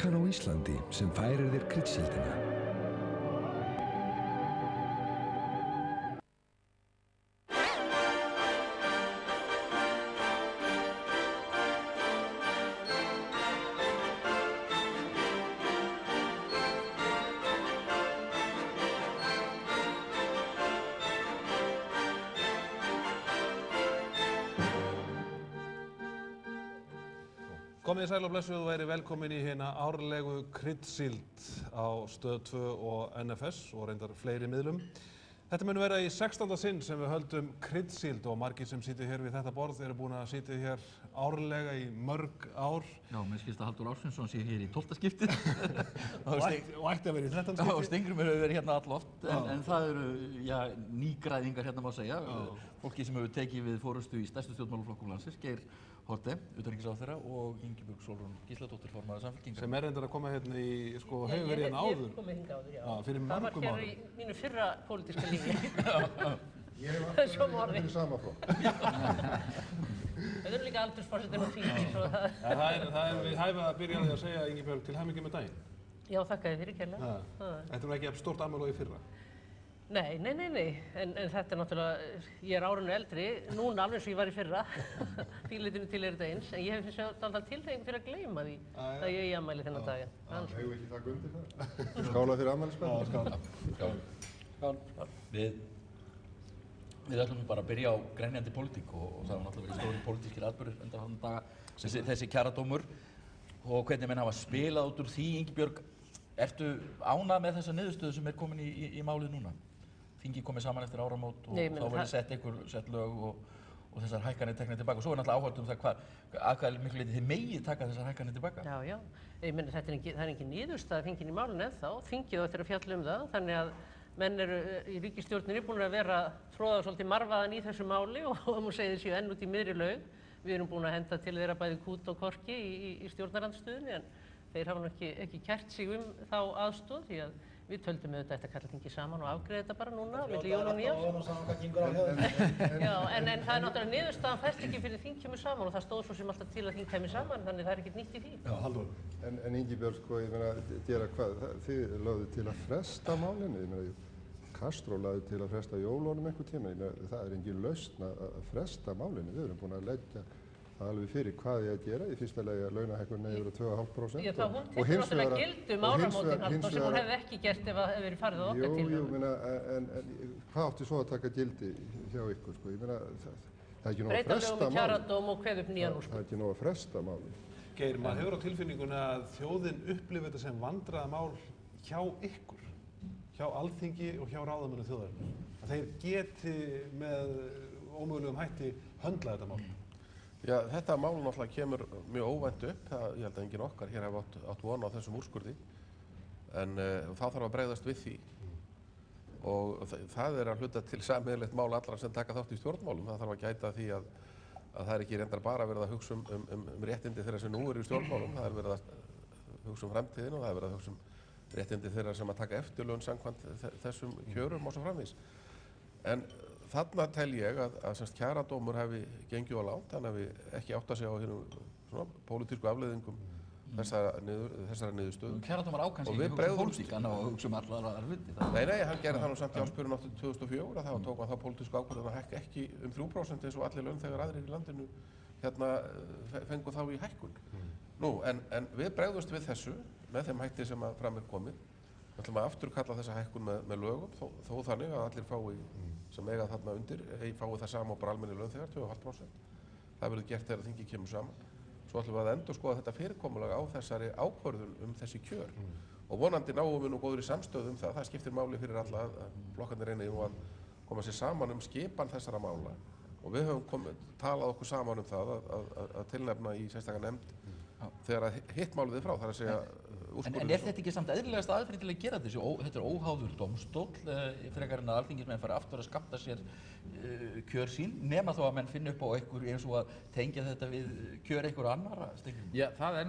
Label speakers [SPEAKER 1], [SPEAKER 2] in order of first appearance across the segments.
[SPEAKER 1] Kan á Íslandi sem færir þér kryddsíldina.
[SPEAKER 2] Komið sæl og blessuð og verið velkomin í hérna árlegu kryddsíld á Stöð 2 og NFS og reyndar fleiri miðlum. Þetta mun vera í 16. sinn sem við höldum kryddsíld og margir sem sitja hér við þetta borð eru búin að sitja hér árlega í mörg ár.
[SPEAKER 3] Já, mér skilst að Halldór Ásgrímsson sé hér í 12. skiptið.
[SPEAKER 2] Og ætti að vera í 13. skiptið.
[SPEAKER 3] Og Steingrímur hefur verið hérna alloft, en það eru nýgræðingar hérna má segja. Fólki sem hefur tekið við forystu í stærstu stjórnmálaflokkum landsins, Geir Haarde, utanríkisráðherra og Ingibjörg Sólrún Gísladóttir, formaður Samfylkingar.
[SPEAKER 2] Sem reyndar að koma hérna í, hefur verið hérna áður.
[SPEAKER 4] Ég komið hingað áður, já.
[SPEAKER 2] Fyrir mörgum árum.
[SPEAKER 4] Það var hér í mínu fyrra pólitíska lífi.
[SPEAKER 5] Ég hef alltaf verið fyrir sama flokk.
[SPEAKER 4] Við erum líka aldursforsetinn og tími, svo það...
[SPEAKER 2] Það er við hæfa að byrja að segja, Ingibjörg, til hamingju með daginn.
[SPEAKER 4] Já, þakka þér fyrir kærlega.
[SPEAKER 2] Þetta er ekki stórt afmæli og í fyrra.
[SPEAKER 4] Nei, en þetta er náttúrulega, ég er árinu eldri, núna alveg sem ég var í fyrra, fílitinu til er þetta eins, en ég hef finnst alltaf tilhengi fyrir að gleyma því að ég er í afmæli þennan daginn.
[SPEAKER 5] Hefur við ekki taka undir það? Skála fyrir afmælisbörn.
[SPEAKER 3] Skál. Við ætlum bara að byrja á grenjandi pólitík og það var náttúrulega verið stóri pólitískir atburðir undanfarna daga, þessi kjaradómur og hvernig menn hafa spilað út úr því, Ingibjörg. Ertu ánægð með þessa niðurstöðu sem er komin í málið núna? Þingið komið saman eftir áramót og þá verið sett lög og þessar hækkanir teknar tilbaka. Og svo er náttúrulega áhugavert það að hvað miklu leyti þið megið taka þessar hækkanir tilbaka.
[SPEAKER 4] Já. Ég meina það er engin niðurstaða fengin í málinu ennþá. Þingið á eftir að fjalla um það, þannig að menn eru í ríkisstjórninni búin að vera tróða svolítið marvaðan í þessu máli og það má segja þessu enn út í miðri laug. Við erum búin að henda til þeirra bæði kút og korki í stjórnarandstöðunni en þeir hafa ekki kært sig þá aðstoð því að við töldum auðvitað eftir að kalla þingið saman og afgreiða þetta bara núna milli jól og nýjárs. Já, en það er náttúrulega niðurstaðan fæst ekki fyrir þing kemur saman og það stóð svo sem alltaf til að þing kemur saman þannig það er ekkert nýtt í því.
[SPEAKER 2] Já, Halldór.
[SPEAKER 5] En Ingibjörg, sko, ég meina, gera hvað? Þið lögðu til að fresta málinu, ég meina, Kastró lagði til að fresta jólunum einhver tíma, ég meina, það er engin lausn að fresta málinu, við erum búin að leggja alveg fyrir hvað ég að gera, í fyrsta lagi að launahækkunin hefur verið 2,5%.
[SPEAKER 4] Já, það hún tekur náttúrulega gildi áramótin Halldór sem hún hefði ekki gert ef það hefði verið farið á okkar til.
[SPEAKER 5] Jú, meina, en hvað átti svo að taka gildi hjá ykkur, sko, ég meina, það er ekki nóg að fresta
[SPEAKER 4] lögum kjaradóm og kveða upp nýjan úrskurð.
[SPEAKER 5] Það er ekki nóg að fresta máli.
[SPEAKER 2] Geir, maður hefur á tilfinninguna að þjóðin upplifir þetta sem vandræðamál hjá ykkur, hjá Alþingi og hjá ráðamönnum þjóðarinnar. Að þeir geti með ómögulegum hætti höndlað þetta mál.
[SPEAKER 6] Já, þetta mál náttúrulega kemur mjög óvænt upp. Ég held að enginn okkar hér hef átt von á þessum úrskurði. En þá þarf að bregðast við því. Og það er að hluta til sameiginlegt mál allra sem taka þátt í stjórnmálum. Það þarf að gæta því að það er ekki reyndar bara verið að hugsa um réttindi þeirra sem nú eru í stjórnmálum. Það er verið að hugsa um framtíðina og það er verið að hugsa um réttindi þeirra sem að taka eftirlaun samkvæmt þessum kjörum og svo framvegis. En þarna tel ég að kjaradómur hefði gengið á langt, hann hefði ekki átt að segja á hinum pólitísku afleiðingum þessara niðurstöðu.
[SPEAKER 3] Kjaradómur ákvæmst ekki hugsa um pólitík, hann á að hugsa um allar hluti.
[SPEAKER 6] Nei, hann gerði það nú samt í áspyrjun áttu 2004 að þá tók hann þá pólitísku ákvörðun að hækka ekki 3% eins og allir launþegar aðrir í landinu fengu þá í hækkun. Nú, en við bregðumst við þessu með þeim hætti sem að fram er komið. Við ætlum að afturkalla þessa hækkun með lögum, þó þannig að allir fái sem eiga þarna undir, fái það sama og bara almennir launþegar, 2,5%. Það verður gert þegar þingið kemur saman. Svo ætlum við að endurskoða þetta fyrirkomulag á þessari ákvörðun þessi kjör. Og vonandi náum við nú góðri samstöðu það. Það skiptir máli fyrir alla að flokkarnir reyni nú að koma sér saman skipan þessara mála. Og við höfum talað okkur saman það að tilnefna í sérstaka nefnd þegar að hitt málið frá, þar að segja úrskurðum.
[SPEAKER 3] En er þetta ekki samt eðlilegasta aðferðin til að gera þessu? Þetta er óháður dómstóll, frekar en að alþingismenn fara aftur að skammta sér kjör sín, nema þó að menn finna upp á einhver eins og að tengja þetta við kjör einhver annarra.
[SPEAKER 7] Já, það er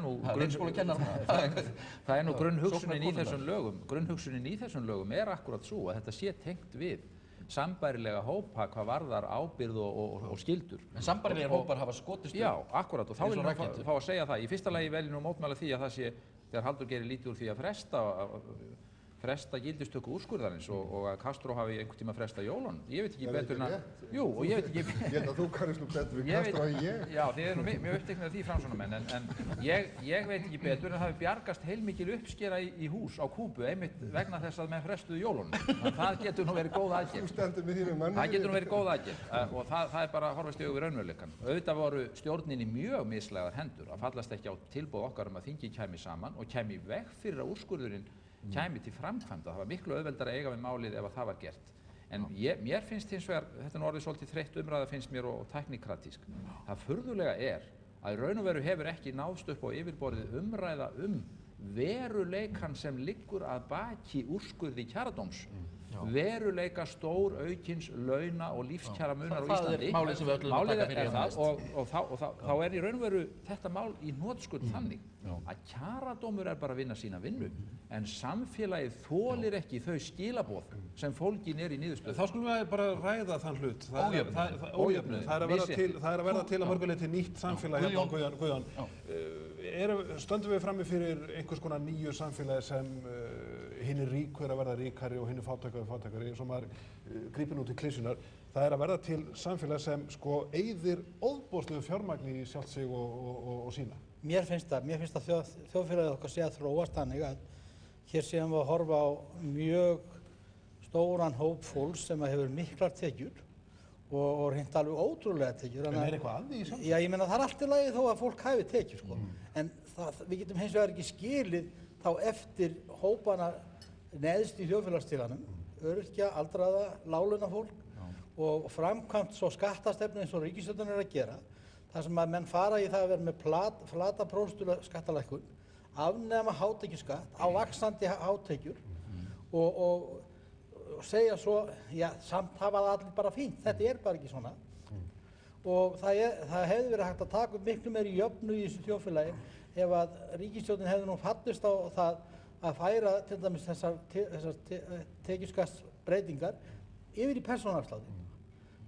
[SPEAKER 7] nú grunnhugsunin í þessum lögum. Grunnhugsunin í þessum lögum er akkúrat svo að þetta sé tengt við sambærilega hópa hvað varðar ábyrgð og skyldur.
[SPEAKER 3] En sambærilegar hópar hafa skotist upp.
[SPEAKER 7] Já, akkúrat, og þá vil ég fá að segja það. Í fyrsta lagi vel ég nú mótmæla því að það sé þegar Halldór gerir lítið úr því að fresta gildistöku úrskurðarins og að Castro hafi einhvern tíma frestað jólunum. Ég veit ekki betur en að... Jú, og ég veit ekki...
[SPEAKER 5] Ég held að þú kannist nú betur við Castro en ég.
[SPEAKER 7] Já, þið eru nú mjög uppteknir af því framsóknarmenn, en ég veit ekki betur en það hafi bjargast heilmikil uppskera í hús á Kúbu, einmitt vegna þess að menn frestuðu jólunum. Það getur nú verið góð aðgerð.
[SPEAKER 5] Þú stendur með þínum manni.
[SPEAKER 7] Það getur nú verið góð aðgerð og það er bara að horfast í augu við raunveruleikann. Auðvitað voru stjórninni mjög mislægar hendur að fallast ekki á tilboð okkar að þingið kæmi saman og kæmi í veg fyrir að úrskurðurinn kæmi til framkvæmda. Það var miklu auðveldara að eiga við málið ef að það var gert. En mér finnst hins vegar, þetta er orðið svolítið þreytt umræða finnst mér og teknikratísk. Það furðulega er að í raun og veru hefur ekki náðst upp á yfirborðið umræða veruleikann sem liggur að baki úrskurði kjaradóms. Veruleika stór aukins launa og lífskjara munar á Íslandi.
[SPEAKER 3] Það er málið sem við öllum að taka fyrir
[SPEAKER 7] það og þá er í raun og veru þetta mál í hnotskurn þannig að kjaradómur er bara að vinna sína vinnu en samfélagið þolir ekki þau skilaboð sem fólgin er í niðurstöðu.
[SPEAKER 2] Þá skulum við bara ræða þann hlut. Ójöfnuð. Það er að verða til að mörguleyti nýtt samfélag hérna, Guðjón. Stöndum við frammi fyrir einhvers konar nýju samfélagi sem hinir ríku er að verða ríkari og hinir fátækari, eins og maður grípir nú til klisjunar. Það er að verða til samfélag sem eyðir ofboðslegu fjármagni í sjálft sig og sína.
[SPEAKER 8] Mér finnst að þjóðfélagið okkar sé að þróast þannig að hér séum við að horfa á mjög stóran hóp fólks sem hefur miklar tekjur og reynt alveg ótrúlega tekjur.
[SPEAKER 2] En er eitthvað að því í samfélagi?
[SPEAKER 8] Já, ég meina það er allt í lagi þó að fólk hafi tekjur, sko. En við getum hins vegar ekki skilið þá eftir hópana neðst í þjóðfélagsstiganum, öryrkja, aldraða, láglaunafólk og framkvæmt svo skattastefnu eins og ríkisstjórnin er að gera. þar sem að menn fara í það að vera með flata prósentulega skattalækkun, afnema hátekjuskatt á vaxandi hátekjur og segja svo, já, samt hafa það allir bara fínt, þetta er bara ekki svona. Og það hefði verið hægt að taka upp miklu meiri jöfnu í þessu þjóðfélagi ef að ríkisstjórnin hefði nú fallist á það að færa til dæmis þessar tekjuskattsbreytingar yfir í persónuafsláttinn.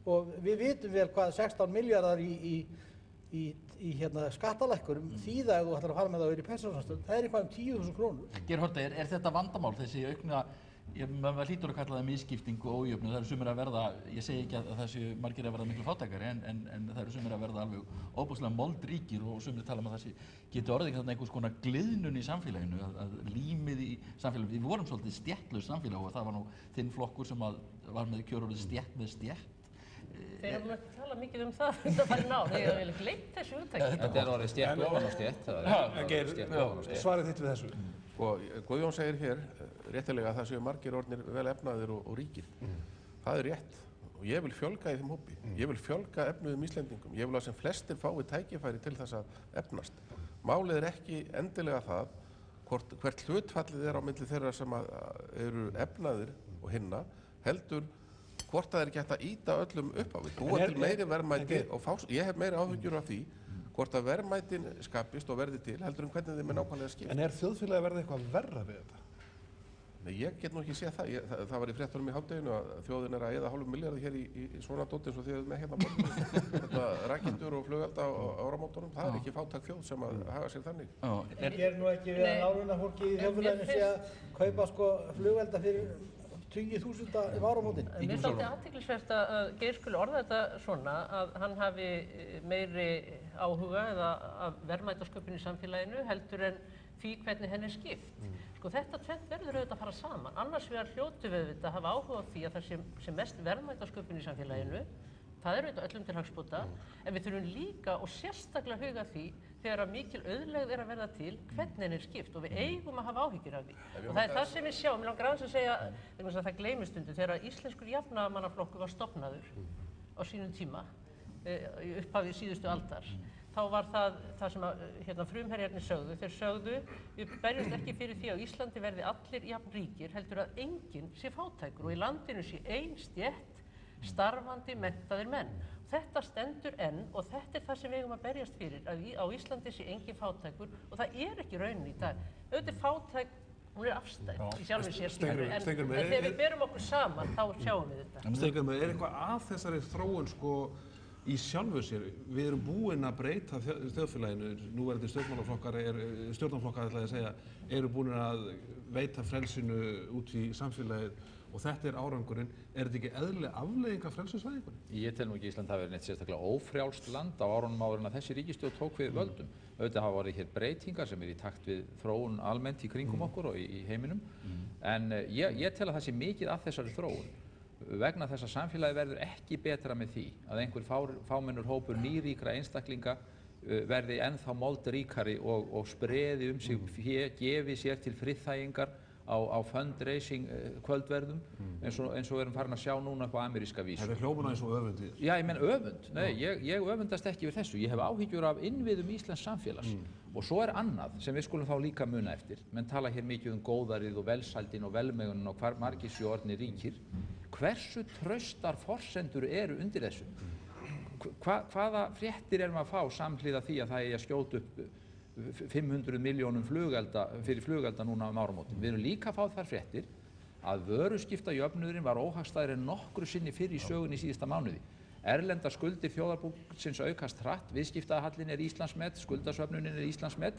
[SPEAKER 8] Og við vitum vel hvað 16 milljarðar í skattalækkunum þýða ef þú ætlar að fara með það yfir í persónuafsláttinn. Það er eitthvað um 10.000 krónur.
[SPEAKER 3] Geir Haarde, er þetta vandamál, þessi aukna, maður hlýtur að kalla það misskiptingu og ójöfnu, það eru sumir að verða, ég segi ekki að það séu margir að verða miklu fátækari, en það eru sumir að verða alveg óbúslega moldríkir og sumir tala um að það geti orðið þarna einhvers konar gliðnun í samfélaginu, að límið í samfélaginu, við vorum svolítið stéttlaust samfélag og það var nú þinn flokkur sem var með kjörorðið stétt með stétt.
[SPEAKER 4] Þeir eru ekki tala mikið um það undanfarin ár, þeir eru gleymt þessu hugtaki.
[SPEAKER 7] Þetta er orðið stétt ofan á stétt.
[SPEAKER 2] Svarið þitt við þessu.
[SPEAKER 6] Guðjón segir hér réttilega að það séu margir orðnir vel efnaðir og ríkir. Það er rétt og ég vil fjölga í þeim hópi. Ég vil fjölga efnuðum Íslendingum. Ég vil að sem flestir fái tækifæri til þess að efnast. Málið er ekki endilega það hvert hlutfallið er á milli þeirra sem eru efnaðir og hinna, heldur hvort það er ekki hægt að ýta öllum upp á við. Búa til meiri verðmæti og fá, ég hef meiri áhyggjur af því hvort að verðmætin skapist og verði til heldur hvernig þeim er nákvæmlega skipt.
[SPEAKER 2] En er þjóðfélagið að verða eitthvað verra við þetta?
[SPEAKER 6] Nei, ég get nú ekki séð það. Það var í fréttunum í hádeginu að þjóðin er að eyða hálfum milljarði hér í svona dóti eins og þið með hérna borðinu. Þetta rakettur og flugelda á áramótunum, það er ekki fátæk þjóð sem að haga sér þannig.
[SPEAKER 8] En er nú ekki við að láglaunafólki í þjóðfélaginu sé að kaupa flugelda fyrir 20.000 um áramótin?
[SPEAKER 4] Mér finnst alltaf athyglisvert að Geir skuli orða þetta svona að hann hafi meiri áhuga eða af verðmætasköpun í samfélaginu heldur en því hvernig henni er skipt. Sko þetta tvennt verður auðvitað að fara saman. Annars vegar hljótum við auðvitað að hafa áhuga á því að það sé mest verðmætasköpun í samfélaginu. Það er auðvitað öllum til hagsbóta, en við þurfum líka og sérstaklega að huga því þegar að mikil auðlegð er að verða til hvernig henni er skipt og við eigum að hafa áhyggjur af því. Og það er það sem við sjáum, mér langar aðeins að segja, vegna það gleymist stundum, þegar íslenskur jafnaðarmannaflokkur var stofnaður á sínum tíma, í upphafi síðustu aldar, þá var það sem frumherjarnir sögðu. Þeir sögðu, við berjumst ekki fyrir því að á Íslandi verði allir jafn ríkir, heldur að enginn sé fátækur og í landinu sé ein stétt starfandi menntaðir menn. Þetta stendur enn og þetta er það sem við eigum að berjast fyrir, að á Íslandi sé enginn fátækur og það er ekki raunin í dag. Auðvitað fátæk, hún er afstæð í sjálfum sér, en þegar við berum okkur saman þá sjáum við þetta.
[SPEAKER 2] Steingrímur, er eitthvað að þessari þróun í sjálfu sér. Við erum búin að breyta þjóðfélaginu. Núverandi stjórnarflokkar ætla ég að segja, eru búin að veita frelsinu út í samfélagið og þetta árangurinn. Er þetta ekki eðlileg afleiðing af frelsisvæðingunni?
[SPEAKER 7] Ég tel nú ekki Ísland hafi verið neitt sérstaklega ófrjálst land á árunum áður en að þessi ríkisstjórn tók við völdum. Auðvitað hafa orðið hér breytingar sem í takt við þróun almennt í kringum okkur og í heiminum. En ég tel að það sé mikið af þessari þróun vegna þess að samfélagið verður ekki betra með því að einhver fámennur hópur nýríkra einstaklinga verði ennþá moldríkari og spreði sig fé, gefi sér til friðþægingar á fundraising kvöldverðum eins og við erum farin að sjá núna upp á ameríska vísu.
[SPEAKER 2] Þetta hljómar eins og öfund í þessu.
[SPEAKER 7] Já, ég menn öfund. Nei, ég öfundast ekki við þessu. Ég hef áhyggjur af innviðum íslensks samfélags. Og svo annað sem við skulum þá líka muna eftir. Menn tala hér mikið góðærið og velsældin og velmegunin og hvar margir séu orðnir ríkir. Hversu traustar forsendur eru undir þessu? Hvaða fréttir erum að fá samhliða því að það eigi að skjóta upp 500 milljónum fyrir flugelda núna áramótin. Við erum líka að fá þær fréttir að vöruskiptajöfnuðurinn var óhagstæðari en nokkru sinni fyrr í sögunni í síðasta mánuði. Erlendar skuldir þjóðarbúsins aukast hratt, viðskiptahallinn Íslandsmet, skuldasöfnunin Íslandsmet.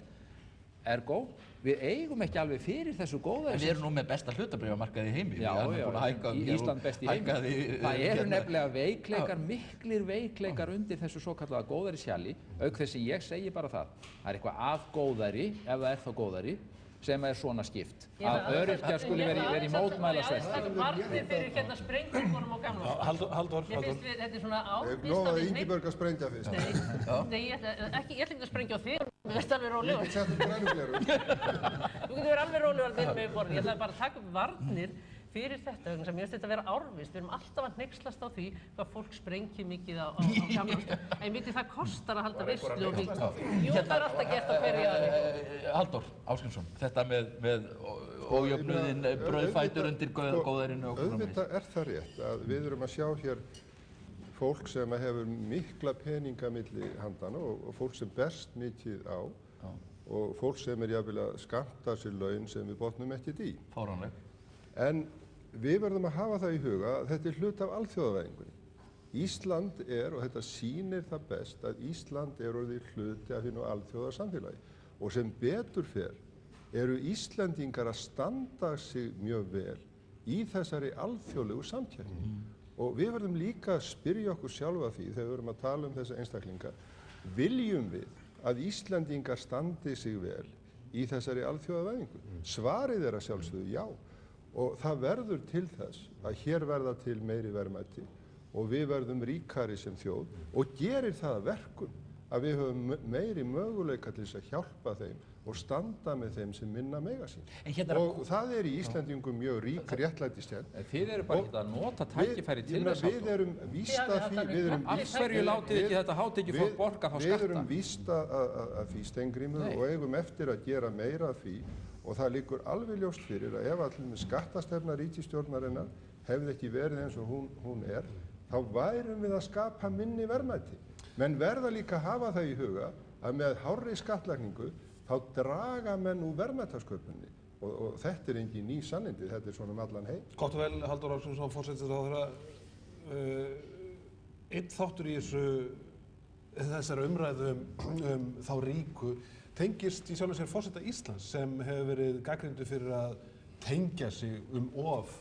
[SPEAKER 7] Ergo, við eigum ekki alveg fyrir þessu góða.
[SPEAKER 3] Við erum nú með besta hlutabréfamarkaði í heimi.
[SPEAKER 7] Já, Ísland best í heimi. Það eru nefnilega veikleikar, miklir veikleikar undir þessu svokallaða góðærisskjali, auk þess sem ég segi bara það. Það er eitthvað að góðæri, ef það er þá góðæri, sem er svona skipt. Að öryrkjar skuli verið í mótmælasvesti.
[SPEAKER 4] Það er varðið fyrir hérna sprengingunum á gamla.
[SPEAKER 2] Halldór.
[SPEAKER 4] Mér finnst þetta er svona
[SPEAKER 5] Lofaði Ingibjörg að sprengja fyrst.
[SPEAKER 4] Nei, ég ætla ekki að sprengja á þig. Mér finnst alveg rólegur.
[SPEAKER 5] Ég get sett upp brennugleru.
[SPEAKER 4] Þú getur verið alveg rólegur við mig borðið. Ég ætla bara að taka upp varnir fyrir þetta, vegna sem mér finnst þetta að vera árvist. Við erum alltaf að hneykslast á því hvað fólk sprengir mikið á gamla. En vitið það kostar að halda veislu og mikið. Jú, það er alltaf gert á hverju aðri.
[SPEAKER 3] Halldór Ásgrímsson, þetta með ójöfnuðinn, brauðfætur undir góðærinu og
[SPEAKER 5] Auðvitað er það rétt að við erum að sjá hér fólk sem hefur mikla peninga milli handana og fólk sem berst mikið á og fólk sem jafnvel að skammta sér laun sem við botnum ekkert í.
[SPEAKER 3] Fáránleg.
[SPEAKER 5] En við verðum að hafa það í huga að þetta er hlut af alþjóðavæðingunni. Ísland og þetta sýnir það best að Ísland orðið hluti af hinu alþjóðasamfélagi og sem betur fer eru Íslendingar að standa sig mjög vel í þessari alþjóðlegu samkeppni. Og við verðum líka að spyrja okkur sjálfa því þegar við erum að tala um þessa einstaklinga, viljum við að Íslendingar standi sig vel í þessari alþjóðavæðingu? Svarið að sjálfsögðu já. Og það verður til þess að hér verða til meiri verðmæti og við verðum ríkari sem þjóð og gerir það að verkum að við höfum meiri möguleika til þess að hjálpa þeim og standa með þeim sem minna mega sín. Og það í Íslendingum mjög rík réttlætiskennd.
[SPEAKER 7] Þið eru bara ekki að nota tækifæri til þess
[SPEAKER 5] Við erum víst að því,
[SPEAKER 7] Af hverju látið ekki þetta hátekjufólk borga þá skatta?
[SPEAKER 5] Við erum víst að því, Steingrímur, og eigum eftir að gera meira af því og það liggur alveg ljóst fyrir að ef allir skattastefna ríkisstjórnarinnar hefði ekki verið eins og hún þá værum við að skapa minni verðmæti. Menn verða líka að hafa það í huga að með hárri skattlagningu þá draga menn úr verðmætasköpuninni og þetta engin ný sannindi, þetta svona allan heim.
[SPEAKER 2] Gott og vel, Halldór Ásgrímsson, forsætisráðherra. Einn þáttur í þessari umræðu þá ríku tengist í sjálfu sér forseta Íslands sem hefur verið gagnrýndur fyrir að tengja sig of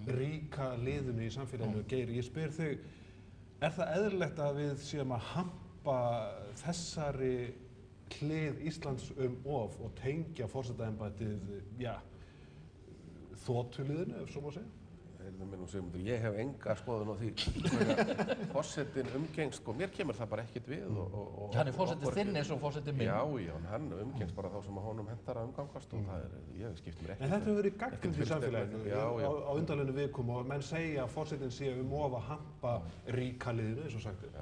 [SPEAKER 2] ríka liðinu í samfélaginu. Geir, ég spyr þig, er það eðlilegt að við séum að hampa þessari hlið Íslands of og tengja forsetaembættið, þotuliðinu, ef svo má segja?
[SPEAKER 6] Ég hef enga skoðun á því hvernig forsetinn umgengst og mér kemur það bara ekkert við.
[SPEAKER 3] Hann forsetinn þinn eins og forsetinn minn.
[SPEAKER 6] Já, hann umgengst bara þá sem honum hentar að umgangast og ég skipt mér ekkert.
[SPEAKER 2] En þetta hefur verið gagnrýnt í samfélaginu á undanleginu vikum og menn segja að forsetinn sé of að hampa ríka liðinu, eins og sagt er.
[SPEAKER 6] Já,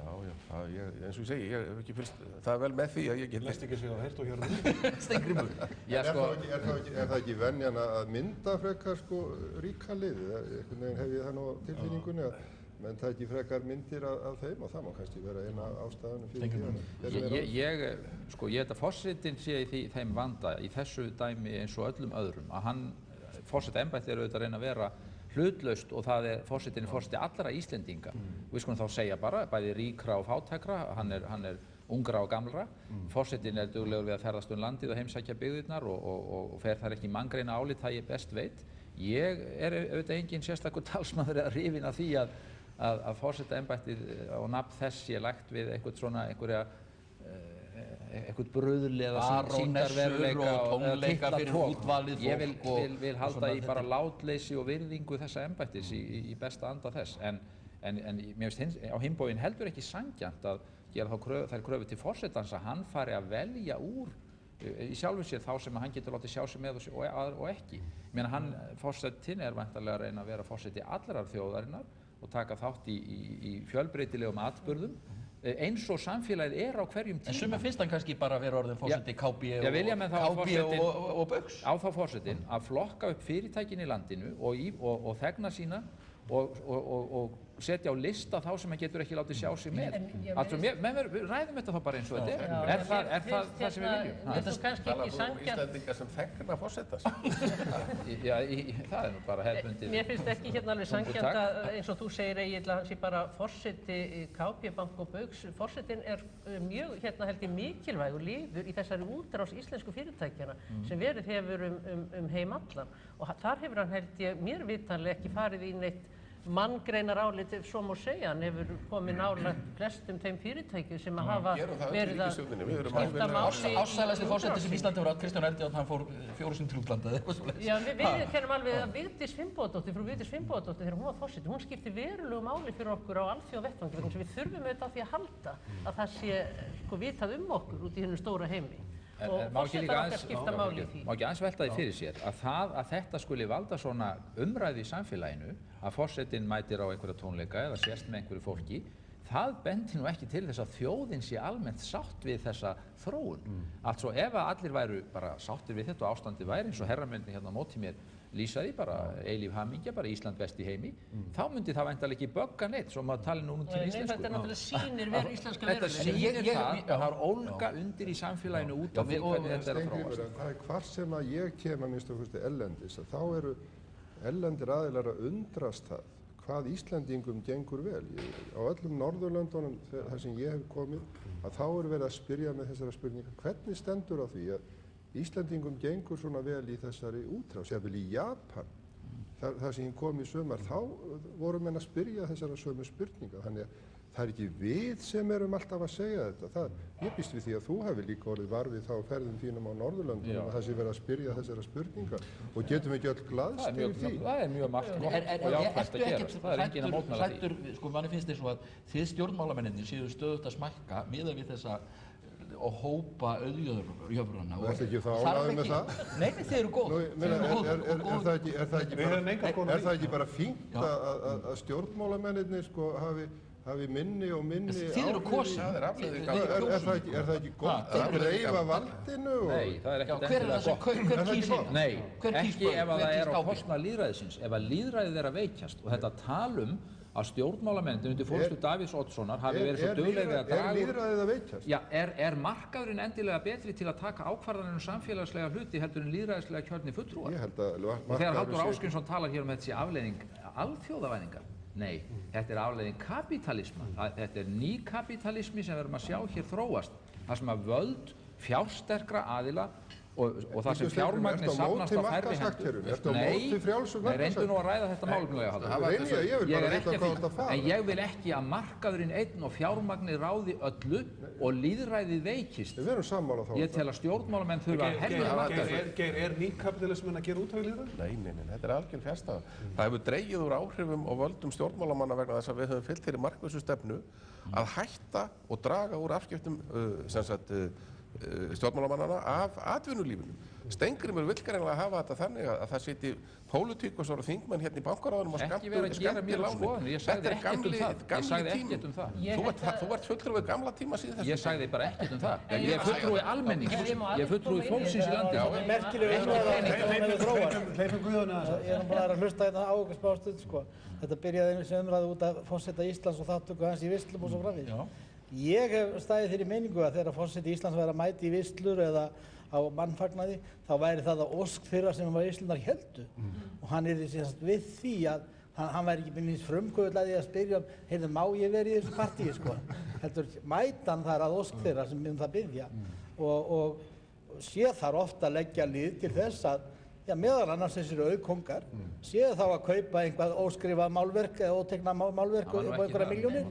[SPEAKER 6] eins og ég segi, ég hef ekki fylgst það vel með því að ég get...
[SPEAKER 2] Lest ekki sig á heyrt og hjörðum.
[SPEAKER 3] Steingrímur.
[SPEAKER 5] Er það ekki venjan að mynda frekar ríka liðið? Hef ég það nú á tilfinningunni að menn tæki frekar myndir af þeim og það má kannski vera eina ástæðunum fyrir því.
[SPEAKER 7] Ég held að forsetinn sé í þeim vanda í þessu dæmi eins og öllum öðrum að forsetaembættið auðvitað að reyna að vera hlutlaust og það forsetinn er forseti allra Íslendinga. Við skulum þá segja bara, bæði ríkra og fátækra, hann er ungra og gamlra. Forsetinn er duglegur við að ferðast landið og heimsækja byggðirnar og fer þar ekki í manngreina álit, það ég best veit. Ég er auðvitað engin sérstakur talsmaður eða hrifinn af því að forsetaembættið á nafn þess sé lagt við eitthvað bruðl eða sýndarveruleika og titlatog. Ég vil halda í bara látleysi og virðingu þessa embættis í besta anda þess. En mér finnst á hinn bóginn heldur ekki sanngjarnt að gera þær kröfur til forsetans að hann fari að velja úr í sjálfu sér þá sem hann getur látið sjá sig með og ekki. Ég meina forsetinn er væntanlega að reyna að vera forseti allrar þjóðarinnar og taka þátt í fjölbreytilegum atburðum eins og samfélagið á hverjum tíma.
[SPEAKER 3] En sumir finnst hann kannski bara að vera orðinn forseti KB og Baugs.
[SPEAKER 7] Á þá forsetinn að flokka upp fyrirtækin í landinu og þegna sína og setja á lista þá sem hann getur ekki látið sjá sig með. Ræðum þetta þá bara eins og þetta er. Er það sem við viljum?
[SPEAKER 4] Þetta er kannski ekki sanngjarnt.
[SPEAKER 6] Íslendingar sem þegna forsetans.
[SPEAKER 7] Já, það er nú bara hefðbundið.
[SPEAKER 4] Mér finnst ekki alveg sanngjarnt að eins og þú segir Egill að hann sé bara forseti KB, Bank og Baugs. Forsetinn er mjög, held ég, mikilvægur liður í þessari útrás íslensku fyrirtækjana sem verið hefur heim allan. Og þar hefur hann, held ég, mér vitanlega ekki farið í neitt manngreinar álit, ef svo má segja. Hann hefur komið nálægt flestum þeim fyrirtækjum sem hafa verið að skipta máli.
[SPEAKER 3] Ástsælasti forseti sem Íslandi voru átt, Kristján Eldjárn, hann fór 4 sinnum til útlanda eða eitthvað svoleiðis. Já, við kennum alveg að Vigdís Finnbogadóttir, frú Vigdís Finnbogadóttir, þegar hún var forseti, hún skipti verulegu máli fyrir okkur á alþjóðavettvangi, vegna þess að við þurfum auðvitað á því að halda að það sé vitað okkur út í hinu stóra heimi. Og forsetar okkar skipta máli í því.
[SPEAKER 7] Má ekki aðeins velta því fyrir sér að þetta skuli valda svona umræðu í samfélaginu að forsetinn mætir á einhverja tónleika eða sést með einhverju fólki, það bendir nú ekki til þess að þjóðin sé almennt sátt við þessa þróun. Altså ef að allir væru bara sáttir við þetta og ástandið væri eins og herramennirnir hérna á móti mér lýsa því bara eilíf hamingja, bara Ísland best í heimi, þá myndi það væntanlega ekki bögga neitt, svo maður tali nú til íslensku.
[SPEAKER 4] Þetta náttúrulega sýnir íslenska veruleika.
[SPEAKER 7] Þetta sýnir það er ólga undir í samfélaginu út af því hvernig þetta er að þróast.
[SPEAKER 5] Það er hvar sem að ég kem að minnst okkur ellendis, að þá eru ellendir aðilar að undrast það hvað Íslendingum gengur vel. Á öllum Norðurlöndunum þar sem ég hef komið, að þá eru verið að spyrja með þessara spurningar, hvernig stendur á því að Íslendingum gengur svona vel í þessari útrás, jafnvel í Japan, þar sem ég kom í sumar, þá voru menn að spyrja þessara sömu spurninga. Þannig að það er ekki við sem erum alltaf að segja þetta. Ég býst við því að þú hafi líka orðið var við þá ferðum þínum á Norðurlöndunum að það sé verið að spyrja þessara spurninga og getum ekki öll glaðst yfir því.
[SPEAKER 7] Það er mjög margt gott og jákvæmt að gerast. Það er enginn að mótmæla því.
[SPEAKER 3] Sko, manni finnst eins og að þið stjórnmálamennirnir séu stöðugt að smækka miðað við þessa og hópa auðjöfrana.
[SPEAKER 5] Og ertu ekki þá ánægður með það?
[SPEAKER 3] Nei, þið eru góð.
[SPEAKER 5] Er það ekki bara fínt að stjórnmálamennirnir sko hafi minni og minni áhrif?
[SPEAKER 3] Þið eru kosin.
[SPEAKER 5] Er það ekki gott að dreifa valdinu?
[SPEAKER 7] Nei, það er ekkert endilega gott.
[SPEAKER 3] Hver kýs það?
[SPEAKER 7] Nei, ekki ef það er á kostnað lýðræðisins. Ef að lýðræðið er að veikjast og þetta talum að stjórnmálamennirnir undir forystu Davíðs Oddssonar hafi verið svo duglegir að draga
[SPEAKER 5] úr... Er lýðræðið að veikjast?
[SPEAKER 7] Já, er markaðurinn endilega betri til að taka ákvarðanir samfélagslega hluti heldur en lýðræðislega kjörni fulltrúar?
[SPEAKER 5] Ég held að
[SPEAKER 7] og þegar Halldór Ásgrímsson talar hér þessi afleiðing alþjóðavæðingar, nei, þetta er afleiðing kapítalisma. Þetta er ný kapítalismi sem við erum að sjá hér þróast, þar sem að völd fjársterkra aðila og það sem fjármagnir safnast á færri hendur. Nei, reyndu nú að ræða þetta málefnalega, Halldór. En ég vil ekki að markaðurinn einn og fjármagnir ráði öllu og lýðræðið veikist.
[SPEAKER 5] Við erum sammála þá.
[SPEAKER 7] Ég tel að stjórnmálamenn þurfa að herja markaðurinn.
[SPEAKER 2] Er nýkapitalismin að gera út af lýðræði?
[SPEAKER 6] Nei, þetta er algjör fjarstæða. Það hefur dregið úr áhrifum og völdum stjórnmálamanna vegna þess að við höfum fylgt þeirri markvissu stefnu að hætta og draga úr afskiptum stjórnmálamannana af atvinnulífinu. Steingrímur vill greinilega hafa þetta þannig að það sitji pólitíkusar og þingmenn hérna í bankaráðunum og skemmti lánin.
[SPEAKER 7] Ég sagði ekkert um það.
[SPEAKER 6] Þú ert fulltrúi gamla tíma síðan þessu.
[SPEAKER 7] Ég sagði bara ekkert um það. Ég er fulltrúi almennings. Ég er fulltrúi fólksins í landinu.
[SPEAKER 8] Merkileg umræða. Ég er bara að hlusta hérna á okkur spástund, sko. Þetta byrjaði eins og umræða út af forseta Íslands og þáttöku hans í veislum og svo framvegis. Ég hef staðið þeirri meiningu að þegar forseti Íslands væri að mæta í veislur eða á mannfagnaði, þá væri það að ósk þeirra sem var veislunar héldu. hann yrði sem sagt við því að hann væri ekki beinlínis frumkvöðull að því að spyrja heyrðu, má ég vera í þessu partíi, sko. Heldur mætan þar að ósk þeirra sem það biðja og sé þar ofta að leggja lið til þess að meðal annars þessir auðkóngar séu þá að kaupa einhvað óskrifað málverk eða óteknað málverk upp á einhverja milljónir.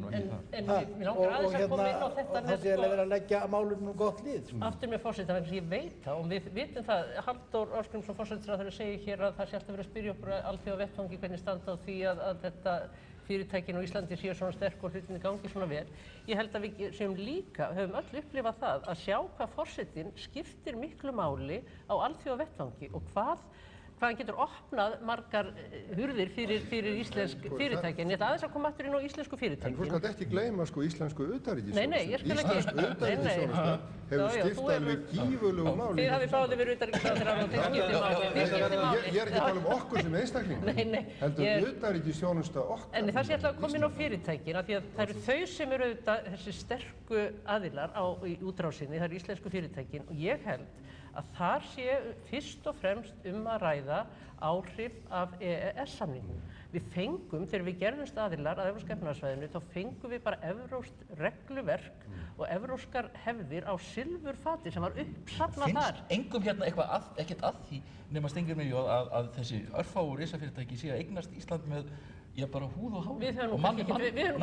[SPEAKER 4] En mér langar aðeins að koma inn á þetta með,
[SPEAKER 8] það sé að vera að leggja málum gott lið.
[SPEAKER 4] Aftur með forseta, vegna ég veit það og við vitum það, Halldór Ásgrímsson forsætisráðherra segir hér að það sé alltaf verið að spyrja okkur alþjóðavettvangi hvernig standa á því að þetta fyrirtækin á Íslandi séu svona sterk og hlutinni gangi svona vel. Ég held að við sem líka höfum öll upplifað það að sjá hvað forsetinn skiptir miklu máli á alþjóðavettvangi og hvað hann getur opnað margar hurðir fyrir íslensk fyrirtæki. En ég ætla aðeins að koma aftur inn á íslensku fyrirtæki.
[SPEAKER 5] En þú skalt ekki gleyma sko íslensku utanríkisþjónustu.
[SPEAKER 4] Nei, ég skal ekki.
[SPEAKER 5] Íslensk utanríkisþjónusta hefur skipt alveg gífurlegu máli.
[SPEAKER 4] Þið hafið báðir verið utanríkisráðherrar og þið skiptið máli.
[SPEAKER 5] Ég er ekki að tala um okkur sem einstaklingar. Heldur utanríkisþjónusta okkar.
[SPEAKER 4] En það sé ætla að koma inn á fyrirtækin, af því að það eru þau sem eru auðvitað þessi sterku aðilar í útrásinni, það eru íslensku fyrirtækin og ég held að þar sé fyrst og fremst að ræða áhrif af EES-samningnum. Við fengum, þegar við gerðumst aðilar að Evrópska efnahagssvæðinu, þá fengum við bara evrópskt regluverk og evrópskar hefðir á silfurfati sem var uppsafnað þar.
[SPEAKER 3] Finnst engum hérna ekkert að því nema Steingrímur að þessi örfáu risafyrirtæki sé að eignast Ísland með bara húð og hár og manni og mús.
[SPEAKER 4] Við höfum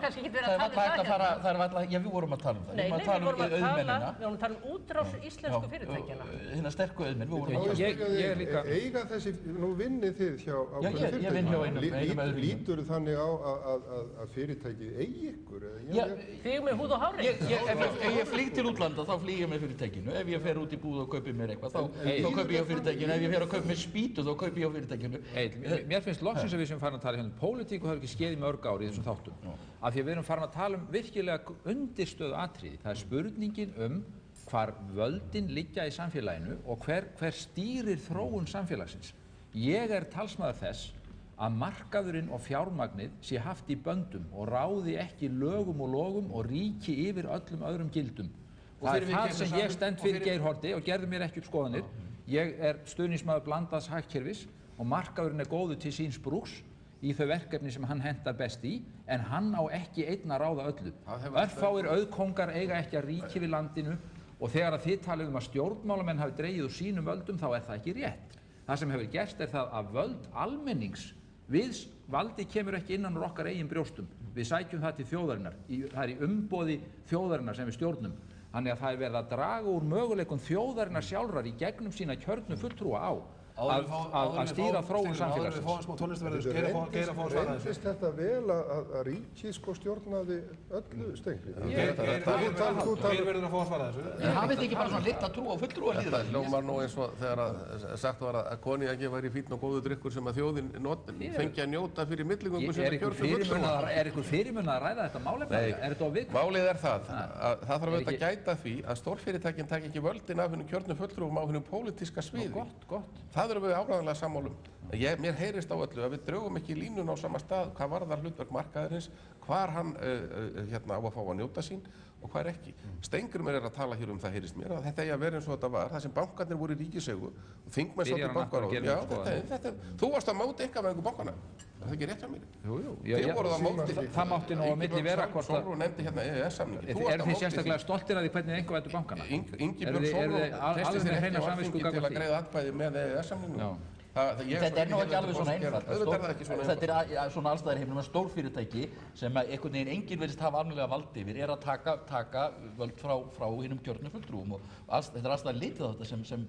[SPEAKER 4] kannski ekki verið að tala um það hérna.
[SPEAKER 3] Já, við vorum að tala um það.
[SPEAKER 4] Nei, við vorum að tala um útrás íslensku fyrirtækjana.
[SPEAKER 3] Hérna sterku auðmenn, við vorum
[SPEAKER 5] að tala um það. Eiga þessi, nú vinnið þið hjá ákveðinu fyrirtæki.
[SPEAKER 3] Ég vinn hjá einum öðrum.
[SPEAKER 5] Lítur þannig á að fyrirtækið eigi ykkur?
[SPEAKER 4] Þig með húð og hári?
[SPEAKER 3] Ef ég flýg til útlanda þá flýg ég með fyrirtækinu. Ef ég fer út í búð og kaupi mér eitthvað þá kaupi ég á fyrirtækinu. Ef ég fer að kaupa mér spýtu þá kaupi ég á fyrirtækinu.
[SPEAKER 7] Mér finnst loksins að við sem farin að tala hérna pólitík og það er ekki skeið í mörg ár í þessum þáttum. Af því að við erum farin að tala virkilega undirstöðu atriði. Það er spurningin hvar völdin liggja í samfélaginu og hver stýrir þróun samfélagsins. Ég er talsmaður þess að markaðurinn og fjármagnið sé haft í böndum og ráði ekki lögum og logum og ríki yfir öllum öðrum gildum. Það er það sem ég stend fyrir Geir Haarde og gerði mér ekki upp skoðanir. Ég er stuðningsmaður blandaðs hagkerfis og markaðurinn góður til síns brúks í þau verkefni sem hann hentar best í, en hann á ekki einn að ráða öllu. Örfáir auðkóngar eiga ekki að ríki við landinu og þegar að þið talið að stjórnmálamenn hafi dregið úr sínum völdum þá er það ekki rétt. Það sem hefur gerst er það að völd almennings við valdi kemur ekki innan úr okkar eigin brjóstum. Við sækjum það til þjóðarinnar. Það er í umboði þjóðarinnar sem við stjórnum. Þannig að það er verið að draga úr möguleikum þjóðarinnar sjálfrar í gegnum sína kjörnu fulltrúa á að stýra þróun samfélagsins.
[SPEAKER 5] Reyndist þetta vel að ríkið stjórnaði öllu, Steingrímur? Þú
[SPEAKER 2] verður að fá að svara þessu.
[SPEAKER 3] En hafið þið ekki bara svona litla trú á fulltrúalýðræði?
[SPEAKER 6] Það hljómar nú eins og þegar sagt var að koníaki væri fínn og góður drykkur sem að þjóðin fengi að njóta fyrir milligöngu sem kjörnu fulltrúa.
[SPEAKER 7] Er ykkur fyrirmunað að ræða þetta málefni? Er þetta á viðkvæmt?
[SPEAKER 6] Málið er það að það þarf auðvitað að gæta því að stórfyrirtækin taki ekki völdin af hinum kjörnu fulltrúum á hinum pólitíska sviði. Það erum við áreiðanlega sammálum. Mér heyrist á öllu að við draugum ekki línuna á sama stað hvað varðar hlutverk markaðarins, hvar hann á að fá að njóta sín og hvar ekki. Steingrímur er að tala hér það heyrist mér, að þetta eigi að vera eins og þetta var, þar sem bankarnir voru í ríkiseigu og þingmenn sátu í bankaráði. Þú varst að móti einkavæðingu bankana. Er það ekki rétt hjá mér?
[SPEAKER 7] Jú.
[SPEAKER 6] Þið voruð að móti.
[SPEAKER 7] Það mátti nú á milli vera hvort að...
[SPEAKER 6] Sólrún nefndi hérna EES-samninginn.
[SPEAKER 7] Eru þið sérstaklega stoltir að því hvernig einkavæddu bankana?
[SPEAKER 6] Ingibjörg Sólrún treysti sér ekki á Alþingi til að greiða atkvæði með EES-samningnum.
[SPEAKER 3] Þetta er nú ekki alveg svona einfalt. Þetta er svona allstaðar í heiminum að stórfyrirtæki sem einhvern veginn enginn virðist hafa almennilega vald yfir er að taka völd frá hinum kjörnu fulltrúum og þetta er allstaðar litið á þetta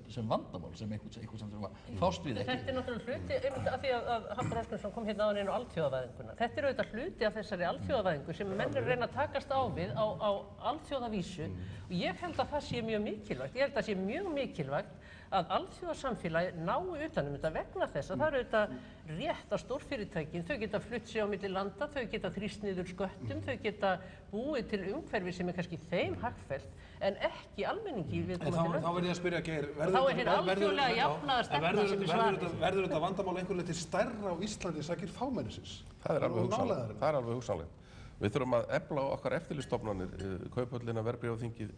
[SPEAKER 3] sem vandamál, sem eitthvað sem fást við ekki.
[SPEAKER 4] Þetta er náttúrulega hluti, einmitt af því að Halldór Ásgrímsson kom hérna áðan inn á alþjóðavæðinguna. Þetta er auðvitað hluti af þessari alþjóðavæðingu sem menn eru að reyna að takast á við á alþjóðavísu og ég held að það sé mjög mikilvægt. Ég held að það sé mjög mikilvægt að alþjóðasamfélagi nái utanum þetta vegna þess að það eru auðvitað rétt að stórfyrirtækin, þau geta flutt sig á milli landa, þau geta þrýst niður sköttum, þau geta búið til umhverfi sem er kannski þeim hagfellt en ekki almenningi viðkomandi löndum.
[SPEAKER 2] Þá verð ég að spyrja Geir,
[SPEAKER 4] þá er hérna alþjóðlega jafnaðar stefna sem er svarið.
[SPEAKER 2] Verður þetta vandamál einhverju leyti stærra á Íslandi sakir fámennisins?
[SPEAKER 6] Það er alveg hugsanlegt. Við þurfum að efla okkar eftirlitsstofnanir, Kauphöllina, verðbréfaþingið,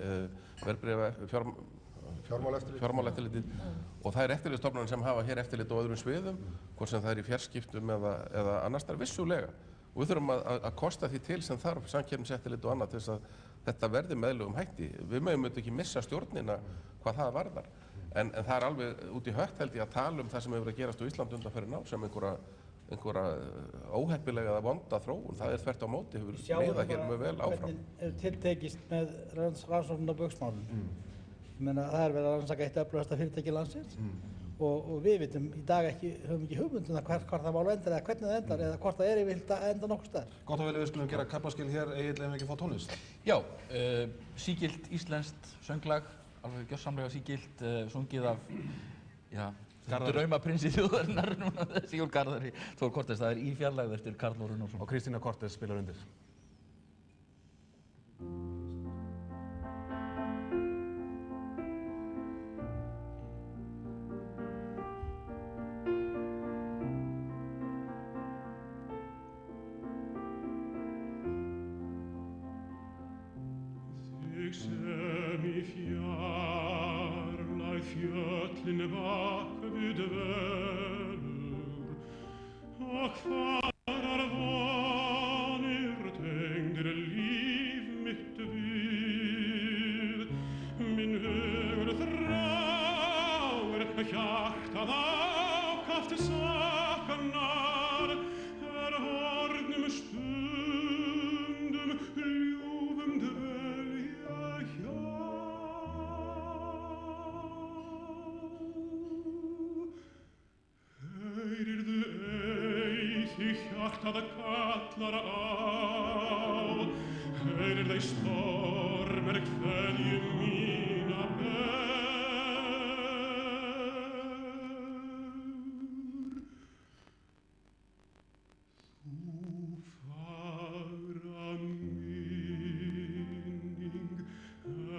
[SPEAKER 6] fjármálaeftirlitið og það er eftirlitsstofnanir sem hafa hér eftirlit á öðrum sviðum, hvort sem það er í fjarskiptum eða annars þar vissulega. Og við þurfum að kosta því til sem þarf, samkeppniseftirlit og annað til þess að þetta verði með eðlilegum hætti. Við megum auðvitað ekki missa stjórnina hvað það varðar. En það er alveg út í hött held ég að tala um það sem hefur verið að gerast á Íslandi undanfarin ár sem einhverja óheppilega eða vonda þróun. Það er þvert á móti, hefur miðað hér mjög vel áfram.
[SPEAKER 8] Hvernig hefur tiltekist með rannsókn á Baugsmálum. Ég meina það er verið að rannsaka eitt öflugasta fyrirtæki landsins og við vitum í dag höfum ekki hugmynd um það hvort það mál endar eða hvernig það endar eða hvort það er yfirleitt að enda nokkuð staðar.
[SPEAKER 2] Gott og vel við skulum gera kaflaskil hér, Egill, ef við ekki fá tónlist.
[SPEAKER 3] Já, sígilt íslenskt sönglag, alveg gjörsamlega sígilt, sungið af, draumaprinsi þjóðarinnar núna, Sigurð Garðari Thor Kortes. Það er Í fjarlægð eftir Karl Ór Runólfsson.
[SPEAKER 2] Og Kristína Kortes spilar undir.
[SPEAKER 9] Sem í fjarlægð fjöllin bakvið dvelur og farar vonir tengdir líf mitt við. Minn hugur þráir hjartað ákaft saknar horfnum stundum ljúfum dvelja hjá. Heyrirðu ei því hjartað kallar á, heyrir þeir stormar kveðju mína ber. Þú fagra minning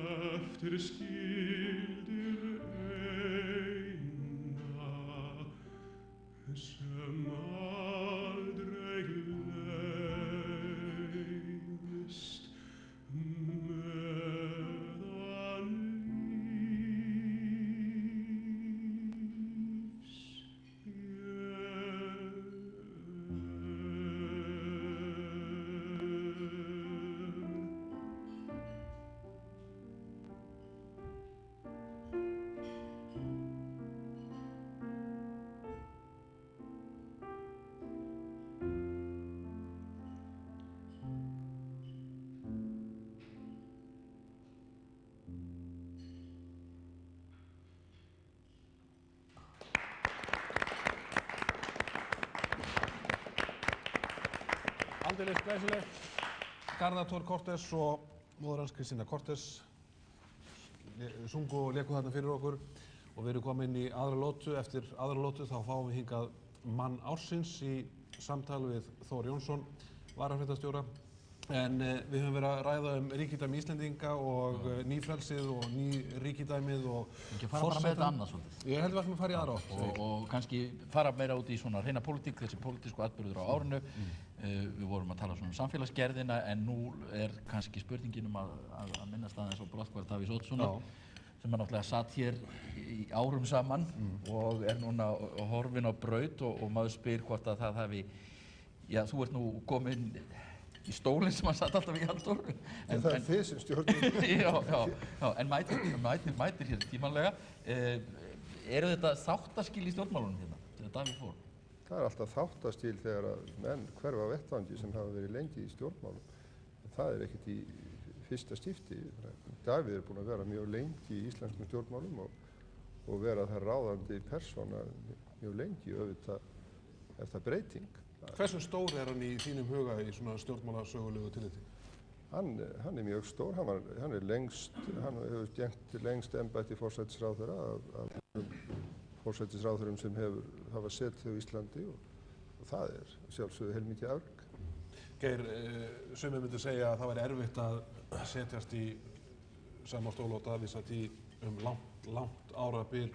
[SPEAKER 9] eftir skildir eina sem aldrei gleymist meðan lífs
[SPEAKER 2] Aldeilis glæsilegt. Garðar Thor Kortes og móðir hans Kristína Kortes sungu og léku þarna fyrir okkur og við erum komin í aðra lótu. Eftir aðra lótu þá fáum við hingað mann ársins í samtal við Þór Jónsson, varafréttastjóra. En við höfum verið að ræða ríkidæmi Íslendinga og nýfrelsið og ríkidæmið og
[SPEAKER 3] Ekki fara bara með þetta annað svolítið.
[SPEAKER 2] Ég held við ætlum að fara í aðra átt.
[SPEAKER 3] Og kannski fara meira út í svona hreina pólitík, þessi pólitísku atburður á árinu. Við vorum að tala svona um samfélagsgerðina en nú er kannski spurningin um að minnast aðeins á brotthvarf Davíðs Oddssonar sem náttúrulega satt hér í árum saman og er núna horfinn á braut og maður spyr hvort að það hafi, þú ert nú kominn í stólinn sem hann satt alltaf í Halldór.
[SPEAKER 5] Það er þið sem stjórnum.
[SPEAKER 3] Já, en mætir hér tímanlega. Eru þetta þáttaskil í stjórnmálunum hérna, þegar Davíð fór?
[SPEAKER 5] Það er alltaf þáttaskil þegar að menn hverfa af vettvangi sem hafa verið lengi í stjórnmálum. En það er ekkert í fyrsta skipti. Davíð er búinn að vera mjög lengi í íslenskum stjórnmálum og vera það ráðandi persóna mjög lengi, auðvitað er það breyting.
[SPEAKER 2] Hversu stór er hann í þínum huga í svona stjórnmálasögulegu tilliti?
[SPEAKER 5] Hann er mjög stór, hann hefur gegnt lengst embætti forsætisráðherra af forsætisráðherrum sem hafa setið á Íslandi og það er sjálfsögðu heilmikið afrek.
[SPEAKER 2] Geir, sumir myndu segja að það væri erfitt að setjast í sama stól og Davíðs að því langt árabil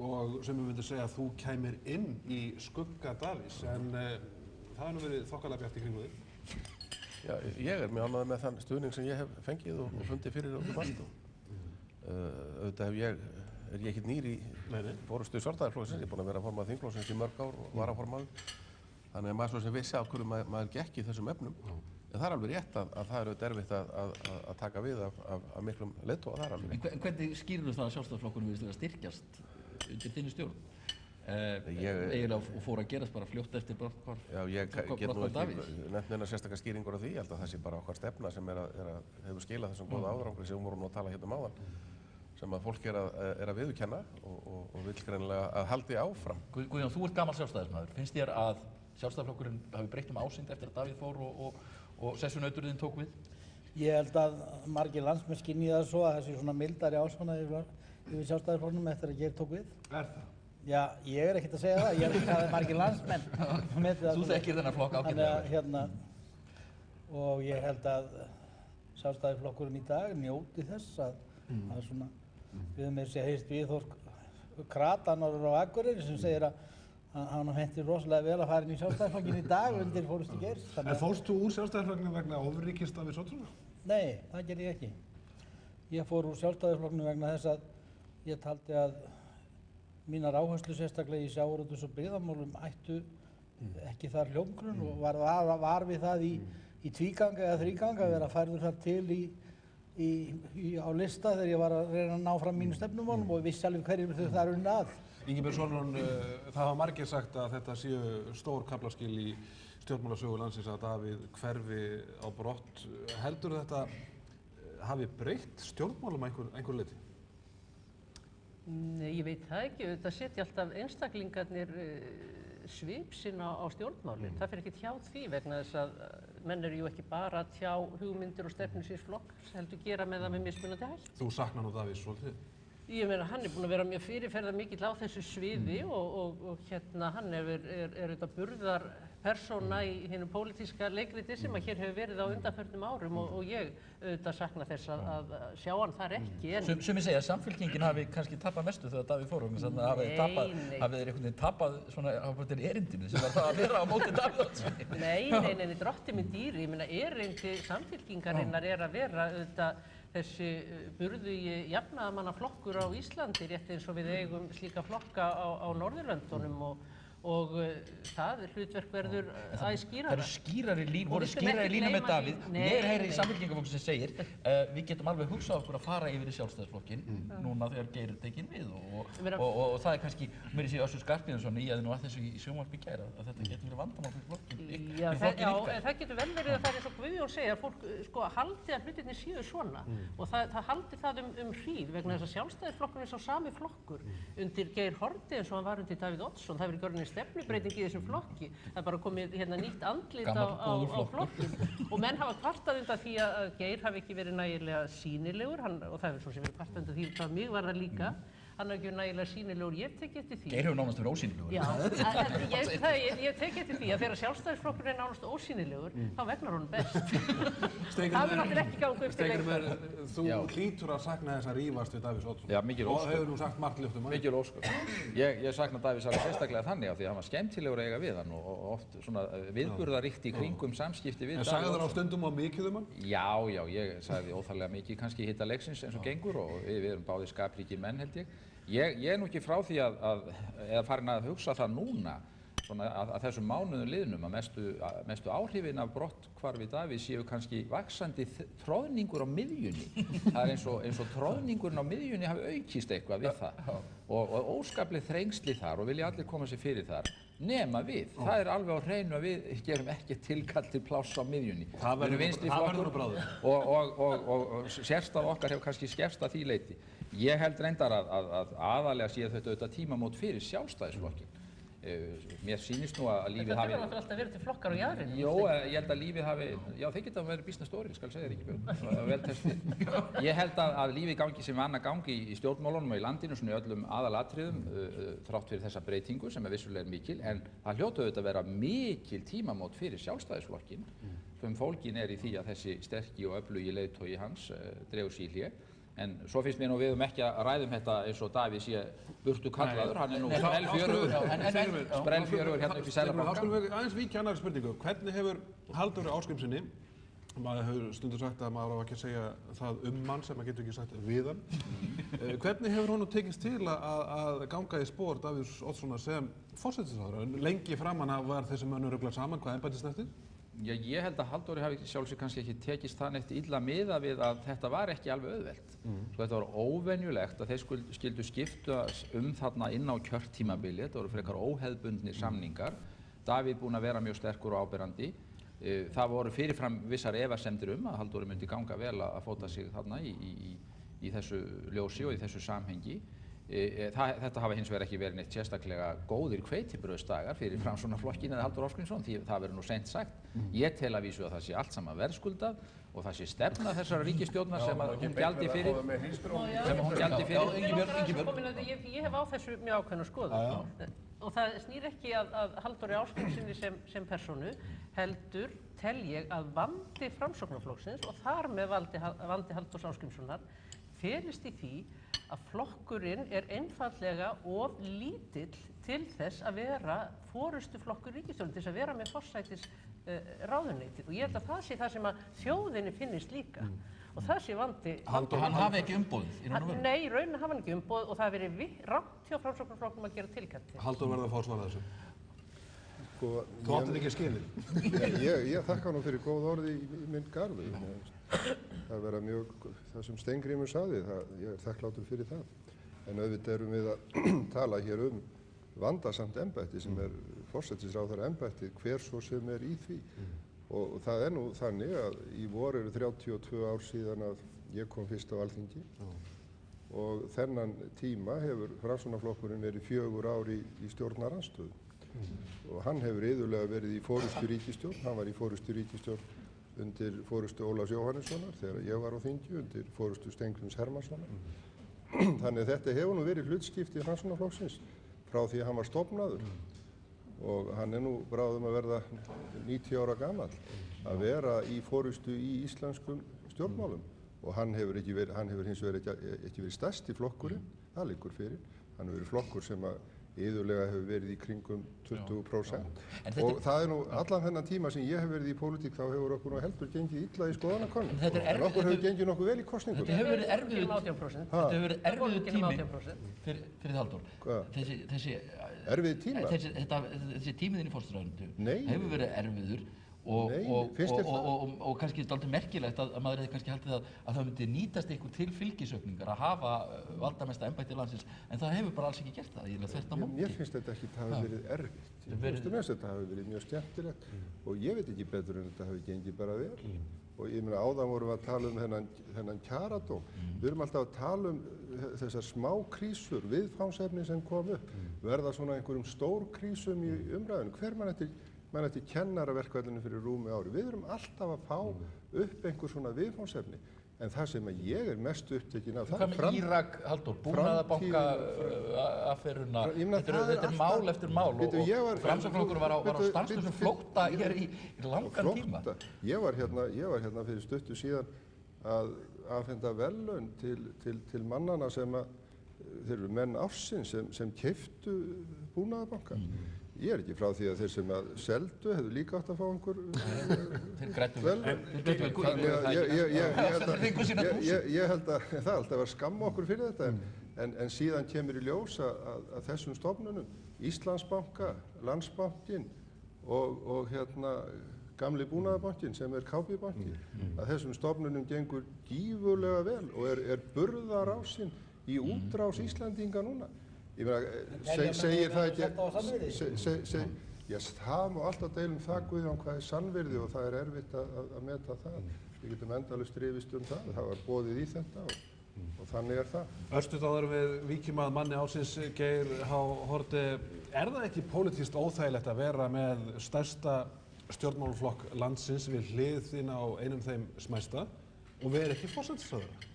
[SPEAKER 2] og sumir myndu segja að þú kæmir inn í skugga Davíðs en það hefur nú verið þokkalega bjart í kringum þig.
[SPEAKER 6] Já, ég er mjög ánægður með þann stuðning sem ég hef fengið og fundið fyrir út um allt. Auðvitað er ég ekkert nýr í forystu Sjálfstæðisflokksins, ég er búinn að vera formaður þingflokksins í mörg ár og varaformaður. Þannig að maður svo sem vissi af hverju maður gekk í þessum efnum. En það er alveg rétt að það er auðvitað erfitt að taka við af miklum leiðtoga, það er alveg rétt.
[SPEAKER 3] En hvernig skýrðu það að Sjálfstæðisflokkurinn virðist vera að styrkjast undir þinni stjórn? Eiginlega fór að gerast bara fljótt eftir brotthvarf
[SPEAKER 6] Já, ég get nú
[SPEAKER 3] Davíðs.
[SPEAKER 6] ekki nefnt neina sérstakar skýringur á því. Ég held að það sé bara okkar stefna sem hefur skilað þessum góða árangri sem við vorum nú að tala hérna um áðan, sem að fólk er að viðurkenna og vill greinilega að haldi áfram.
[SPEAKER 3] Guðjón, þú ert gamall sjálfstæðismaður. Finnst þér að Sjálfstæðisflokkurinn hafi breytt ásýnd eftir að Davíð fór og sessunauturinn tók við?
[SPEAKER 8] Ég held að margir landsmenn skynji það svo að þessi svona mildari ásvona yfir Sjálfstæðisflokknum eftir að Geir tók við.
[SPEAKER 2] Er það?
[SPEAKER 8] Já, ég er ekkert að segja það, ég er ekki að það margir landsmenn.
[SPEAKER 3] Þú þekkir þennan flokk ágætlega.
[SPEAKER 8] Og ég held að Sjálfstæðisflokkurinn í dag njóti þess að svona, við höfum þessi heist Viðþór Kratanar á Akureyri sem segir að hann hentir rosalega vel að fara inn í Sjálfstæðisflokkinn í dag undir forystu Geirs.
[SPEAKER 2] En fórst þú úr Sjálfstæðisflokknum vegna ofríkis Davíðs Oddssonar?
[SPEAKER 8] Nei, það gerði ég ekki. Ég fór úr Sjálfstæðisflokknum vegna þess að ég taldi að mínar áherslu sérstaklega í sjávarútvegs- og byggðamálum ættu ekki þar hljómgrunn og var við það í tvígang eða þrígang að vera færður þar til á lista þegar ég var að reyna að ná fram mínu stefnumálum og vissi alveg hverjir þau þar unni að.
[SPEAKER 2] Ingibjörg Sólrún, það hafa margir sagt að þetta séu stór kaflaskil í stjórnmálasögu landsins að Davíð hverfi á brott. Heldur þetta hafi breytt stjórnmálum að einhver leyti?
[SPEAKER 4] Nei, ég veit það ekki. Þetta setja alltaf einstaklingarnir svip sinn á stjórnmálin. Það fer ekki hjá því vegna þess að menn eru jú ekki bara að tjá hugmyndir og stefnu síns flokks, heldur gera með það með mismunandi hætti.
[SPEAKER 2] Þú saknar nú Davíðs svolítið?
[SPEAKER 4] Ég meina, hann er búinn að vera mjög fyrirferðar mikill á þessu sviði og hann er auðvitað burðar persóna í hinu pólitíska leikriti sem að hér hefur verið á undanförnum árum og ég auðvitað sakna þess að sjá hann þar ekki.
[SPEAKER 3] Sumir segja að Samfylkingin hafi kannski tapað mestu þegar Davíð fór og þannig að hafið þeir einhvern veginn tapað svona ábúinir erindinu sem var það að vera á móti Davíð Oddssyni.
[SPEAKER 4] Nei, drottinn minn dýri, ég meina erindi Samfylkingarinnar er að vera auðvitað þessi burðugi jafnaðarmannaflokkur á Íslandi, rétt eins og við eigum slíka flokka á Norðurlöndunum og það hlutverk verður aðeins skýrara.
[SPEAKER 3] Það voru skýrari línu með Davíð. Ég heyri í Samfylkingaflokk sem segir við getum alveg hugsað okkur að fara yfir í Sjálfstæðisflokkinn núna þegar Geir er tekinn við og það er kannski, mér sé Össur Skarphéðinsson í að nú að þessu í sjónvarpi í gær að þetta getur verið vandamál fyrir flokkinn.
[SPEAKER 4] Já, það getur vel verið að það er eins og Guðjón segja að fólk sko haldi að hlutirnir séu svona og það haldi það hríð vegna þess að Sjálfstæðisflokkurinn er sá sami flokkur undir Geir Haarde eins og hann var undir Davíð Oddsson. Það hefur verið stefnubreiting í þessum flokki. Það er bara komið nýtt andlit á flokkin og menn hafa kvartað undan því að Geir hafi ekki verið nægilega sýnilegur og það hefur svo sem verið kvartað undan því að mig var það líka. Hann er ekki nægilega sýnilegur, ég tek eftir því.
[SPEAKER 3] Geir hefur nánast verið ósýnilegur.
[SPEAKER 4] Já, ég tek eftir því að þegar Sjálfstæðisflokkurinn er nánast ósýnilegur, þá vegnar honum best. Það mun náttúrulega ekki ganga upp til leikar.
[SPEAKER 2] Þú hlýtur að sakna þess að rífast við Davíð Oddsson.
[SPEAKER 7] Já, mikil ósköp.
[SPEAKER 2] Og hefur nú sagt margt ljótt um hann.
[SPEAKER 7] Mikil ósköp. Ég sakna Davíðs alveg sérstaklega þannig af því að hann var skemmtilegur að eiga við hann og oft svona viðburðaríkt í kringum samskipti við Davíð Oddsson. En sagði þér á stundum á mikið um hann? Já, ég sagði óþarlega mikið kannski í hita leiksins eins og gengur og við erum báðir skapríkir menn held ég. Ég er nú ekki frá því eða farin að hugsa það núna svona að þessum mánuðum liðnum að mestu áhrifin af brotthvarfi Davíðs séu kannski vaxandi troðningur á miðjunni. Það er eins og troðningurinn á miðjunni hafi aukist eitthvað við það og óskapleg þrengsli þar og vilja allir koma sér fyrir þar nema við. Það er alveg á hreinu að við gerum ekki tilkall til pláss á miðjunni. Við erum vinstri flokkur og sérstað okkar hefur kannski skerst að því leyti. Ég held reyndar að aðalega sé þetta auðvitað tímamót fyrir Sjálfstæðisflokkinn. Mér sýnist nú að lífið hafi...
[SPEAKER 4] Þetta verður alltaf verið til flokkar á jaðrinum.
[SPEAKER 7] Jó, ég held að lífið hafi... Já, þeir geta verið býsna stórir, skal segja þér ekki björn. Vel þess fyrir. Ég held að lífið gangi sem annað gangi í stjórnmálunum og í landinu svona í öllum aðalatriðum þrátt fyrir þessa breytingu sem er vissulega mikil, en það hljótu auðvitað að vera mikil tímamót fyrir Sjálfstæðisflokkinn sem fólgin er í því að þessi sterki og öflugi leiðtogi hans dregur sig í hlé. En svo finnst mér nú við ekki að ræðum þetta eins og Davíð sé burtu kallaður, hann er nú sprellfjörugur hérna upp í Seðlabanka.
[SPEAKER 2] Þá skulum við aðeins víkja annarri spurningu. Hvernig hefur Halldóri Ásgrímssyni Maður hefur stundur sagt að maður á ekki að segja það mann sem maður getur ekki sagt við hann. Hvernig hefur honum tekist til að ganga í spór Davíðs Oddssonar sem forsætisráðherra? Lengi framan af var þessi mönnur örugglega saman, hvað embætti snertir?
[SPEAKER 7] Já, ég held að Halldóri hafi sjálfsög kannski ekki tekist það neitt illa miðað við að þetta var ekki alveg auðvelt. Sko þetta var óvenjulegt að þeir skyldu skipta þarna inn á kjörtímabili, þetta voru frekar óhefðbundnir samningar. Davíð búinn að vera mjög sterkur og áberandi. Það voru fyrirfram vissar efasemdir að Halldóri myndi ganga vel að fóta sig þarna í þessu ljósi og í þessu samhengi. Þetta hafa hins vegar ekki verið neitt sérstaklega góðir hveitibrauðsdagar fyrir Framsóknarflokkinn eða Halldór Ásgrímsson, því það verður nú seint sagt. Ég tel að vísu að það sé allt saman verðskuldað og það sé stefna þessara ríkisstjórnar sem að hún gjaldi fyrir.
[SPEAKER 4] Ég hef á þessu mjög ákveðna skoðun. Og það snýr ekki að Halldóri Ásgrímssyni sem persónu, heldur tel ég að vandi Framsóknarflokksins og þar með vandi Halldórs Ásgrímssonar felist í því að flokkurinn er einfaldlega of lítill til þess að vera forystuflokkur ríkisstjórnar, til þess að vera með forsætisráðuneytið. Og ég held að það sé það sem að þjóðinni finnist líka. Og það sé vandi.
[SPEAKER 3] Hann hafi ekki umboðið í raun og veru?
[SPEAKER 4] Nei, í rauninni hafa hann ekki umboðið og það hefur verið rangt hjá Framsóknarflokknum að gera tilkall.
[SPEAKER 2] Halldór verður að fá að svara þessu. Þú áttið ekki skilið.
[SPEAKER 5] Ég þakka nú fyrir góð orði í minn garð. Það vera mjög, það sem Steingrímur sagði, ég er þakklátur fyrir það. En auðvitað erum við að tala hér vandasamt embætti sem forsætisráðherra embætti, hver svo sem í því. Og það nú þannig að í vor eru 32 ár síðan að ég kom fyrst á Alþingi og þennan tíma hefur Framsóknarflokkurinn verið 4 ár í stjórnarandstöðu. Og hann hefur iðulega verið í forystu ríkisstjórn, hann var í forystu ríkisstjórn undir forystu Ólafs Jóhannessonar þegar ég var á þingi, undir forystu Steingríms Hermannssonar. Þannig að þetta hefur nú verið hlutskipti Framsóknarflokksins frá því að hann var stofnaður. Og hann nú bráðum að verða 90 ára gamall að vera í forystu í íslenskum stjórnmálum og hann hefur hins vegar ekki verið stærsti flokkurinn, það liggur fyrir. Hann hefur verið flokkur sem iðulega hefur verið í kringum 20% og það nú allan þennan tíma sem ég hef verið í pólitík þá hefur okkur nú heldur gengið illa í skoðanakönnun en okkur hefur gengið nokkuð vel í kosningum.
[SPEAKER 3] Þetta hefur verið erfiður tími fyrir Halldór. Þessi
[SPEAKER 5] erfiður tíma?
[SPEAKER 3] Þessi tímið inn í forsætisráðuneytinu hefur verið erfiður og kannski dálítið merkilegt að maður hefði kannski haldið að það myndi nýtast eitthvað til fylgisaukningar að hafa valdamesta embætti landsins en það hefur bara alls ekki gert það, eiginlega þvert á móti.
[SPEAKER 5] Mér finnst þetta ekki að hafa verið erfitt. Þetta hafi verið mjög skemmtilegt og ég veit ekki betur en þetta hafi gengið bara vel. Og ég meina áðan vorum við að tala þennan kjaradóm. Við erum alltaf að tala þessar smá krísur, viðfangsefni sem kom upp, verða svona einhverjum stór krísum í umræðinu. Hver mann eftir kennaraverkfallinu fyrir rúmi ári. Við erum alltaf að fá upp einhver svona viðfangsefni. En það sem ég mest upptekinn af það
[SPEAKER 3] Hvað með Írak, Halldór, búnaðarbanka afferuna, þetta mál eftir mál og Framsóknarflokkur var á stanslausum flótta hér í langan tíma.
[SPEAKER 5] Ég var hérna fyrir stuttu síðan að afhenda verðlaun til mannana sem þeir eru menn ársins sem keyptu búnaðarbanka. Ég er ekki frá því að þeir sem seldu hefðu líka átt að fá einhver verðlaun. Ég held að það alltaf var skamma okkur fyrir þetta en síðan kemur í ljós að þessum stofnunum, Íslandsbanka, Landsbankinn og gamli búnaðarbankinn sem KB-bankinn, að þessum stofnunum gengur gífurlega vel og er burðarásinn í útrás Íslandinga núna. Ég meina, segir það ekki, það má alltaf deilum það Guðjón hvað sannvirði og það erfitt að meta það. Við getum endalaust rifist það var boðið í þetta og þannig það.
[SPEAKER 2] Örstuð áður við víkjum að manni ársins Geir H. Haarde. Það ekki pólitískt óþægilegt að vera með stærsta stjórnmálaflokk landsins við hliðin á einum þeim smæsta og vera ekki forsætisráðherra?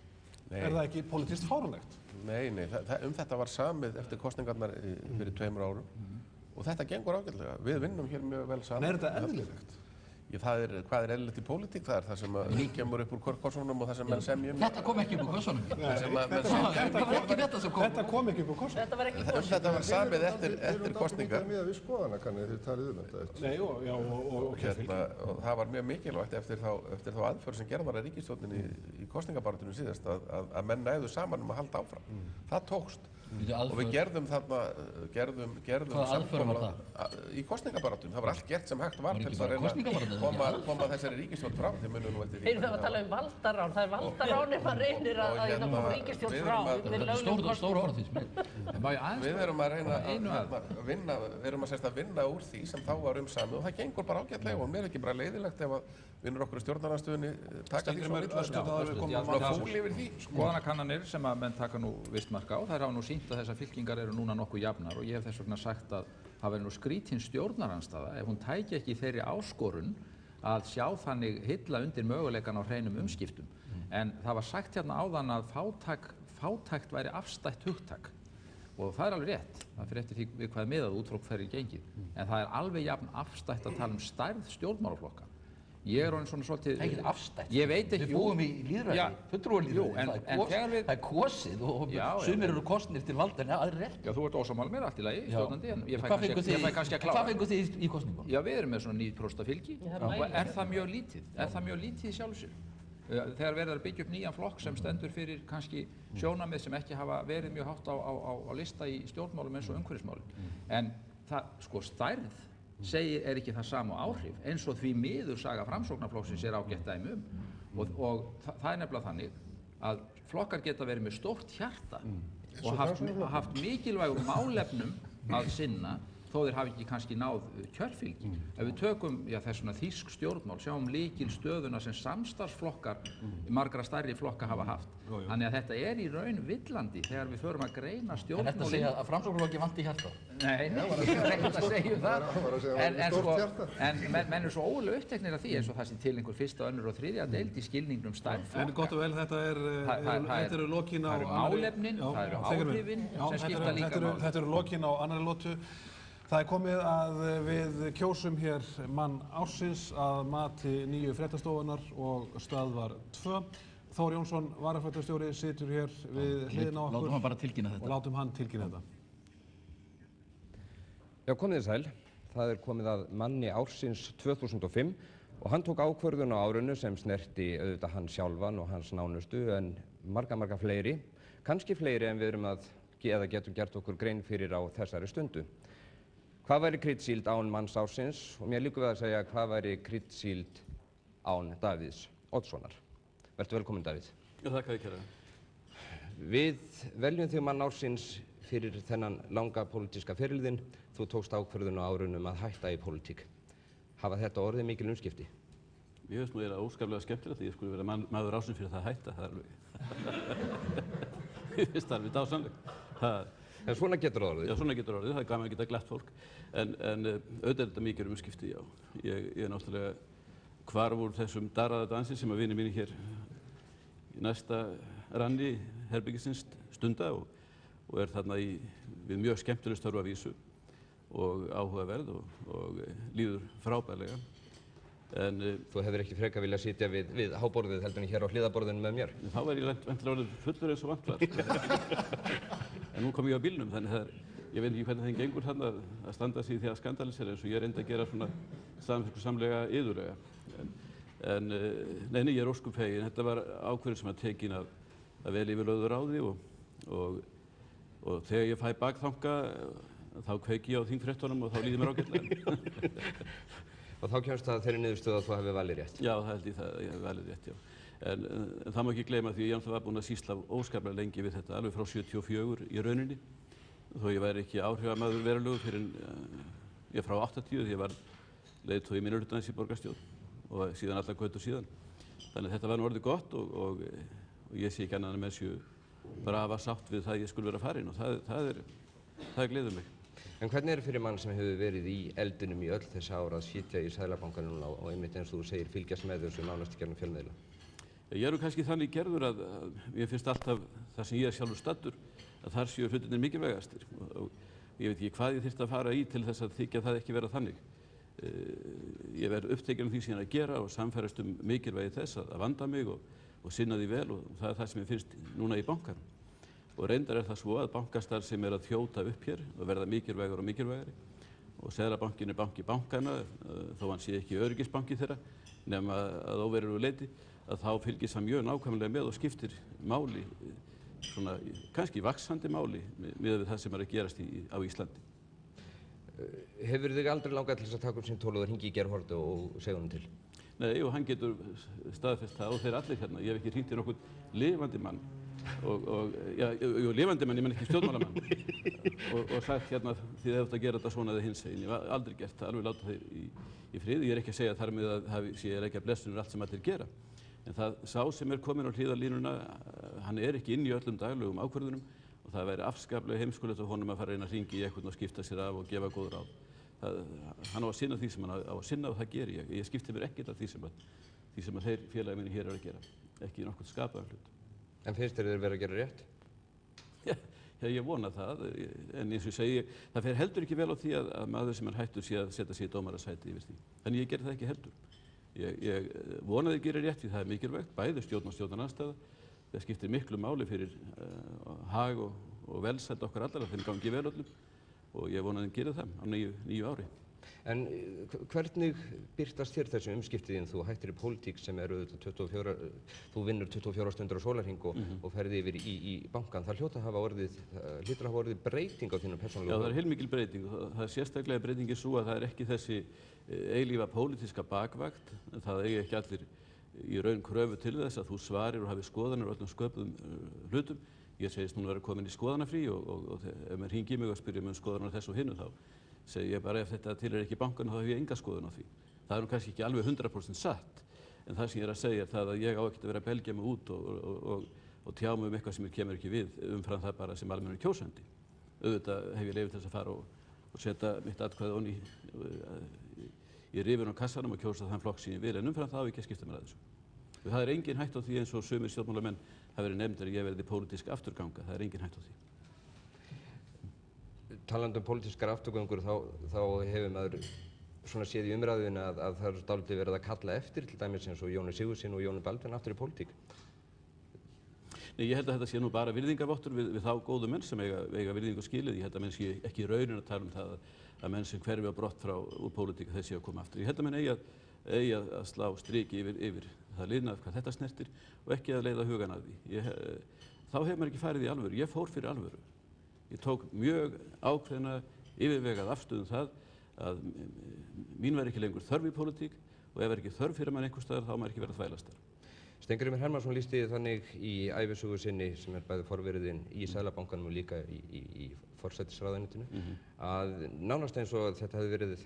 [SPEAKER 2] Það ekki pólitískt fáránlegt?
[SPEAKER 6] Nei, þetta var samið eftir kosningarnar fyrir 2 árum og þetta gengur ágætlega. Við vinnum hér mjög vel saman.
[SPEAKER 2] En þetta eðlilegt?
[SPEAKER 6] hvað er eðlilegt í pólitík? Það er það sem kemur upp úr korsunum og það sem menn semja um.
[SPEAKER 3] Þetta kom ekki upp úr kossunum.
[SPEAKER 6] Það sem menn semja um.
[SPEAKER 3] Það var ekki þetta sem kom.
[SPEAKER 2] Þetta kom ekki upp úr kostum.
[SPEAKER 4] Þetta var ekki
[SPEAKER 6] Um
[SPEAKER 4] kosið.
[SPEAKER 6] þetta var samið eftir kosningar.
[SPEAKER 5] Við erum miðað við skoðanakannir þegar þið talið um þetta.
[SPEAKER 2] Nei, og kjörfylgi.
[SPEAKER 6] Og það var mjög mikilvægt eftir þá aðför sem gerð var að ríkisstjórninni í kosningabaráttunum síðast að menn næðu saman um að halda áfram. Það tókst. Og við gerðum þarna,
[SPEAKER 3] Hvaða aðför var það?
[SPEAKER 6] Í kosningabaráttunum. Það var allt gert sem hægt var
[SPEAKER 3] Var
[SPEAKER 6] til
[SPEAKER 3] ekki
[SPEAKER 6] þess að
[SPEAKER 3] bara kosningabaráttu?
[SPEAKER 6] reyna koma þessari ríkisstjórn frá. Þið munum nú eftir því.
[SPEAKER 4] Þeir það var að tala um valdarán. Það er valdarán ef maður reynir að það fá ríkisstjórn frá.
[SPEAKER 3] Þetta er stór orð því sem
[SPEAKER 7] Má ég aðeins
[SPEAKER 6] Við erum að reyna
[SPEAKER 7] einu
[SPEAKER 6] að vinna úr því sem þá var samið og það gengur bara ágætlega og mér er ekki bara leiðilegt ef að vinnur okkur í stjórnarandstöðunni taka því svona illa fúl yfir því.
[SPEAKER 7] Skoðanakannanir sem að menn taka nú vistmark á, þær hafa nú sýnt að þessar fylkingar eru núna nokkuð jafnar og ég hef þess vegna sagt að það verður nú skrítin stjórnarandstaða ef hún tæki ekki þeirri áskorun að sjá þannig hylla undir möguleikan á hreinum umskiptum. En það var sagt hérna áðan að fátækt væri afstætt hugtak. Og það er alveg rétt, það fyrir eftir því við hvað miðað út frá hverju gengið. En það er alveg jafn afstætt að tala um stærð stjórnmálaflokka. Ég er orðinn svona svolítið...
[SPEAKER 3] Það er ekkert afstætt.
[SPEAKER 7] Ég veit ekki...
[SPEAKER 3] Við búum í lýðræði, fulltrúalýðræði. Það er kosið og sumir eru kosnir til valda en aðrir ekki.
[SPEAKER 7] Já, þú ert ósammála mér allt í lagi, stjórnandi, en ég fæ kannski að klára.
[SPEAKER 3] Hvað fenguð þið í kosningunum?
[SPEAKER 7] Já, við erum með svona 9% fylgi og er það mjög lítið? Er það mjög lítið í sjálfu sér? Þegar verður að byggja upp nýjan flokk sem stendur fyrir kannski sjónarmið sem ekki hafa verið mjög hátt á lista í stjórnmálum eins og umhverfismálum. En það, sko, stærð er ekki það sama áhrif eins og því miður saga Framsóknarflokksins er ágætt dæmi og það er nefnilega þannig að flokkar geta verið með stórt hjarta og haft mikilvægum málefnum að sinna þó þeir hafi ekki kannski náð kjörfylgi. Ef við tökum þessuna þýsk stjórnmál, sjáum lykilstöðuna sem samstarfsflokkar margra stærri flokka hafa haft. Þannig að þetta er í raun villandi þegar við förum að greina stjórnmálin.
[SPEAKER 3] En þetta segja að Framsóknarflokki vanti hjarta?
[SPEAKER 7] Nei, ég er ekkert að segja það. En menn eru svo ólega uppteknir af því eins og það sé til einhver fyrsta, önnur og þriðja deild í skilningnum stærð flokka.
[SPEAKER 2] En gott og vel, þetta eru lokin á...
[SPEAKER 7] Það eru málefnin, það eru áhrifin sem skipta líka máli.
[SPEAKER 2] Þetta eru lokin á annarri lotu. Það er komið að við kjósum hér mann ársins að mati nýju fréttastofunar og Stöðvar 2. Þór Jónsson, varafréttastjóri, situr hér við hliðina á okkur.
[SPEAKER 3] Látum hann bara tilkynna þetta.
[SPEAKER 2] Og látum hann tilkynna þetta.
[SPEAKER 10] Já, komið þið sæl. Það er komið að manni ársins 2005 og hann tók ákvörðun á árinu sem snerti auðvitað hann sjálfan og hans nánustu en marga fleiri. Kannski fleiri en við erum getum gert okkur grein fyrir á þessari stundu. Hvað væri kryddsíld án manns ársins og mér líkur við að segja hvað væri kryddsíld án Davíðs Oddssonar. Vertu velkominn, Davíð.
[SPEAKER 11] Já, þakka þér kærlega.
[SPEAKER 10] Við veljum þig mann ársins fyrir þennan langa pólitíska ferilinn. Þú tókst ákvörðun á árunum að hætta í pólitík. Hafa þetta orðið mikil umskipti?
[SPEAKER 11] Ég veist nú að það er óskaplega skemmtilegt því ég skulle vera maður ársins fyrir það að hætta. Það er alveg... Ég finnst það alveg dásamlegt.
[SPEAKER 10] En svona getur það orðið?
[SPEAKER 11] Já, svona getur það orðið. Það er gaman að geta glatt fólk. En auðvitað er þetta mikil umskipti, já. Ég er náttúrulega hvarf úr þessum daraða dansi sem að vinir mínir hér í næsta ranni herbyggisins stunda og er þarna við mjög skemmtileg störf að vísu og áhugaverð og líður frábærlega. En
[SPEAKER 10] þú hefur ekki frekar viljað sitja við háborðið heldur en hér á hliðarborðinu með mér?
[SPEAKER 11] Þá væri ég væntanlega orðinn fullur eins og vant var. En nú kom ég á bílnum, þannig að ég veit ekki hvernig þeim gengur þarna að standa sig í því að skandalisera eins og ég reyndi að gera svona samlega iðulega. En nei, ég er óskup feginn. Þetta var ákvörðun sem að tekin að vel yfirlögðu ráði og þegar ég fæ bakþanga þá kveiki ég á þingfréttunum og þá líður mér ágætlega.
[SPEAKER 10] Og þá kemst það þeirri niðurstöðu að þú hefði valið rétt?
[SPEAKER 11] Já, það held ég það, ég hef valið rétt, já. En það má ekki gleyma því að ég var búinn að sýsla óskaplega lengi við þetta, alveg frá 74 í rauninni. Þó ég væri ekki áhrifamaður verulegur fyrir frá 80 þegar ég var leiðtogi minnihlutans í borgarstjórn og síðan allar götur síðan. Þannig að þetta var nú orðið gott og ég sé ekki annað en menn séu bara að hafa sátt við það að ég skulle vera farinn og það gleður mig.
[SPEAKER 10] En hvernig er fyrir mann sem hefur verið í eldinum í öll þessi ára að sitja í Seðlabankanum og einmitt eins og þú segir fylgjast með þessu nánast í gegnum fjölmiðla?
[SPEAKER 11] Ég er kannski þannig gerður að ég finnst alltaf það sem ég er sjálfur staddur að þar séu hlutirnir mikilvægastir og ég veit ekki hvað ég þyrfti að fara í til þess að þykja það ekki vera þannig. ég verð upptekinn því síðan að gera og samfærast mikilvægi þess að vanda mig og sinna því vel og það er það sem ég finnst núna í bankanum. Og reyndar það svo að bankastarf sem að þjóta upp hér og verða mikilvægari og mikilvægari og Seðlabankinn banki bankana, þó hann sé ekki öryggisbanki þeirra, nema að óverulegu leyti, að þá fylgist það mjög nákvæmlega með og skiptir máli, svona kannski vaxandi máli miðað við það sem að gerast á Íslandi.
[SPEAKER 10] Hefur þig aldrei langað til þess að taka sín tól og hringi í Gerhard og segja honum til?
[SPEAKER 11] Nei, og hann getur staðfest það og þeir allir hérna. Ég hef ekki hringt í nokkurn lifandi mann lifandi mann, ég menn ekki stjórnmálamann og sagt hérna þið hefðu að gera þetta svona eða hins einn. Ég hef aldrei gert það, alveg láta þeir í friði. Ég er ekki að segja þar með að ég er ekki að blessunum allt sem allir gera. En það sá sem er komin á hliðarlínuna, hann er ekki inn í öllum daglegum ákvörðunum og það væri afskaplega heimskulegt af honum að fara að reyna að hringi í einhvern og skipta sér af og gefa góð ráð. Hann á að sinna því sem hann á að sinna og það geri ég. Ég skipti mér ekkert af því sem að þeir félagi minni hér eru að gera. Ekki í nokkurn skapaðan hlut.
[SPEAKER 10] En finnst þér verið að gera rétt?
[SPEAKER 11] Já, ég vona það, en eins og ég segi, það fer heldur ekki vel á því að maður sem er hættur sé að setja sig í dómarasæti yfir því. Þannig ég gerði það ekki heldur. Ég vona þeir gera rétt því það er mikilvægt, bæði stjórn og stjórnarandstaða. Það skiptir miklu máli fyrir hag og velsæld okkar allar að þeim gangi vel öllum og ég vona þeim gera það á nýju ári.
[SPEAKER 10] En hvernig birtast þér þessi umskiptiðinn? Þú hættir í pólitík sem eru þú vinnur 24 stundir á sólarhring og ferði yfir í bankan. Það hlýtur að hafa orðið breyting á þínum persónulega.
[SPEAKER 11] Já, það er heilmikil breyting. Það er sérstaklega breytingin svo að það er ekki þessi eilífa pólitíska bakvakt. Það eigi ekki allir í raun kröfu til þess að þú svarir og hafi skoðanir og öllum sköpuðum hlutum. Ég segist núna vera komin í skoðanafrí og ef maður hringir mig og spyrja mig skoðanar þess og hinnu þá segi ég bara ef þetta tilheyrir ekki bankanum þá hef ég enga skoðun á því. Það er nú kannski ekki alveg 100% satt en það sem ég er að segja er það að ég á ekkert að vera að belgja mig út og tjá mig eitthvað sem mér kemur ekki við umfram það bara sem almennur kjósandi. Auðvitað hef ég leyfi til þess að fara og setja mitt atkvæði onni í rifun á kassanum og kjósa þann flokk sem ég vil en umfram það á ekki að skipta mér að þessu. Það er engin hætt á því eins og sumir stjórnmálamenn hafa verið nefndir að ég verði pólitísk afturganga. Það er engin hætt á því.
[SPEAKER 10] Talandi pólitískar afturgöngur þá hefur maður svona séð í umræðunni að það er dálítið verið að kalla eftir til dæmis eins og Jóni Sigurðssyni og Jóni Baldvin aftur í pólitík.
[SPEAKER 11] Nei, ég held að þetta sé nú bara virðingarvottur við þá góðu menn sem eiga virðingu skilið. Ég held að menn sé ekki í raunin að tala það að menn sem hverfi á brott úr pólitík þeir séu að koma aftur. Ég held að menn eigi að slá striki yfir það liðnað hvað þetta snertir og ekki að leiða hugan að því. Þá hefur maður ekki farið í alvöru. Ég fór fyrir alvöru. Ég tók mjög ákveðna yfirvegað afstöðu það að mín væri ekki lengur þörf í pólitík og ef er ekki þörf fyrir mann einhvers staðar þá má maður ekki vera að þvælast þar.
[SPEAKER 10] Steingrímur Hermannsson lýsti þannig í ævisögu sinni sem er bæði forveriðinn í Seðlabankanum og líka í forsætisráðuneytinu að nánast eins og þetta hefði verið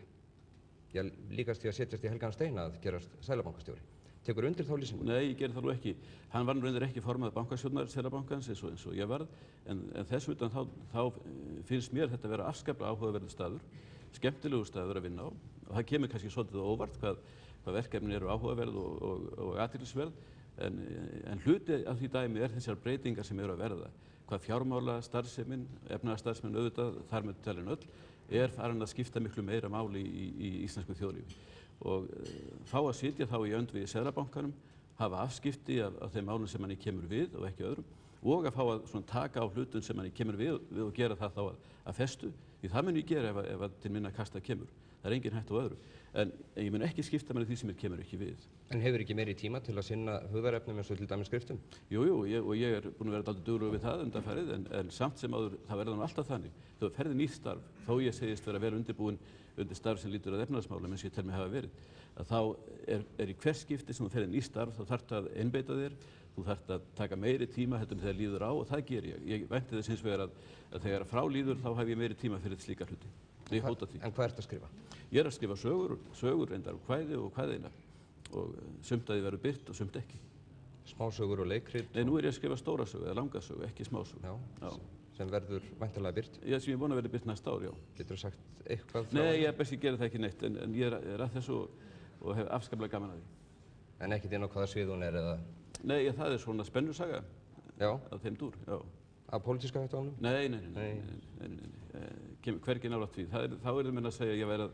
[SPEAKER 10] líkast því að setjast í helgan stein að gerast Seðlabankastjóri. Tekur undir þá lýsingu?
[SPEAKER 11] Nei, ég gerði það nú ekki. Hann var nú reyndar ekki formaður bankastjórnar Seðlabankans eins og ég varð en þess utan þá finnst mér þetta vera afskaplega áhugaverður staður, skemmtilegur staður að vinna á og það kemur kannski svolítið óvart hvað verkefnin eru áhugaverð og athyglisverð en hluti af því dæmi er þessar breytingar sem eru að verða. Hvað fjármála starfsemin, efnahagsstarfsemin auðvitað þar með talin öll er farin að skipta miklu meira máli í íslensku þjóðlífi og fá að sitja þá í öndvegi Seðlabankanum, hafa afskipti af þeim málum sem manni kemur við og ekki öðrum og að fá að taka á hlutum sem manni kemur við og gera það þá að festu því það mun ég gera ef til minna kasta kemur. Það er engin hætt á öðru en ég mun ekki skipta mér því sem mér kemur ekki við.
[SPEAKER 10] En hefur ekki meiri tíma til að sinna hugðarefnum eins og til dæmis skriftum?
[SPEAKER 11] Jú, og ég er búinn að vera dálítið duglegur við það undanfarið en samt sem áður það verða nú alltaf þannig. Þegar ferði nýtt starf, þó ég segist vera vel undirbúinn undir starf sem lítur að efnahagsmálum eins og ég tel mig hafa verið, að þá er í hvers skipti sem þú ferði nýtt starf þá þarftu að einbeita þér, þú þarft að taka meiri tíma heldur en þegar líður á og það ger ég. Ég vænti þess hins vegar að þegar frá líður þá hef ég meiri tíma fyrir slíka hluti. Ég hóta því.
[SPEAKER 10] En hvað ertu að skrifa?
[SPEAKER 11] Ég er að skrifa sögur reyndar og kvæði og kvæðina og sumt að því verður birt og sumt ekki.
[SPEAKER 10] Smásögur og leikrit?
[SPEAKER 11] Nei, nú er ég að skrifa stóra sögu eða langa sögu, ekki smásögu.
[SPEAKER 10] Já. Sem verður væntanlega birt?
[SPEAKER 11] Já, sem ég vona að verði birt næsta ár, já.
[SPEAKER 10] Geturðu sagt eitthvað frá?
[SPEAKER 11] Nei, ég best ég gera það ekki neitt en ég er að þessu og hef afskaplega gaman að því.
[SPEAKER 10] En ekkert inn á hvaða svið hún er eða?
[SPEAKER 11] Nei, það er svona spennusaga af þeim dúr, já.
[SPEAKER 10] Af pólitíska hættuáfnum?
[SPEAKER 11] Nei. Hvergi nálægt því. Þá er það menn að segja að ég væri að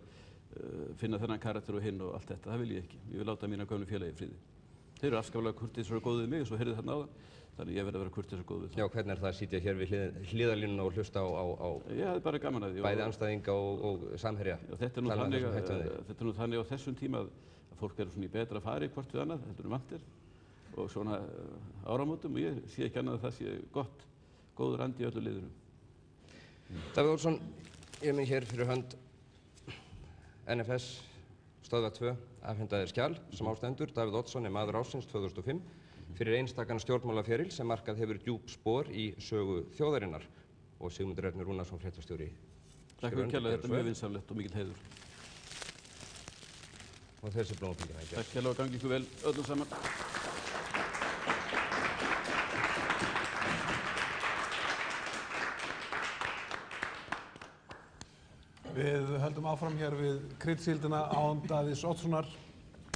[SPEAKER 11] finna þennan karakter og hinn og allt þetta, það vil ég ekki. Ég vil láta mína gömlu félagi í friði. Þeir eru afskaplega kurteisir og góðir við mig eins og heyrðið þarna áðan, þannig ég verð að vera kurteis og góð við þá.
[SPEAKER 10] Já, hvernig er það að sitja hér við hliðarlínuna og hlusta á
[SPEAKER 11] Ég hafði bara gaman að því.
[SPEAKER 10] bæði andstæðinga og samherja?
[SPEAKER 11] Já, þetta er nú þannig á þessum tíma að fólk eru svona í betra fari hvort við annað, heldur vant er, og svona áramótum, og ég sé ekki annað að það sé gott, góður andi í öllu liðurum.
[SPEAKER 10] Davíð Oddsson, ég minn hér fyrir hönd NFS stöðva 2 afhendaði skjal sem ástendur. Davíð Oddsson er maður ársins 2005 fyrir einstakann stjórnmálaferil sem markað hefur djúp spor í sögu þjóðarinnar, og Sigmundur Ernir Rúnarsson, fréttastjóri.
[SPEAKER 11] Takk fyrir kærlega, þetta er mjög vinsamlegt og mikill heiður.
[SPEAKER 10] Og þessi blómfylgina í gerð.
[SPEAKER 11] Takk kærlega og gangi ykkur vel öllum saman.
[SPEAKER 2] Við höldum áfram hér við kryddsíldina án Davíðs Oddssonar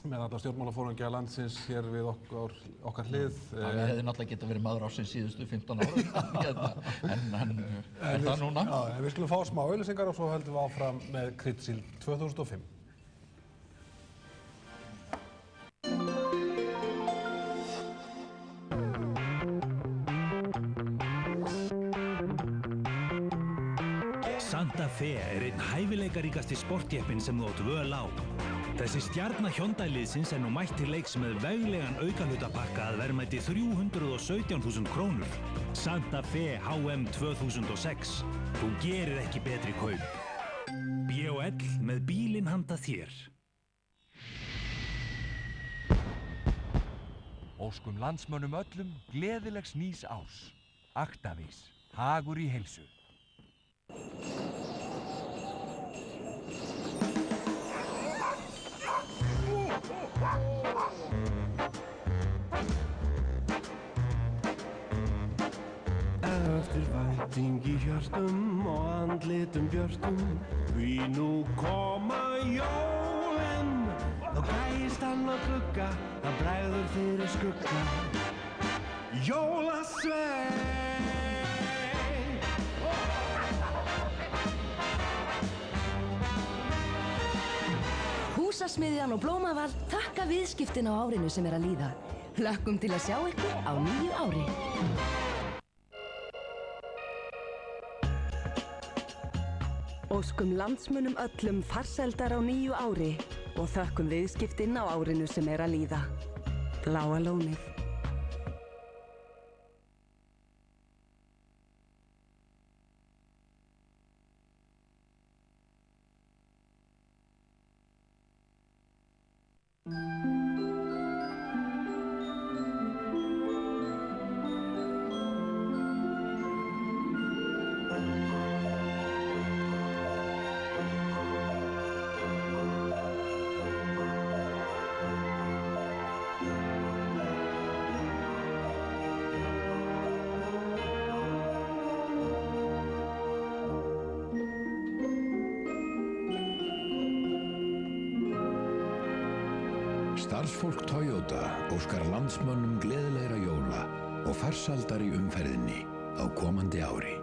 [SPEAKER 2] með alla stjórnmálafóringja landsins hér við okkar hlið.
[SPEAKER 3] Hann hefði náttúrulega getað verið maður ársins síðustu 15 ára, en er það núna?
[SPEAKER 2] Já, en við skulum fá smá auglýsingar og svo höldum við áfram með kryddsíld 2005.
[SPEAKER 12] Santa Fe er einn hæfileikaríkasti sportjeppinn sem þú átt völ á. Þessi stjarna Hyundai-liðsins er nú mætt til leiks með veglegan aukahlutapakka að verðmæti 317.000 krónur. Santa Fe HM 2006. Þú gerir ekki betri kaup. B&L með bílinn handa þér.
[SPEAKER 13] Óskum landsmönnum öllum gleðilegs nýs árs. Actavis, hagur í heilsu.
[SPEAKER 9] Eftirvænting í hjörtum og andlitum björtum, því nú koma jólin. Þá gægist hann á glugga, það bregður fyrir skugga. Jólasveinn!
[SPEAKER 14] Húsasmiðjan og Blómavald þakka viðskiptin á árinu sem er að líða. Hlökkum til að sjá ykkur á nýju ári.
[SPEAKER 15] Óskum landsmönnum öllum farsældar á nýju ári og þökkum viðskiptin á árinu sem er að líða. Bláa lónið.
[SPEAKER 1] Starfsfólk Toyota óskar landsmönnum gleðilegra jóla og farsældar í umferðinni á komandi ári.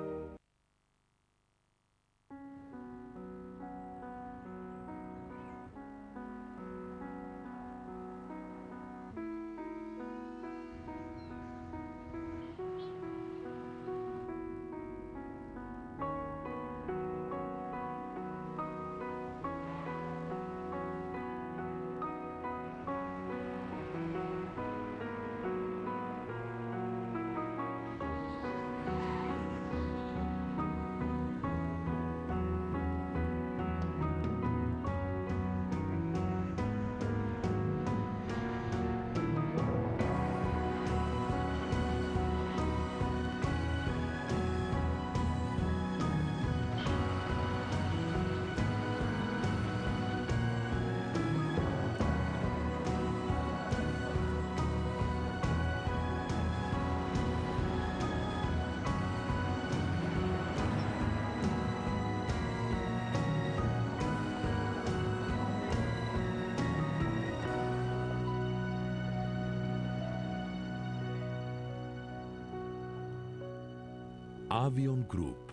[SPEAKER 16] Avion Group.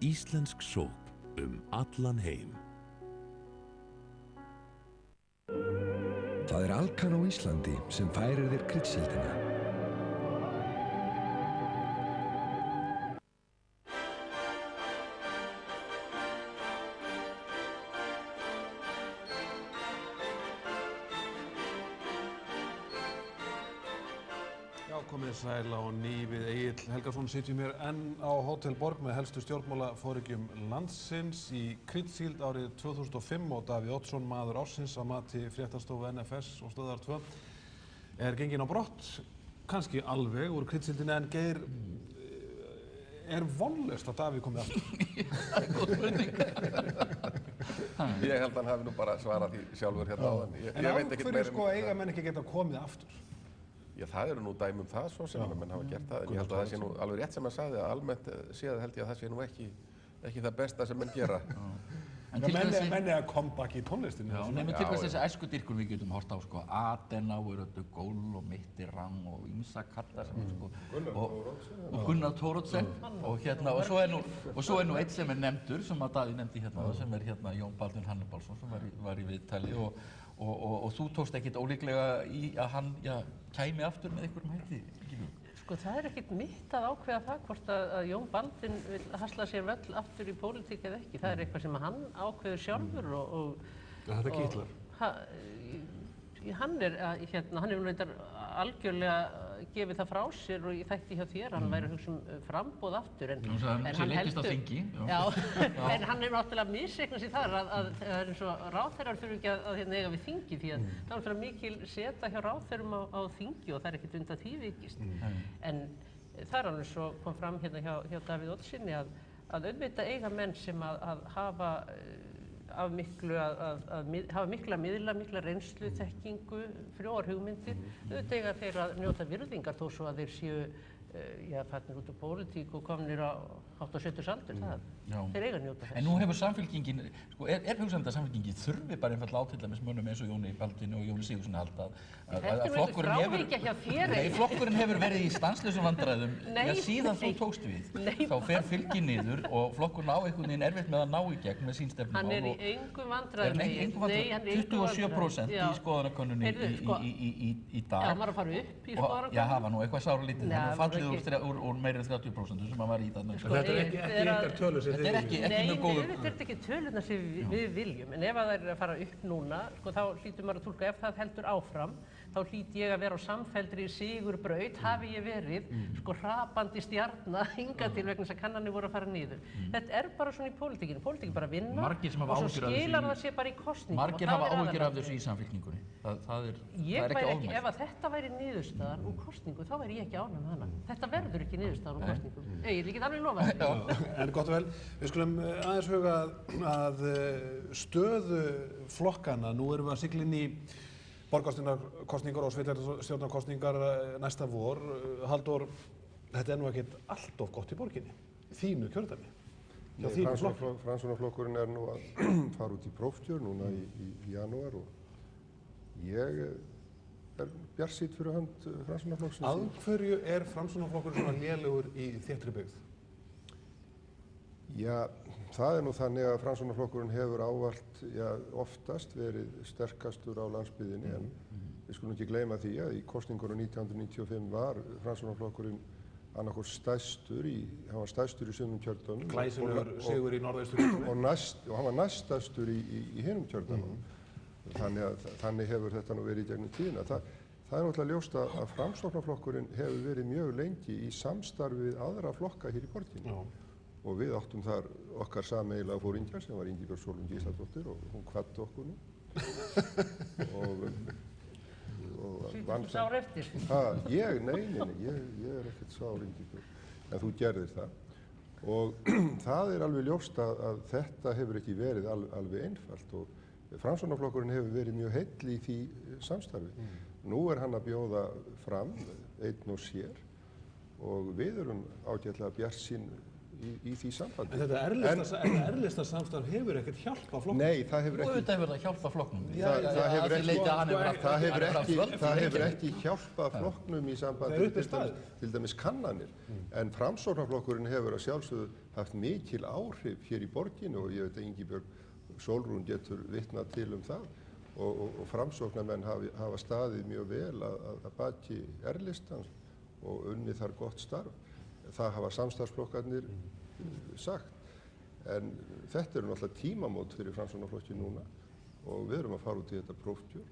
[SPEAKER 16] Íslensk sóp allan heim.
[SPEAKER 1] Það Alkan á Íslandi sem færir þér kryddsíldina.
[SPEAKER 2] Komið sæl á ný við Egill Helgason sitjum hér enn á Hótel Borg með helstu stjórnmálaforingjum landsins í kryddsíld árið 2005 og Davíð Oddsson, maður ársins að mati fréttastofu NFS og Stöðvar 2 genginn á brott, kannski alveg úr kryddsíldinni en Geir, vonlaust að Davíð komið aftur?
[SPEAKER 3] Það góð spurning.
[SPEAKER 6] Ég held að hann hafi nú bara svarað því sjálfur hérna áðan.
[SPEAKER 2] En af hverju eiga menn ekki geta komið aftur?
[SPEAKER 6] Já, það eru nú dæmi það svo sem menn hafa gert það, en ég held að það sé nú alveg rétt sem hann sagði að almennt séð held ég að það sé nú ekki það besta sem menn gera.
[SPEAKER 2] Menn að comeback í tónlistinni.
[SPEAKER 3] Já, nefnum til þess þessi æskudýrkun við getum hort á Adenauer, De Gaulle og Mitterrand og ýmsa kalla sem og Gunnar Thoroddsen og svo nú einn sem nefndur sem að Davíð nefndi hérna sem Jón Baldvin Hannibalsson sem var í viðtali og þú tókst ekkert ólíklega í að hann kæmi aftur með einhverjum hætti?
[SPEAKER 4] Sko það ekkert mitt að ákveða það hvort að Jón Baldvin vil hasla sér völl aftur í pólitík eða ekki. Það eitthvað sem hann ákveður sjálfur og
[SPEAKER 2] þetta kitlar?
[SPEAKER 4] Hann hefur reyndar algjörlega gefið það frá sér og ég þætti hjá þér, hann væri að hugsa framboð aftur en hann heldur en hann hefur náttúrulega misreiknað sér þar að það er eins og ráðherrar þurfi ekki að eiga við þingi því að það er náttúrulega mikil seta hjá ráðherrum á þingi og það er ekkert undan því vikist en það er alveg svo kom fram hérna hjá Davíð Oddsssyni að auðvitað eiga menn sem að hafa mikla miðla, mikla reynslu, þekkingu, frjóar hugmyndir. Auðvitað eiga þeir að njóta virðingar þó svo að þeir séu farnir út úr pólitík og komnir á 70 aldur, þeir eiga að njóta þess.
[SPEAKER 3] En nú hefur Samfylkingin, hugsanlega að Samfylkingin þurfi bara einfaldlega á til dæmis mönnum eins og Jóni Baldvin og Jóni Sigurðssyni að flokkurinn hefur verið í stanslausum vandræðum síðan þú tókst við. Þá fer fylgið niður og flokkurinn á einhvern veginn erfitt með að ná í gegn með sín stefnumál.
[SPEAKER 4] Hann í engum vandræðum.
[SPEAKER 3] 27% í skoðanakönnunni í dag.
[SPEAKER 4] Hann var að fara upp í skoðanakönnunni.
[SPEAKER 3] Já, það var nú eitthvað sáralítið. Hann fallið úr meira en 30% sem hann var í þarna.
[SPEAKER 2] Þetta er ekki ykkar tölur sem þið viljum?
[SPEAKER 3] Nei,
[SPEAKER 4] þetta er ekki tölurnar sem við viljum, en ef það er að fara upp núna, þá hlýtur maður að túlka ef það heldur áfram, þá hlýt ég að vera á samfelldri sigurbraut, hafi ég verið hrapandi stjarna hingað til vegna þess að kannanir voru að fara niður. Þetta er bara svona í pólitíkinni, pólitíkin bara að vinna og svo skilar það sér bara í kosningum.
[SPEAKER 3] Margir hafa áhyggjur af þessu í Samfylkingunni. Það er ekki ofmælt.
[SPEAKER 4] Ef þetta væri niðurstaðan úr kosningu, þá væri ég ekki ánægð með hana. Þetta verður ekki niðurstaðan úr kosningu. Ég get alveg lofað þetta.
[SPEAKER 2] En gott og vel, við skulum aðeins huga að stöðu flokkana. Nú erum við að sigla inn í borgarstjórnarkosningar og sveitarstjórnarkosningar næsta vor. Halldór, þetta er nú ekkert allt of gott í borginni, þínu kjördæmi.
[SPEAKER 5] Framsóknarflokkurinn er nú að fara út í prófkjör núna í janúar og ég er bjartsýnn fyrir hönd Framsóknarflokksins.
[SPEAKER 2] Af hverju er Framsóknarflokkurinn svona lélegur í þéttri byggð?
[SPEAKER 5] Já, það er nú þannig að Framsóknarflokkurinn hefur ávallt, oftast verið sterkastur á landsbyggðinni en við skulum ekki gleyma því að í kosningunum 1995 var Framsóknarflokkurinn annarkvort stærstur hann var stærstur í sumum kjördæmum.
[SPEAKER 2] Glæsilegur sigur í norðausturkjördæmi.
[SPEAKER 5] Og hann var næststærstur í hinum kjördæmum. Þannig hefur þetta nú verið í gegnum tíðina. Það er náttúrulega ljóst að Framsóknarflokkurinn hefur verið mjög lengi í samstarfi við aðra flokka hér í borginni. Og við áttum þar okkar sameiginlega foringja sem var Ingibjörg Sólrún Gísladóttir og hún hvatti okkur nú.
[SPEAKER 4] Sýttu sár eftir?
[SPEAKER 5] Nei, ég er ekkert sár Ingibjörg, en þú gerðir það. Og það er alveg ljóst að þetta hefur ekki verið alveg einfalt og Framsóknarflokkurinn hefur verið mjög heill í því samstarfi. Nú er hann að bjóða fram einn og sér og við erum ágætlega bjartsýn í því sambandi.
[SPEAKER 2] En þetta erlista samstarf hefur ekkert hjálpað flokknum?
[SPEAKER 5] Nei, það hefur ekki.
[SPEAKER 3] Og auðvitað hefur það hjálpað flokknum.
[SPEAKER 5] Það hefur ekki hjálpað flokknum í sambandi til dæmis kannanir. En Framsóknarflokkurinn hefur að sjálfsögðu haft mikil áhrif hér í borginni og ég veit að Ingibjörg Sólrún getur vitnað til það. og framsóknarmenn hafa staðið mjög vel að baki R-listans og unnið þar gott starf. Það hafa samstarfsflokkarnir sagt. En þetta eru náttúrulega tímamót fyrir Framsóknarflokkinn núna og við erum að fara út í þetta prófkjör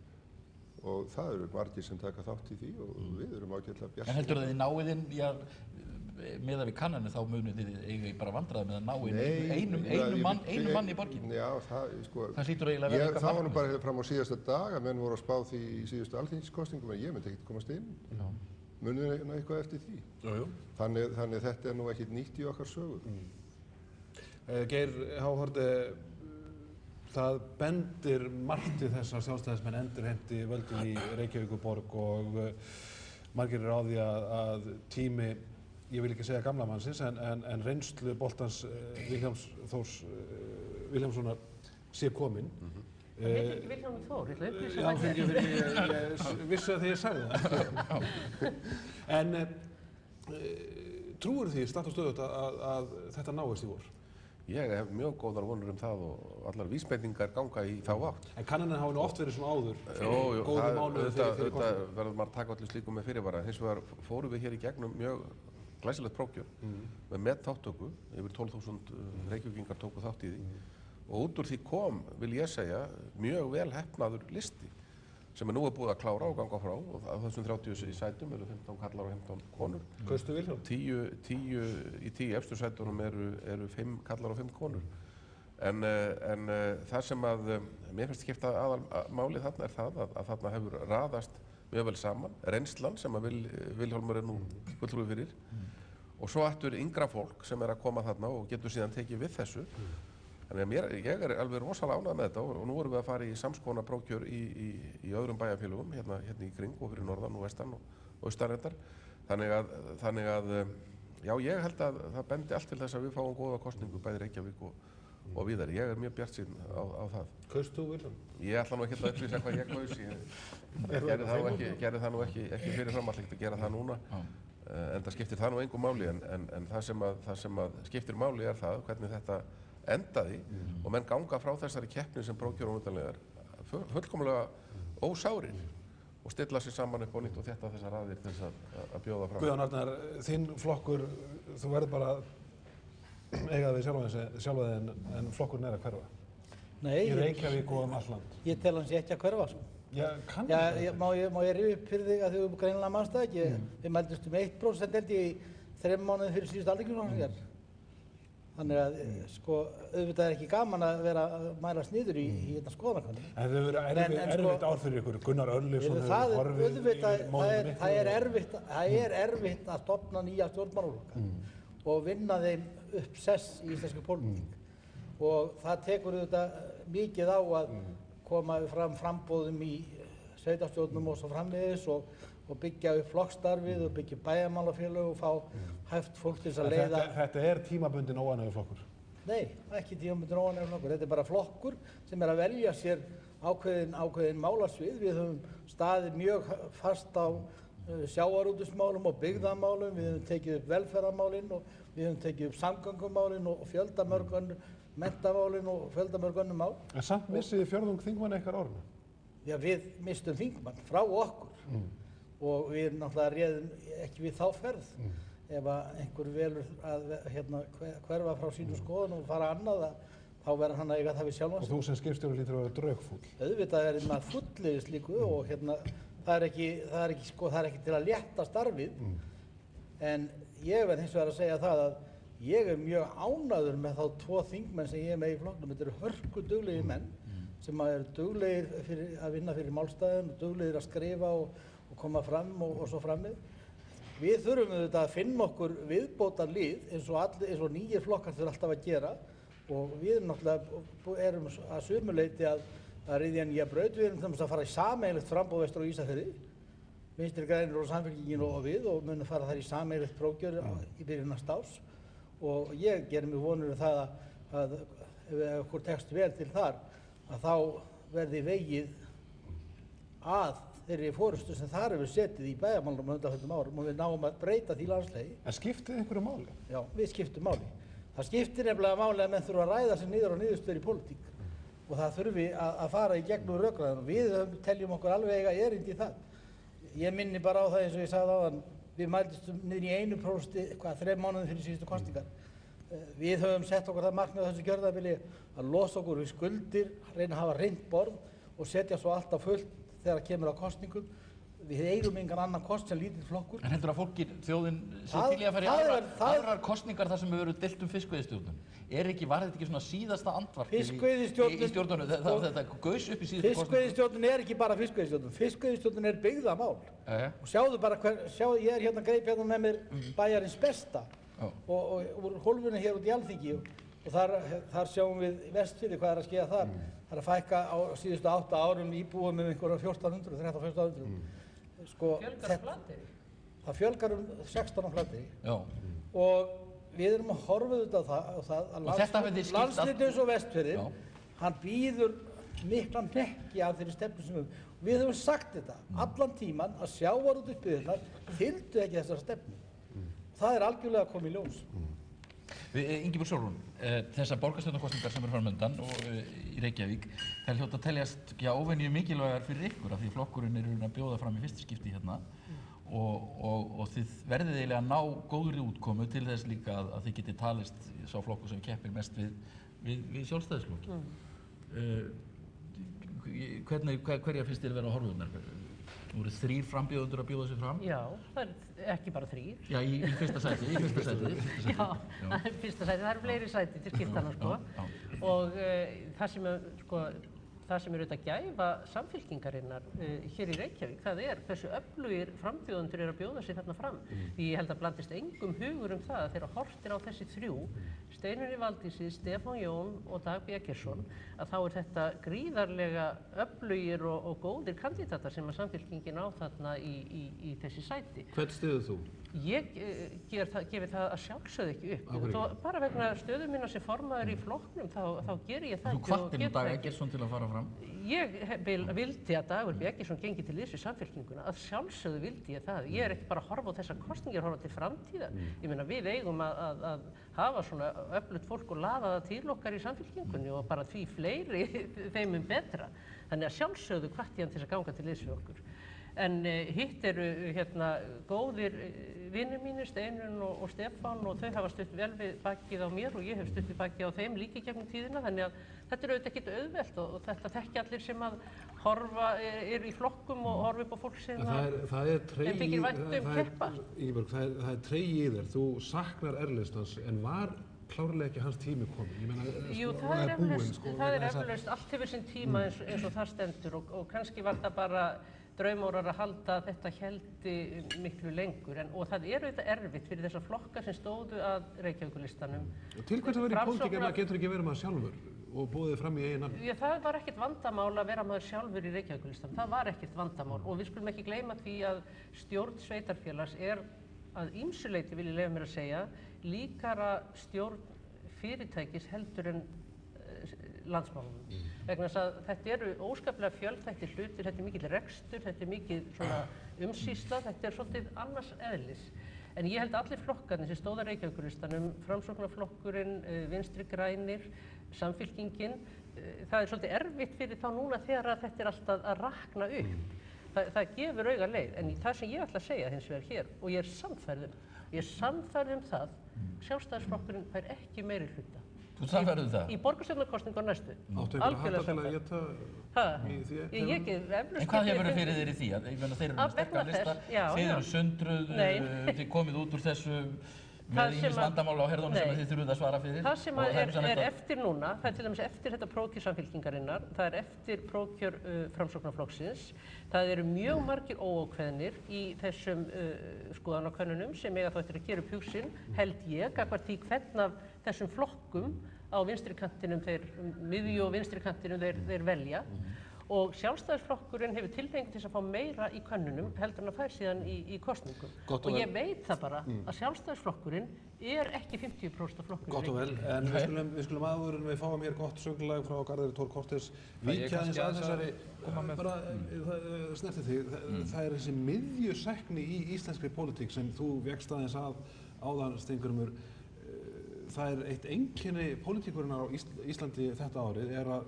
[SPEAKER 5] og það eru margir sem taka þátt í því og við erum ágætlega bjartsýn.
[SPEAKER 3] En heldur þið náið inn, miðað við kannanir þá munið þið eiga bara vandræði með að ná inn einum mann í borginni?
[SPEAKER 5] Já, það
[SPEAKER 3] hlýtur eiginlega að vera eitthvað
[SPEAKER 5] það var nú bara fram á síðasta dag að menn voru að spá því í síðustu alþingiskosningum en ég myndi ekkert komast inn. Munið þið eitthvað eftir því?
[SPEAKER 2] Jú.
[SPEAKER 5] Þannig þetta nú ekkert nýtt í okkar sögu.
[SPEAKER 2] Geir H. Haarde, það bendir margt til þess að sjálfstæðismenn endurheimti völdin í Reykjavíkurborg og margir eru á því að tími, ég vil ekki segja gamla mannsins, en reynslu boltans Vilhjálms Þórs Vilhjálmssonar sé kominn.
[SPEAKER 4] Það heitir ekki Vilhjálmur Þór, ég ætla að upplýsa
[SPEAKER 2] það. Já, ég vissi það þegar ég sagði það. En trúir því statt og stöðugt að þetta náist í vor?
[SPEAKER 6] Ég hef mjög góðar vonur það og allar vísbendingar ganga í þá átt.
[SPEAKER 2] En kannanir hafa nú oft verið svona áður,
[SPEAKER 6] góðu mánuði fyrir kosningar. Þetta verður maður að taka allir slíkum með fyrirvara. Hins vegar fórum við hér í gegnum mjög glæsilegt prófkjör með þáttöku, yfir 12.000 Reykvíkingar tóku þátt í því og út úr því kom, vil ég segja, mjög vel heppnaður listi sem nú búið að klára og ganga frá og á þessum 30 sætum eru 15 kallar og 15 konur.
[SPEAKER 2] Kaustu Vilhjálm?
[SPEAKER 6] 10 efstu sætunum eru 5 kallar og 5 konur. En það sem að mér finnst skipta aðalmáli þarna er það að þarna hefur raðast mjög vel saman, reynslan sem að Vilhjálmur nú fulltrúi fyrir og svo aftur yngra fólk sem að koma þarna og getur síðan tekið við þessu. Þannig að ég alveg rosalega ánægð með þetta og nú vorum við að fara í samskonar prófkjör í öðrum bæjarfélögum, hérna í kring og fyrir norðan og vestan og austan reyndar. Þannig að já, ég held að það bendi allt til þess að við fáum góða kosningu bæði Reykjavík og víðar. Ég mjög bjartsýn á það.
[SPEAKER 2] Kaust þú Vilhjálm?
[SPEAKER 6] Ég ætla nú ekki að upplýsa hvað ég kaus. Ég gerði það nú ekki fyrir framallegt að gera það núna. En það skiptir það nú engu máli. En það sem að skiptir máli er það hvernig þetta endaði og menn ganga frá þessari keppni sem prófkjörunutalegar fullkomlega ósárir og stilla sér saman upp á nýtt og þetta þessar raðir til þess að bjóða fram.
[SPEAKER 2] Guðjón Arnar, þinn flokkur, þú verður bara eiga við sjálfa þig en flokkurinn er að hverfa.
[SPEAKER 8] Nei.
[SPEAKER 2] Í Reykjavík og all land.
[SPEAKER 8] Ég tel hans ekki að hverfa, sko.
[SPEAKER 2] Já, kannski.
[SPEAKER 8] Má ég rifja upp fyrir þig að þau greinilega mannst það ekki? Við mældumst 1% held ég í 3 mánuði fyrir síðustu alþingiskosningar. Þannig að, sko, auðvitað er ekki gaman að vera að mælast niður í hérna skoðanakönnun.
[SPEAKER 2] En það hefur verið erfitt ár fyrir ykkur. Gunnar Örlygsson hefur horfið í málum mitt.
[SPEAKER 8] Það er erfitt að stofna nýja stjórnmálaflokka og vinna þeim upp sess í íslenskri pólitík. Og það tekur auðvitað mikið á að koma fram framboðum í sveitarstjórnum og svo framvegis og byggja upp flokkstarfið og byggja bæjarmálafélög og fá hæft fólk til þess að leiða.
[SPEAKER 2] Þetta er tímabundinn óánægjuflokkur?
[SPEAKER 8] Nei, ekki tímabundinn óánægjuflokkur. Þetta er bara flokkur sem er að velja sér ákveðin málasvið. Við höfum staðið mjög fast á sjávarútvegsmálum og byggðamálum. Við höfum tekið upp velferðarmálin og við höfum tekið upp samgöngumálin og fjöldamörg önnur menntamálin og fjöldamörg önnur mál.
[SPEAKER 2] En samt missið þið fjórðung þingmann ykkar árinu?
[SPEAKER 8] Já, við misstum þingmann frá okkur og við náttúrulega réðum ekki við þá ferð. Ef einhver velur að hverfa frá sínum skoðun og fara annað, þá verður hann að eiga það við sjálfan sig.
[SPEAKER 2] Og þú sem skipstjóri hlýtur að vera draugfúll?
[SPEAKER 8] Auðvitað er maður fullið slíku og það er ekki til að létta starfið. En ég verð hins vegar að segja það að ég er mjög ánægður með þá 2 þingmenn sem ég er með í flokknum. Þetta eru hörkuduglegir menn sem eru duglegir að vinna fyrir málstæðum og duglegir að skrifa og koma fram og svo framið. Við þurfum auðvitað að finna okkur viðbótarlið eins og nýjir flokkar þurfa alltaf að gera og við náttúrulega erum að sumu leyti að ryðja nýja braut. Við erum að fara í sameiginlegt framboð vestur á Ísafirði, Vinstri grænir og Samfylkingin og við og munum fara þar í sameiginlegt prófkjör í byrjun næsta árs og ég gerir mig vonur um það að ef okkur tekst vel til þar að þá verði vegið að þeirri forystu sem þar hefur setið í bæjarmálunum á undanförnum árum og við náum að breyta því landslagi.
[SPEAKER 2] En skiptið einhverju máli?
[SPEAKER 8] Já, við skiptum máli. Það skiptir nefnilega máli að menn þurfa að ræða sig niður á niðurstöður í pólitík og það þurfi að fara í gegnum rökræðan og við teljum okkur alveg eiga erindi í það. Ég minni bara á það eins og ég sagði áðan, við mældistum niður í 1% 3 mánuðum fyrir síðustu kosningar. Við höfum sett okkur það markmið á þessu kjörtímabili að losa okkur við skuldir, reyna að hafa hreint borð og setja svo allt á fullt þegar kemur á kosningum. Við eigum engan annan kost sem lítill flokkur.
[SPEAKER 3] En heldur að þjóðin sé til í að fara í aðrar kosningar þar sem við verðum deilt fiskveiðistjórnun? Var þetta ekki svona síðasta andvarp í stjórnunum? Þetta gaus upp í síðustu kosningu?
[SPEAKER 8] Fiskveiðistjórnun ekki bara fiskveiðistjórnun. Fiskveiðistjórnun byggðamál. Og sjáðu bara ég hérna greip hérna með mér bæjarins besta og úr hólfunni hér út í Alþingi og þar sjáum við Vestfirði hvað að skeiða þar. Það að fækka á síðustu 8 árum íbúum einhverja 1400.
[SPEAKER 4] Fjölgar á Flateyri?
[SPEAKER 8] Það fjölgar 16 á Flateyri. Og við erum að horfa á það að landshlutinn eins og Vestfirðir, hann býður miklan hnekki af þeirri stefnu sem við höfum sagt þetta allan tíman að sjávarútvegsbyggðirnar fylgdu ekki þessara stefnu. Það algjörlega að koma í ljós.
[SPEAKER 3] Ingibjörg Sólrún, þessar borgarstjórnarkosningar sem eru framöndan og í Reykjavík, þær hljóta að teljast óvenju mikilvægar fyrir ykkur af því flokkurinn að bjóða fram í fyrsta skipti hérna og þið verðið eiginlega að ná góðri útkomu til þess líka að þið getið talist sá flokkur sem keppir mest við Sjálfstæðisflokki. Hverja finnst þér vera á horfurnar? Nú eru 3 frambjóðendur að bjóða sig fram?
[SPEAKER 4] Já, það ekki bara 3.
[SPEAKER 3] Já, í fyrsta sæti.
[SPEAKER 4] Já, fyrsta sæti, það eru fleiri sæti til skiptana og það sem auðvitað gæfa samfylkingarinnar hér í Reykjavík, það hversu öflugir frambjóðendur að bjóða sig þarna fram. Því ég held að blandist engum hugur það að þegar horft á þessi 3, Steinunni Valdísi, Stefán Jón og Dag B. Eggertsson, að þá þetta gríðarlega öflugir og góðir kandidatar sem að samfylkingin á þarna í þessi sæti.
[SPEAKER 2] Hvern styður þú?
[SPEAKER 4] Ég gefi það að sjálfsögðu ekki upp. Bara vegna stöðu minna sem formaður í flokknum, þá ger ég það ekki.
[SPEAKER 3] Þú hvattir Dag Eggertsson til að fara fram?
[SPEAKER 4] Ég vildi að Dagur B. Eggertsson gengi til liðs við samfylkinguna. Að sjálfsögðu vildi ég það. Ég ekki bara að horfa á þessar kosningar, horfa til framtíðar. Ég meina, við eigum að hafa svona öflugt fólk og laða það til okkar í samfylkingunni og bara því fleiri þeim betra. Þannig að sjálfsögðu hvatti hann til að ganga til liðs við okkur. En hitt eru góðir vinir mínir, Steinunn og Stefán, og þau hafa stutt vel við bakið á mér og ég hef stutt við bakið á þeim líka gegnum tíðina, þannig að þetta auðvitað ekkert auðvelt og þetta þekki allir sem að eru í flokkum og horfa upp á fólk sem þeim þykir vænt keppa.
[SPEAKER 2] Ingibjörg, það er tregi í þér. Þú saknar Erlendsdóls en var klárlega ekki hans tími kominn.
[SPEAKER 4] Jú, það er eflaust, allt hefur sinn tíma eins og það stendur og kannski var það bara draumórar að halda að þetta héldi miklu lengur og það auðvitað erfitt fyrir þessa flokka sem stóðu að Reykjavíkurlistanum.
[SPEAKER 2] Til hvers að vera í pólitík ef maður getur ekki verið maður sjálfur og búið fram í eigin nafn?
[SPEAKER 4] Já, það var ekkert vandamál að vera maður sjálfur í Reykjavíkurlistanum. Það var ekkert vandamál og við skulum ekki gleyma því að stjórn sveitarfélags að ýmsu leyti, vil ég leyfa mér að segja, líkara stjórn fyrirtækis heldur en landsmálunum. Vegna þess að þetta eru óskaplega fjölþættir hlutir, þetta mikill rekstur, þetta mikið umsýsla, þetta svolítið annars eðlis. En ég held að allir flokkarnir sem stóða Reykjavíkurlistanum, Framsóknarflokkurinn, Vinstri grænir, Samfylkingin, það svolítið erfitt fyrir þá núna þegar þetta alltaf að rakna upp. Það gefur auga leið, en það sem ég ætla að segja hins vegar hér, og ég er sannfærð það, Sjálfstæðisflokkurinn fær ekki meiri hluta.
[SPEAKER 3] Þú sannfærð það?
[SPEAKER 4] Í borgarstjórnarkosningu næstu.
[SPEAKER 2] Áttu einhverja hætta til að geta í því?
[SPEAKER 3] En hvað hefur fyrir þér í því? Þeir eru með sterkar lista, þið eru sundruð, þið komið út úr þessu með ýmis vandamál á herðunum sem þið þurfuð að svara fyrir.
[SPEAKER 4] Það sem eftir núna, það til dæmis eftir þetta prófkjör Samfylkingarinnar, það eftir prófkjör Framsóknarflokksins, það eru mjög margir óákveðnir í þessum skoðanakönnunum sem eiga þá eftir að gera upp hug sinn, held ég, gagnvart því hvern af þessum flokkum á vinstri kantinum, miðju og vinstri kantinum þeir velja. Og Sjálfstæðisflokkurinn hefur tilfengi til að fá meira í könnunum heldur en að fær síðan í kosningum. Og ég veit það bara að Sjálfstæðisflokkurinn ekki 50% af flokkurinn.
[SPEAKER 2] Gott og vel, en við skulum áður en við fáum hér gott sönglag frá Garðari Thor Kortés. Víkja aðeins að þessari, bara snerti þig, það þessi miðjusækni í íslenskri pólitík sem þú vékst aðeins að áðan, Steingrímur. það eitt einkenni pólitíkurinnar á Íslandi þetta árið að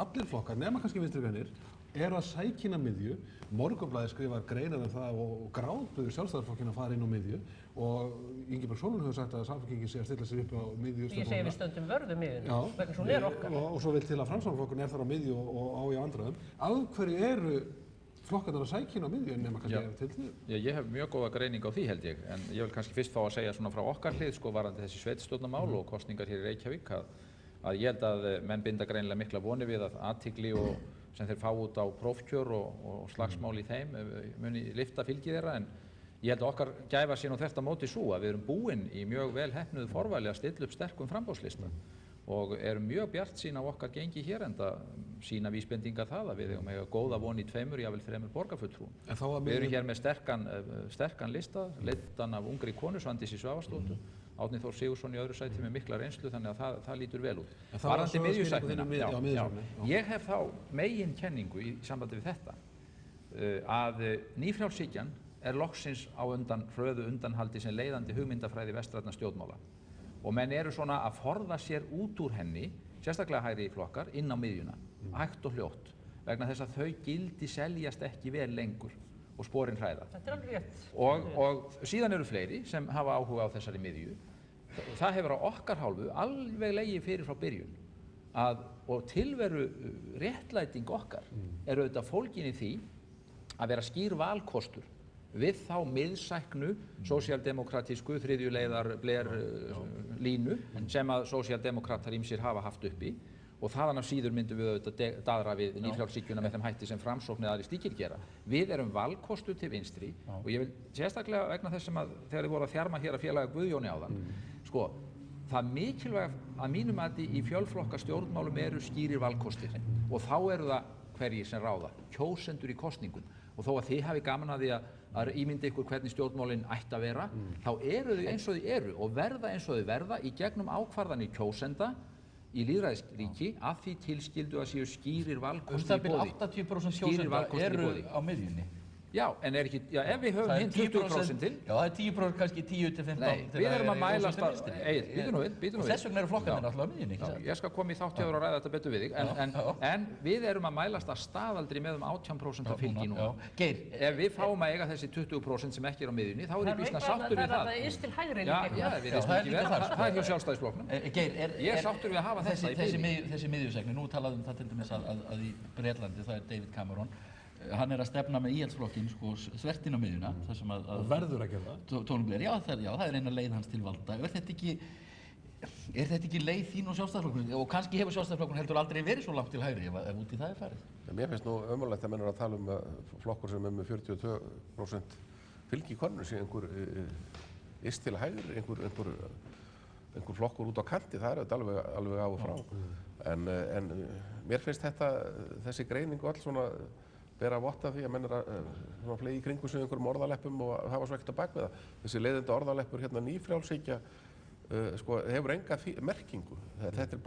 [SPEAKER 2] allir flokkar, nema kannski Vinstri grænir, að sækina miðju. Morgunblaðið skrifar greinar það og gráðbuður Sjálfstæðisflokkinn að fara inn á miðju og Ingibjörg Sólrún hefur sagt að Samfylkingin sé að stilla sig upp á miðju.
[SPEAKER 4] Ég segi við stöndum vörðu miðjunni, vegna svo hún okkar.
[SPEAKER 2] Og svo vil til að Framsóknarflokkurinn þar á miðju og á í vandræðum. Af hverju eru flokkarnir að sækja inn á miðju nema kannski til því?
[SPEAKER 7] Ég hef mjög góða greining á því held ég, en ég vil kannski fyrst fá að segja svona frá okkar hlið varðandi þessi sveitarstjórnarmál og kosningar hér í Reykjavík að ég held að menn binda greinilega mikla vonir við að athygli sem þeir fá út á prófkjör og slagsmál í þeim muni lyfta fylgi þeirra, en ég held að okkar gæfa sé nú þvert á móti sú að við erum búin í mjög vel heppnuðu forvæli að stilla upp sterkum framboðslista og erum mjög bjartsýn á okkar gengi hér, enda sína vísbendingar það að við eigum góða von í 2, jafnvel 3 borgarfulltrúum. Við erum hér með sterkan lista, leiddan af ungri konu, Svandísi Svavarsdóttur, Árni Þór Sigurðsson í öðru sæti með mikla reynslu, þannig að það lítur vel út. Varðandi miðjusætnina, ég hef þá meginkenningu í sambandi við þetta að nýfrjálshyggjan loksins á hröðu undanhaldi sem leiðandi hugmyndafræði vestrænna stjórnmála og menn eru svona að forða sér út úr henni, sérstaklega hægri flokkar, inn á miðjuna, hægt og hljótt, vegna þess að þau gildi seljast ekki vel lengur og sporin hræða.
[SPEAKER 4] Þetta alveg rétt.
[SPEAKER 7] Og síðan eru fleiri sem hafa áhuga á þessari miðju. Það hefur á okkar hálfu alveg legið fyrir frá byrjun og tilveru réttlæting okkar auðvitað fólgin í því að vera skýr valkostur við þá miðsæknu sósíaldemókratísku þriðjuleiðar línu sem að sósíaldemókratar ýmsir hafa haft uppi og þaðan af síður myndum við auðvitað daðra við nýfrjálshyggjuna með þeim hætti sem Framsókn eða aðrir slíkir gera. Við erum valkostur til vinstri og ég vil sérstaklega vegna þess sem að þegar þið voru að þjarma hér að félaga Guðjóni áðan, það mikilvæg að mínum mati í fjölflokka stjórnmálum eru skýrir valkostir og þá eru það hverjir sem ráða, kjósendur í kosningum og þó að þið hafi gaman að því að ímynda ykkur hvernig stjórnmálin ætti að vera, þá eru þau eins og þau eru og verða eins og þau verða í gegnum ákvarðanir kjósenda í lýðræðisríki að því tilskildu að séu skýrir valkostir í boði.
[SPEAKER 3] 80% kjósenda eru á miðjunni.
[SPEAKER 7] Já, en ef við höfum hinn 20% til.
[SPEAKER 3] Já, það 10% kannski 10-15.
[SPEAKER 7] Nei, við erum að mælast að, býtu nú við.
[SPEAKER 3] Og þess vegna eru flokkarnir alltaf á miðjunni, ekki sant?
[SPEAKER 7] Ég skal koma í þáttjáður og ræða þetta betur við þig, en við erum að mælast að staðaldri með 80% af fylgi núna.
[SPEAKER 3] Geir.
[SPEAKER 7] Ef við fáum að eiga þessi 20% sem ekki er á miðjunni, þá er ég býsna sáttur við það.
[SPEAKER 4] Það er yst til hægri líka.
[SPEAKER 7] Já, við erum ekki verið, það er hjá Sjálfstæðisflokknum.
[SPEAKER 3] Geir,
[SPEAKER 7] ég er sáttur við að hafa þetta í bili.
[SPEAKER 3] Þessi miðjusækni, nú talaðum það til dæmis að í Bretlandi, það er David Cameron, hann að stefna með íhaldsflokkinn þvert inn á miðjuna, þar sem að
[SPEAKER 2] verður að gera það.
[SPEAKER 3] Tony Blair, já, það er eina leið hans til valda. Er þetta ekki leið þín og Sjálfstæðisflokkurinn? Og kannski hefur Sjálfstæðisflokkurinn heldur aldrei verið svo langt til hægri ef út í það farið.
[SPEAKER 6] Mér finnst nú ömurlegt að menn eru að tala flokkur sem með 42% fylgi í konnunum sé einhver yst til hægri, einhver flokkur út á kanti, það er þetta alveg á og frá. En mér finnst þessi greining öll svona bera að votta því að menn að flegi í kringu sig einhverjum orðaleppum og hafa svo ekkert á bak við það. Þessi leiðinda orðaleppur nýfrjálshyggja hefur enga merkingu. Þetta er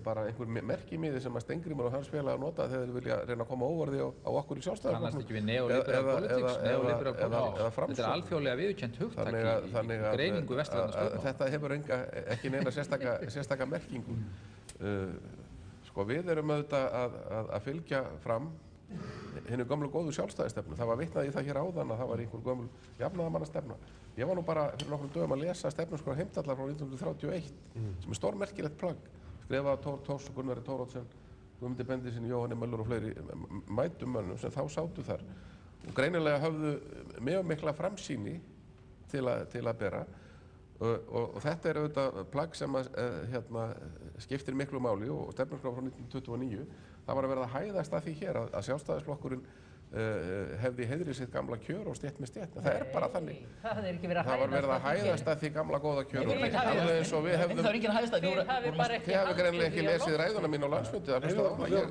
[SPEAKER 6] bara einhver merkimiði sem að Steingrímur og hans félagar nota þegar þeir vilja reyna að koma óvarði á okkur í Sjálfstæðisflokknum.
[SPEAKER 7] Kannast ekki við neoliberal politics, þetta er alþjóðlega viðurkennt hugtak í greiningu vestrænna stjórnmála.
[SPEAKER 6] Þetta hefur ekki neina sérstaka merkingu. Við erum auðvitað að fylgja fram hinnu gömlu góðu sjálfstæðisstefnu. Það var vitnað í það hér áðan að það var einhver gömul jafnaðarmannastefna. Ég var nú bara fyrir nokkrum dögum að lesa stefnuskrá Heimdallar frá 1931 sem er stórmerkilegt plagg, skrifað af Thors og Gunnari Thoroddsen, Guðmundi Bendissyni, Jóhanni Möller og fleiri mætum mönnum sem þá sátu þar og greinilega höfðu mjög mikla framsýni til að bera og þetta er auðvitað plagg sem skiptir miklu máli og stefnuskrá frá 1929 það var að verða að hæðast að því hér að Sjálfstæðisflokkurinn hefði heiðrið sitt gamla kjör og stétt með stétt. Það er bara þannig.
[SPEAKER 4] Það hefði ekki verið að hæðast að því.
[SPEAKER 6] Það var verið að hæðast að því gamla góða kjör og alveg eins og við hefðum.
[SPEAKER 3] Það er ekki að hæðast að því.
[SPEAKER 6] Þið hafi greinilega ekki lesið ræðuna mín á landsfundi. Það hlustað á það. Ég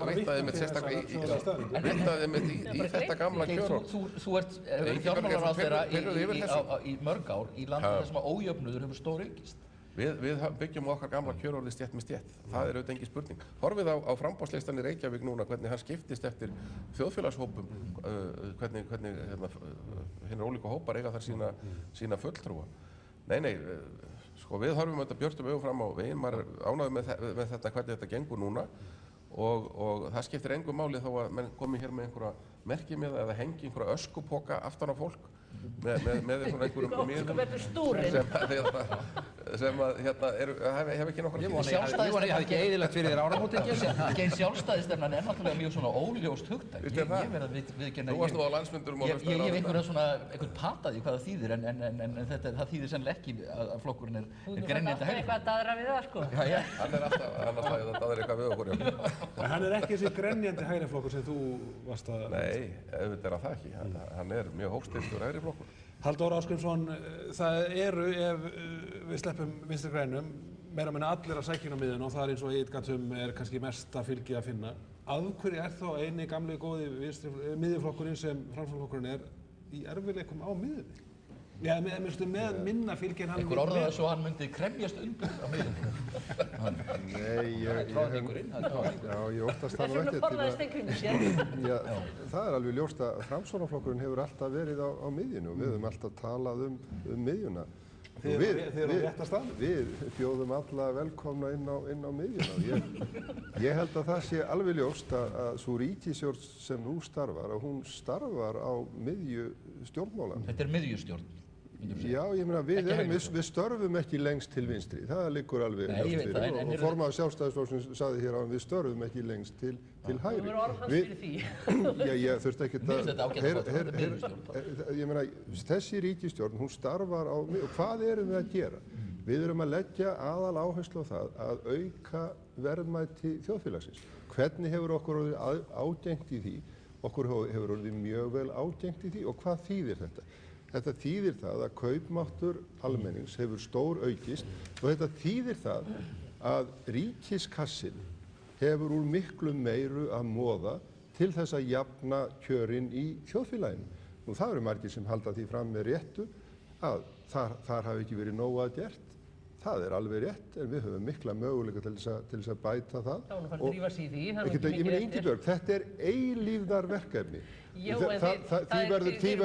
[SPEAKER 6] vitnaði mitt í þetta gamla kjör.
[SPEAKER 3] Þú ert fjármálaráðherra í mörg ár í landi þar sem ójöfnuður hefur stóraukist.
[SPEAKER 6] Við byggjum okkar gamla kjörorði stétt með stétt. Það er auðvitað engin spurning. Horfið á framboðslistan í Reykjavík núna, hvernig hann skiptist eftir þjóðfélagshópum, hvernig hinir ólíku hópar eiga þar sína fulltrúa. Nei, Sko við horfum þetta björtum augum fram á veginn, maður er ánægður með þetta hvernig þetta gengur núna og það skiptir engu máli þó að menn komi hér með einhverja merkimiða eða hengi einhverja öskupoka aftan á fólk með svona einhverjum sem að hef ekki nokkur
[SPEAKER 3] Ég vona ég hafi ekki eyðilegt fyrir þér áramótin Gein sjálfstæðisstefnan er náttúrulega mjög svona óljóst hugtak Ég verð að viðurkenna
[SPEAKER 6] Þú varst nú á landsfundurum
[SPEAKER 3] Ég hef einhvern pataði hvað það þýðir en það þýðir sennilega ekki að flokkurinn er grenjandi hægri
[SPEAKER 4] Eitthvað að daðra við það sko
[SPEAKER 6] Hann er alltaf að daðra eitthvað við okkur
[SPEAKER 2] Hann er ekki þessi grenjandi hægri flokkur sem þú varst að
[SPEAKER 6] Nei, auðvitað er það ekki Hann er mjög hófstilltur hægri flokkur
[SPEAKER 2] Halldór Ásgrímsson, það eru, ef við sleppum Vinstri grænum, meira meina allir að sækja inn á miðjuna og það er eins og Egill gat er kannski mesta fylgi að finna. Af hverju þá eini gamli góði miðjuflokkurinn sem Framsóknarflokkurinn í erfiðleikum á miðjunni? Já, með minna fylgi en hann...
[SPEAKER 3] Einhver orðaði það svo hann myndi kremjast undir á miðjunni.
[SPEAKER 5] Nei, ég óttast það nú ekki.
[SPEAKER 4] Þess vegna forðaðist einhverjum sér.
[SPEAKER 5] Það er alveg ljóst að Framsóknarflokkurinn hefur alltaf verið á miðjunni og við höfum alltaf talað miðjuna.
[SPEAKER 2] Þið eru á rétta staðnum?
[SPEAKER 5] Við bjóðum alla velkomna inn á miðjuna. Ég held að það sé alveg ljóst að sú ríkisstjórn sem nú starfar, að hún starfar á miðju stjórnmálanna.
[SPEAKER 3] Þetta er miðjustjórn.
[SPEAKER 5] Já, ég meina við störfum ekki lengst til vinstri, það liggur alveg ljóst fyrir og formaður Sjálfstæðisflokksins sagði hér að við störfum ekki lengst til hægri.
[SPEAKER 4] Það verður orð hans fyrir því.
[SPEAKER 5] Já, ég þurfti ekki ég meina þessi ríkisstjórn, hún starfar á, og hvað erum við að gera? Við erum að leggja aðal áherslu á það að auka verðmæti þjóðfélagsins. Hvernig hefur okkur orðið ágengt í því? Okkur hefur orðið mjög vel ágengt í því og hvað þýðir þetta? Þetta þýðir það að kaupmáttur almennings hefur stór aukist og þetta þýðir það að ríkiskassin hefur úr miklu meiru að moða til þess að jafna kjörin í þjóðfélaginu. Nú það eru margir sem halda því fram með réttu að þar hafi ekki verið nóg að gert. Það er alveg rétt en við höfum mikla möguleika til þess að bæta það.
[SPEAKER 4] Já, nú fara að drífa sig í því.
[SPEAKER 5] Ég meina Ingibjörg, þetta er eilífðarverkefni.
[SPEAKER 4] Jú, en þið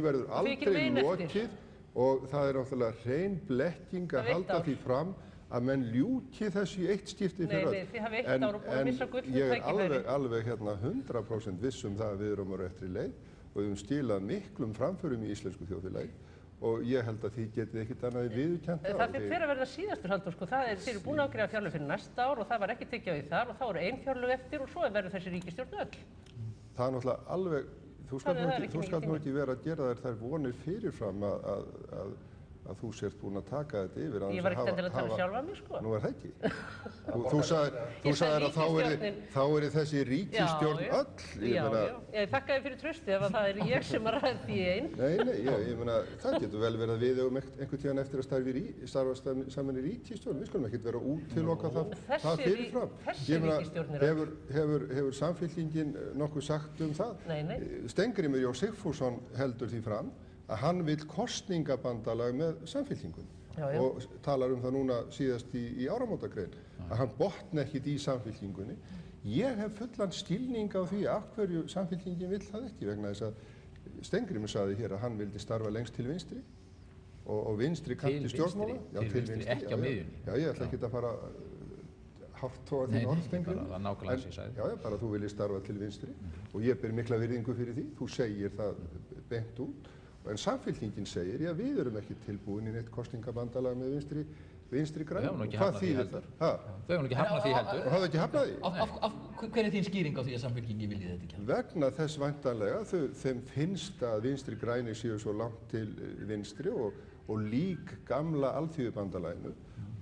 [SPEAKER 5] verður aldrei lokið og það er náttúrulega hrein blekking að halda því fram að menn ljúki þessu í eitt skipti fyrir öll.
[SPEAKER 4] Nei, þið hafið eitt ár og búin að missa gullnu
[SPEAKER 5] ég
[SPEAKER 4] tækifæri.
[SPEAKER 5] er alveg 100% viss það að við erum á réttri leið og við höfum stílað miklum framförum í íslensku þjóðfélagi og ég held að þið getið ekkert annað viðurkennt á.
[SPEAKER 4] Það fer að verða síðastur Halldór, sko. Þið eru búin að afgreiða fjárlög fyrir næsta ár og það var ekki tekið á því þar og þá eru ein fjárlög eftir og svo verður þessi ríkisstjórn öll.
[SPEAKER 5] Það er náttúrulega alveg, þú skalt nú ekki vera að gera þær vonir fyrirfram að þú sért búin að taka þetta yfir.
[SPEAKER 4] Ég var ekkert endilega að tala sjálfa mig, sko.
[SPEAKER 5] Nú er það ekki. Þú sagðir að þá er þessi ríkisstjórn öll.
[SPEAKER 4] Já. Ég þakka þér fyrir tröstið ef það er ég sem að ræða því einn.
[SPEAKER 5] Nei, ég meina, það getur vel verið að við eigum einhvern tíðan eftir að starfa saman í ríkisstjórn. Við skulum ekkert vera að útiloka það fyrirfram.
[SPEAKER 4] Þessi ríkisstjórn er öll.
[SPEAKER 5] Hefur Samfylkingin nokkuð sagt það?
[SPEAKER 4] Nei.
[SPEAKER 5] Steingrímur J. Sigfússon heldur því fram að hann vill kosningabandalag með Samfylkingunni og talar það núna síðast í áramótagrein að hann botni ekkit í Samfylkingunni. Ég hef fullan skilning á því af hverju Samfylkingin vill það ekki vegna þess að Steingrímur sagði hér að hann vildi starfa lengst til vinstri og vinstri kanti stjórnmála.
[SPEAKER 7] Til vinstri, ekki á miðjunni.
[SPEAKER 5] Já, ég ætla ekki að fara hártóa þín orð, Steingrímur.
[SPEAKER 7] Það er nákvæmlega sem ég sagði.
[SPEAKER 5] Já, bara þú viljið starfa til vinstri og ég ber mikla virðingu fyrir því. Þú segir það beint út. En Samfylkingin segir, já við erum ekki tilbúin í neitt kosningabandalag með vinstri grænum. Hvað þýðir það?
[SPEAKER 7] Þau hefum ekki hafnað því heldur.
[SPEAKER 5] Og hafðu ekki hafnað því?
[SPEAKER 3] Hver er þín skýring á því að Samfylkingin vilji þetta ekki?
[SPEAKER 5] Vegna þess væntanlega, þeim finnst að vinstri grænir séu svo langt til vinstri og lík gamla alþýðubandalaginu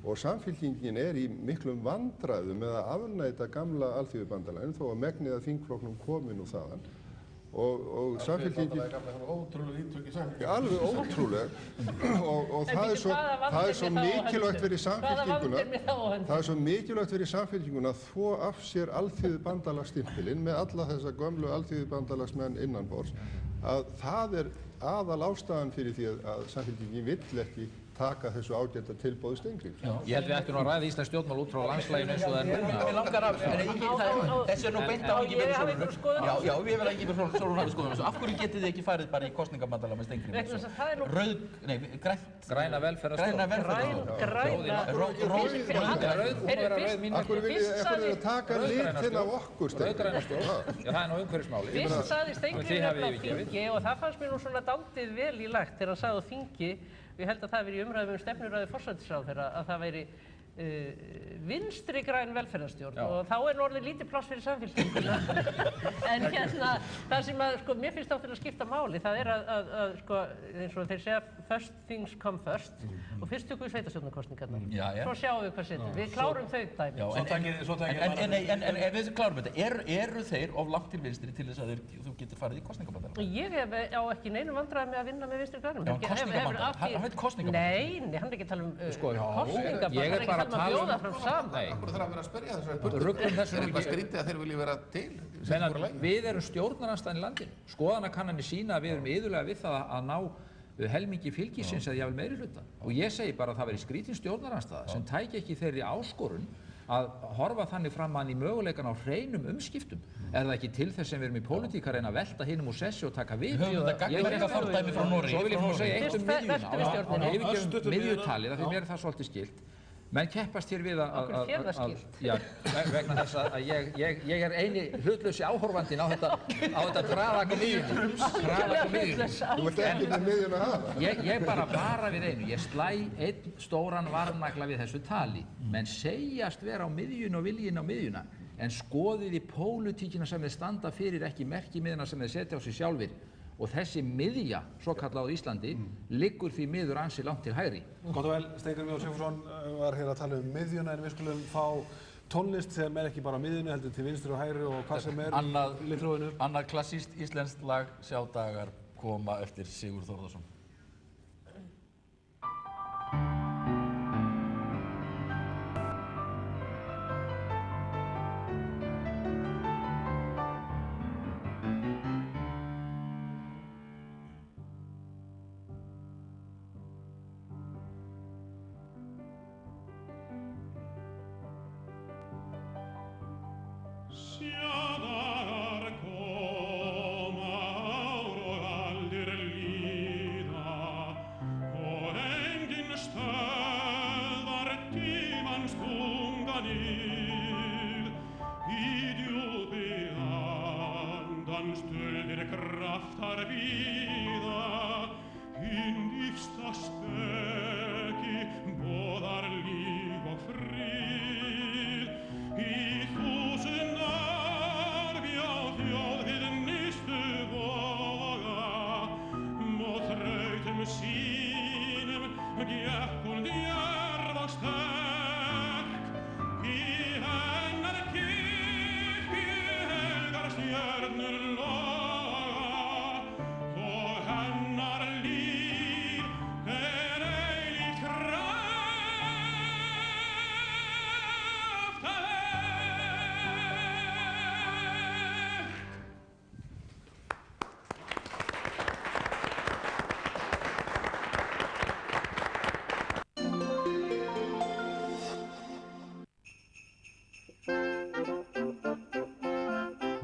[SPEAKER 5] og Samfylkingin er í miklum vandræðum með að afneita gamla alþýðubandalaginu þó að megnið að þingflokknum komi nú þaðan. Og Samfylkingin
[SPEAKER 6] ótrúlega ítök í Samfylkingin.
[SPEAKER 5] Alveg ótrúlega og það er svo mikilvægt fyrir Samfylkinguna að þvo af sér alþýðubandalagsstimpilinn með alla þessa gömlu alþýðubandalagsmenn innanborðs að það er aðal ástæðan fyrir því að Samfylkingin vill ekki taka þessu ágæta tilboði Steingríms.
[SPEAKER 7] Ég held við ættum að ræða íslensk stjórnmál út frá landslæginu eins og það er núna.
[SPEAKER 3] Mér langar að, þessu er nú beint á Ingibjörgu Sólrúnu. Já, ég vil að Ingibjörgu Sólrúnu hafi skoðun þessu. Af hverju getið þið ekki farið bara í kosningabandalag með Steingrími?
[SPEAKER 7] Græna velferðarstjórn.
[SPEAKER 5] Af hverju viljið þið taka litinn af okkur,
[SPEAKER 7] Steingrími? Það er nú umhverfismáli.
[SPEAKER 4] Fyrst sagði Steingrímur á þingi og það fannst mér nú svona dálítið vel í lagt þegar hann sagði á þingi, og ég held að það veri í umræðum stefnuræðu forsætisráðherra að það væri vinstri græn velferðarstjórn og þá er orðið lítið pláss fyrir Samfylkinguna. En hérna, það sem að, sko, mér finnst áttúrulega að skipta máli, það er að sko, eins og þeir segja first things come first og fyrst tökum við sveitarstjórnarkosningarnar. Svo sjáum við hvað setur. Við klárum þau dæmi.
[SPEAKER 3] En ef við klárum þetta, eru þeir of langt til vinstri til þess að þú getur farið í kosningabandalag?
[SPEAKER 4] Ég á ekki neinum vandræðum með að vinna með vinstri grænum.
[SPEAKER 3] Já, kosningabandalag, hann veit kosningabandalag.
[SPEAKER 4] Nei, hann er ekki að tala um kosningabandalag.
[SPEAKER 6] Akkur þarf að vera að spyrja þessu er eitthvað skrítið að þeir vilji vera til?
[SPEAKER 7] Við erum stjórnarandstaðan í landinu. Skoðanakannanir sýna að við erum iðulega við það að ná helmingi fylgisins eða jafnvel meirihluta. Og ég segi bara að það veri skrítin stjórnarandstaða sem tæki ekki þeirri áskorun að horfa þannig fram að hann í möguleikan á hreinum umskiptum. Er það ekki til þess sem við erum í pólitík að reyna að velta hinum úr sessi og taka við?
[SPEAKER 3] Við höfum þetta gagnmerka fordæmi frá Noregi.
[SPEAKER 7] Svo vil ég fá að segja eitt um miðjuna. Ef við gefum miðjutalið, af því mér er það svolítið skylt. Menn keppast hér við vegna þess að ég er eini hlutlausi áhorfandinn á þetta praðak á miðjunni.
[SPEAKER 5] Þú ert ekki með miðjuna að hafa.
[SPEAKER 7] Ég bara við einu. Ég slæ einn stóran varnagla við þessu tali. Menn segjast vera á miðjunni og viljinn á miðjuna. En skoðið í pólitíkina sem þeir standa fyrir, ekki merkimiðina sem þeir setja á sig sjálfir. Og þessi miðja, svo kallað á Íslandi, liggur því miður ansi langt til hægri.
[SPEAKER 2] Gott og vel, Steingrímur J. Sigfússon var hér að tala um miðjuna en við skulum fá tónlist sem er ekki bara á miðjunni, heldur til vinstri og hægri og hvað sem er í litrófinu.
[SPEAKER 3] Annað klassískt íslenskt lag, Sjá dagar koma eftir Sigurð Þórðarson.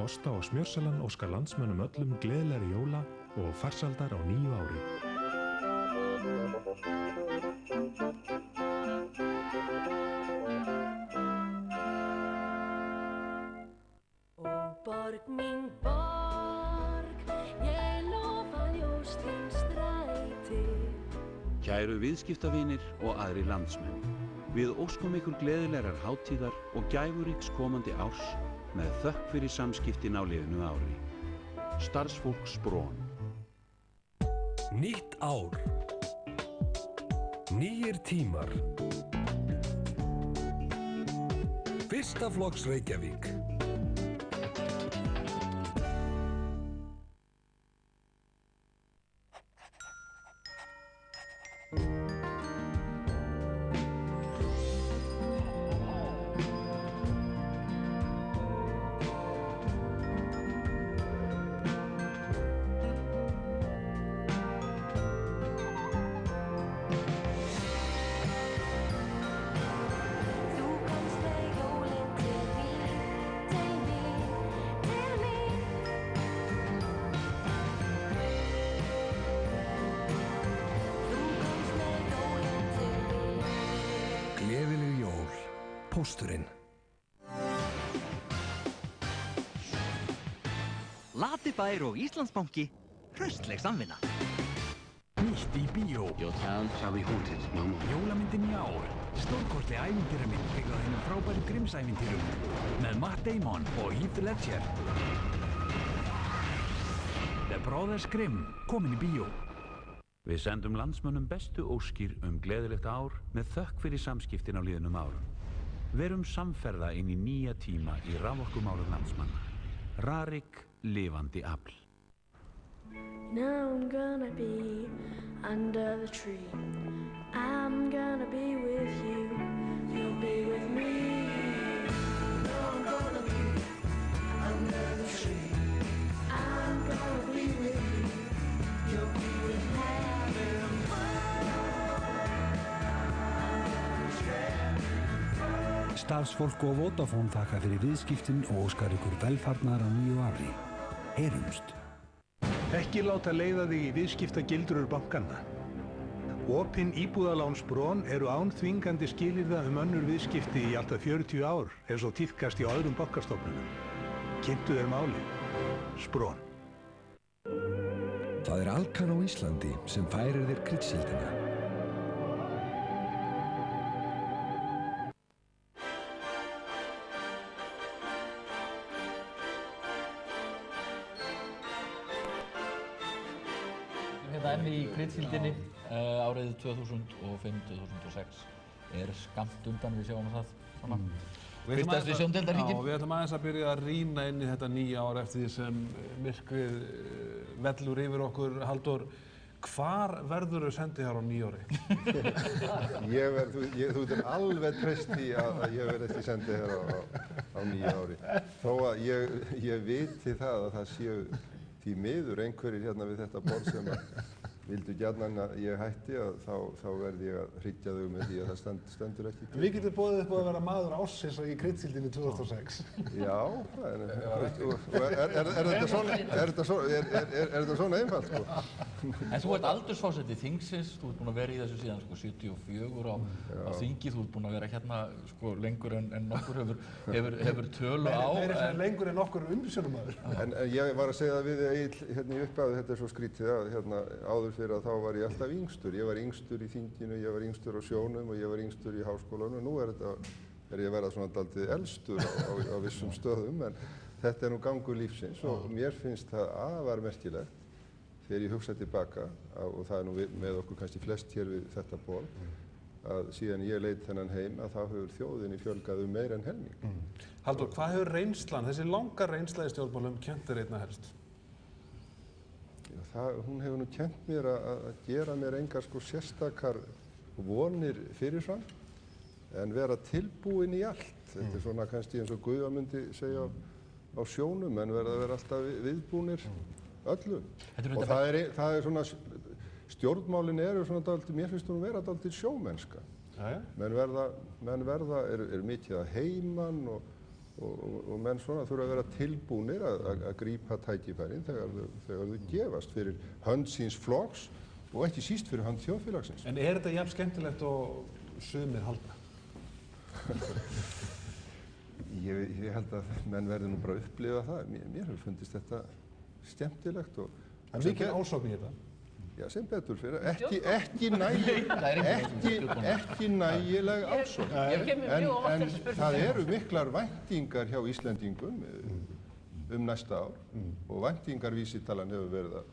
[SPEAKER 12] Osta og smjörsalan óskar landsmönnum öllum gleðilegri jóla og farsældar á nýju ári.
[SPEAKER 16] Ó borg mín borg, ég lofa ljós þín stræti.
[SPEAKER 17] Kæru viðskiptavinir og aðri landsmenn, við óskum ykkur gleðilegrar hátíðar og gæfuríks komandi árs með þökk fyrir samskiptin á liðnu ári. Starfsfólk Spron.
[SPEAKER 12] Nýtt ár. Nýjir tímar. Fyrsta flokks Reykjavík.
[SPEAKER 18] Pósturinn.
[SPEAKER 19] Latibær og Íslandsbanki, hraustleg samvinna.
[SPEAKER 12] Nýtt í bíó.
[SPEAKER 17] Your town shall be haunted no more.
[SPEAKER 12] Jólamyndin í ár. Stórkostleg ævintýramynd byggð á hinum frábæru Grimms-ævintýrum með Matt Damon og Heath Ledger. The Brothers Grimm, komin í bíó.
[SPEAKER 17] Við sendum landsmönnum bestu óskir gleðilegt ár með þökk fyrir samskiptin á liðnum árum. Verum samferða inn í nýja tíma í raforkumálum landsmanna. Rarik, lifandi afl.
[SPEAKER 16] Now I'm gonna be under the tree. I'm gonna be with you. You'll be with me. Now I'm gonna be under the tree. I'm gonna be with you. You'll be with me.
[SPEAKER 12] Starfsfólk og Vodafone þakka fyrir viðskiptin og óskar ykkur velfarnaðar á nýju ári. Heyrumst.
[SPEAKER 20] Ekki láta leiða þig í viðskiptagildrur bankanna. Opin íbúðalánsbrón eru án þvingandi skilyrða önnur viðskipti í allt að 40 ár eins og tíðkast í öðrum bankastofnunum. Kynntu þér málið. Sprón.
[SPEAKER 18] Það Alkan á Íslandi sem færir þér kryddsíldina.
[SPEAKER 3] Hérna í kryddsíldinni árið 2005-2006 skammt undan við sjáum það svona. Fyrstast við sjóndeildarhringinn.
[SPEAKER 2] Já, við ætlum aðeins að byrja að rýna inn í þetta nýja ár eftir því sem myrkrið vellur yfir okkur. Halldór, hvar verðurðu sendiherra á nýjári?
[SPEAKER 5] Þú ert alveg treyst í að ég verð ekki sendiherra á nýjári. Þó að ég viti það að það séu því miður einhverjir hérna við þetta borð sem vildu gjarnan að ég hætti, þá verð ég að hryggja þau með því að það stendur ekki til.
[SPEAKER 2] Við getum boðið upp á að vera maður ársins í kryddsíldinni 2006.
[SPEAKER 5] Já, er þetta svona einfalt, sko?
[SPEAKER 3] En þú ert aldursforseti þingsins, þú ert búinn að vera í þessu síðan 74 á þingi, þú ert búinn að vera hérna lengur en nokkur hefur tölu á.
[SPEAKER 2] Lengur en nokkur umsjónarmaður.
[SPEAKER 5] En ég var að segja það við Egill hérna í upphafi, þetta er svo skrítið að hérna áður fyrir að þá var ég alltaf yngstur. Ég var yngstur í þinginu, ég var yngstur á sjónum og ég var yngstur í háskólanum. Nú er ég að verða svona dálítið elstur á vissum stöðum, en þetta er nú gangur lífsins og mér finnst það afar merkilegt þegar ég hugsa tilbaka, og það er nú með okkur kannski flest hér við þetta borð, að síðan ég leit þennan heim að þá hefur þjóðinni fjölgað meira en helming.
[SPEAKER 2] Halldór, hvað hefur reynslan, þessi langa reynsla í stjórnmálum kennt þér einna helst?
[SPEAKER 5] Hún hefur nú kennt mér að gera mér engar sérstakar vonir fyrirfram en vera tilbúin í allt. Þetta er svona kannski eins og Guðjón myndi segja á sjónum, en verða að vera alltaf viðbúnir öllu. Og það er svona, stjórnmálin eru svona dálítið, mér finnst hún vera dálítið sjómennska. Menn verða er mikið að heiman og menn svona þurfa að vera tilbúnir að grípa tækifærin þegar þau gefast fyrir hönd síns flokks og ekki síst fyrir hönd þjóðfélagsins.
[SPEAKER 2] En er þetta jafn skemmtilegt og sumir halda?
[SPEAKER 5] Ég held að menn verði nú bara að upplifa það. Mér hefur fundist þetta skemmtilegt og...
[SPEAKER 2] En mikil ásókn í þetta?
[SPEAKER 5] Já, sem betur fyrir. Ekki nægileg ásókn. En það eru miklar væntingar hjá Íslendingum næsta ár og væntingarvísitalan hefur verið að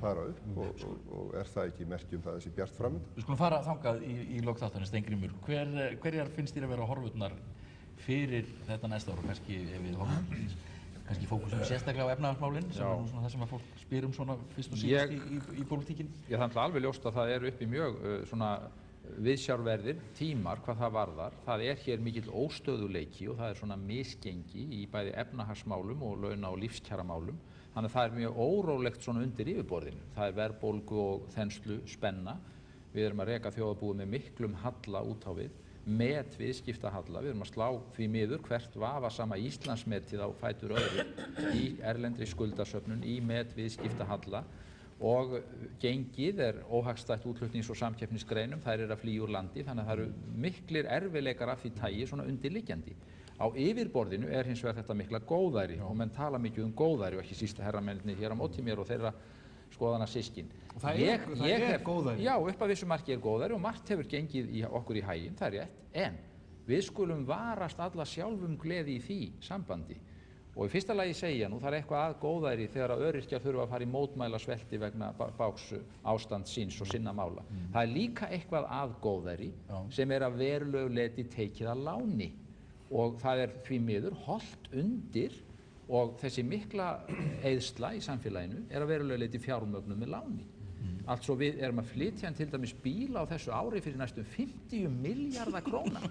[SPEAKER 5] fara upp og er það ekki merki það þessi bjart framöndan.
[SPEAKER 3] Við skulum fara þangað í lok þáttarins, Steingrímur. Hverjar finnst þér að vera horfurnar fyrir þetta næsta ár og kannski ef við horfum kannski fókusum sérstaklega á efnahagsmálin sem er nú svona það sem að fólk spyr svona fyrst og síðast í pólitíkinn?
[SPEAKER 7] Ég þannig alveg ljóst að það eru uppi mjög svona viðsjárverðir tímar hvað það varðar. Það er hér mikill óstöðuleiki og það er svona misgengi í bæði efnahagsmálum og launa- og lífskjaramálum. Þannig að það er mjög órólegt svona undir yfirborðinu. Það er verðbólgu og þenslu spenna. Við erum að reka þjóðarbúið með miklum halla út á við. Met viðskiptahalla, við erum að slá því miður hvert vafasama Íslandsmetið á fætur öðru í erlendri skuldasöfnun, í met viðskiptahalla og gengið óhagstætt útflutnings- og samkeppnisgreinum, þær að flýja úr landi, þannig að það eru miklir erfiðleikar af því tagi svona undirliggjandi. Á yfirborðinu hins vegar þetta mikla góðæri og menn tala mikið góðæri og ekki síst herramennirnir hér á móti mér og þeirra skoðana systkin.
[SPEAKER 2] Það er góðæri?
[SPEAKER 7] Já, upp að vissu marki góðæri og margt hefur gengið okkur í haginn, það rétt, en við skulum varast alla sjálfum gleði í því sambandi. Og í fyrsta lagi segja nú það eitthvað að góðæri þegar að öryrkjar þurfa að fara í mótmæla svelti vegna bágs ástand síns og sinna mála. Það líka eitthvað að góðæri sem að verulegu leyti tekið að láni og það því miður hollt undir og þessi mikla eyðsla í samfélaginu að verulegu leyti fjármögnuð með láni. Altså við að flytja til dæmis bíla á þessu ári fyrir næstum 50 milljarða króna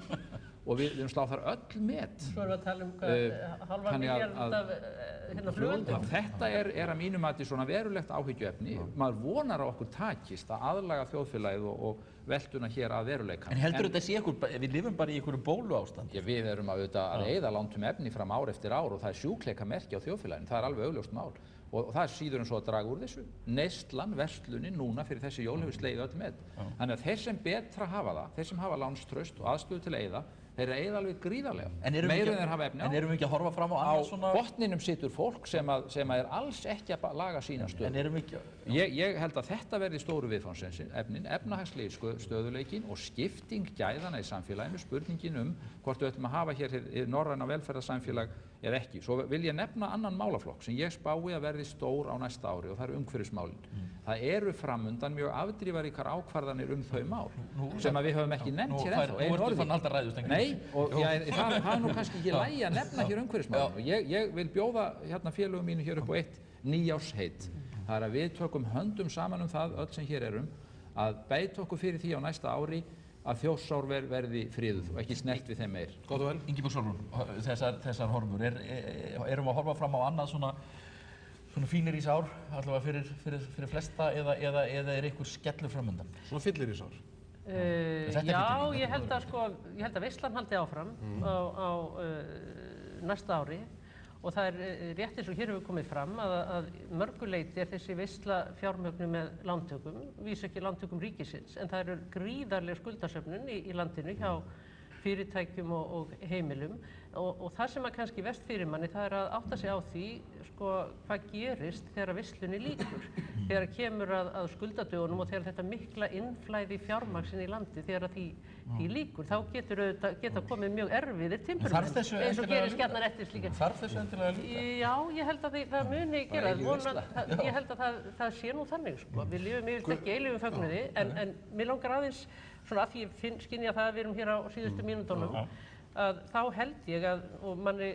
[SPEAKER 7] og við slá þar öll met.
[SPEAKER 4] Svo erum við að tala halva milljarð af flugöldum.
[SPEAKER 7] Þetta að mínu mati svona verulegt áhyggjuefni. Maður vonar að okkur takist að aðlaga þjóðfélagið og veltuna hér að veruleikanum.
[SPEAKER 3] En heldur þetta sé við lifum bara í einhverju bóluástand?
[SPEAKER 7] Já, við erum að eyða lántum efni fram ár eftir ár og það sjúkleikamerki á þjóðfélaginu. Það alveg augljóst mál. Og það síður en svo að draga úr þessu. Neyslan, verslunin núna fyrir þessi jól hefur slegið öll met. Þannig að þeir sem betra hafa það, þeir sem hafa lánstraust og aðstöðu til að eyða, þeir eyða alveg gríðarlega. Meira en þeir hafa efni á.
[SPEAKER 3] En erum við ekki að horfa fram á annað svona?
[SPEAKER 7] Á botninum situr fólk sem alls ekki að laga sína stöðu.
[SPEAKER 3] En erum við ekki
[SPEAKER 7] Ég held að þetta verði stóru viðfangsefnin, efnahagslegi stöðuleikinn og skipting gæðanna í samfélaginu, spurningin hvort við ætlum að hafa hér norræna velferðarsamfélag eða ekki. Svo vil ég nefna annan málaflokk sem ég spái að verði stór á næsta ári og það umhverfismálin. Það eru framundan mjög afdrifaríkar ákvarðanir þau mál sem við höfum ekki nefnt hér ennþá.
[SPEAKER 3] Nú ertu fann alltaf ræðust.
[SPEAKER 7] Nei, og það nú kannski ekki lægi að nefna hér umhverfismálin. Ég vil bjóða félögum mínu hér upp á eitt nýjársheit. Það að við tökum höndum saman það öll sem hér erum að beita okkur fyrir því á næsta ári að Þjórsár verði friðuð og ekki snert við þeim meir.
[SPEAKER 2] Gott og vel.
[SPEAKER 3] Ingibjörg Sólrún, þessar horfur, erum við að horfa fram á annað svona fínirís-ár, allavega fyrir flesta, eða einhver skellur framundan?
[SPEAKER 2] Svona fyllirísár?
[SPEAKER 4] Já, ég held að veislan haldi áfram á næsta ári. Og það rétt eins og hér hefur komið fram að mörguleyti þessi veisla fjármögnuð með lántökum, vísu ekki lántökum ríkisins, en það eru gríðarleg skuldasöfnun í landinu hjá fyrirtækjum og heimilum og það sem kannski verst fyrir manni það að átta sig á því hvað gerist þegar veislunni lýkur, þegar kemur að skuldadögunum og þegar þetta mikla innflæði fjármagnsinn í landi þegar því lýkur, þá geta komið mjög erfiðir timburmenn eins og gerist gjarnan eftir slíka.
[SPEAKER 3] Þarf þessu endilega að líka?
[SPEAKER 4] Já, ég held að það muni gera ég held að það sé nú þannig Við lifum yfirleitt ekki eilífum fögnuði en mér langar aðeins svona að því skynja það að við erum hér á síðustu mínútunum að þá held ég og manni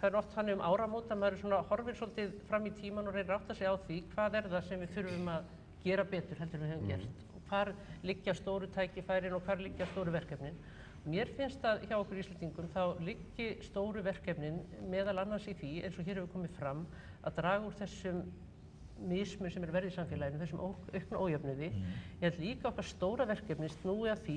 [SPEAKER 4] það oft þannig áramót að maður svona horfir svolítið fram í tíman og reynir að átta sig á því hvað það sem við þurfum að gera betur heldur en við höfum gert og hvar liggja stóru tækifærin og hvar liggja stóru verkefnin. Mér finnst að hjá okkur Íslendingum þá liggi stóru verkefnin meðal annars í því eins og hér hefur komið fram að draga úr þessum mismun sem verið í samfélaginu, þessum aukna ójöfnuði. Ég held líka okkar stóra verkefni snúi að því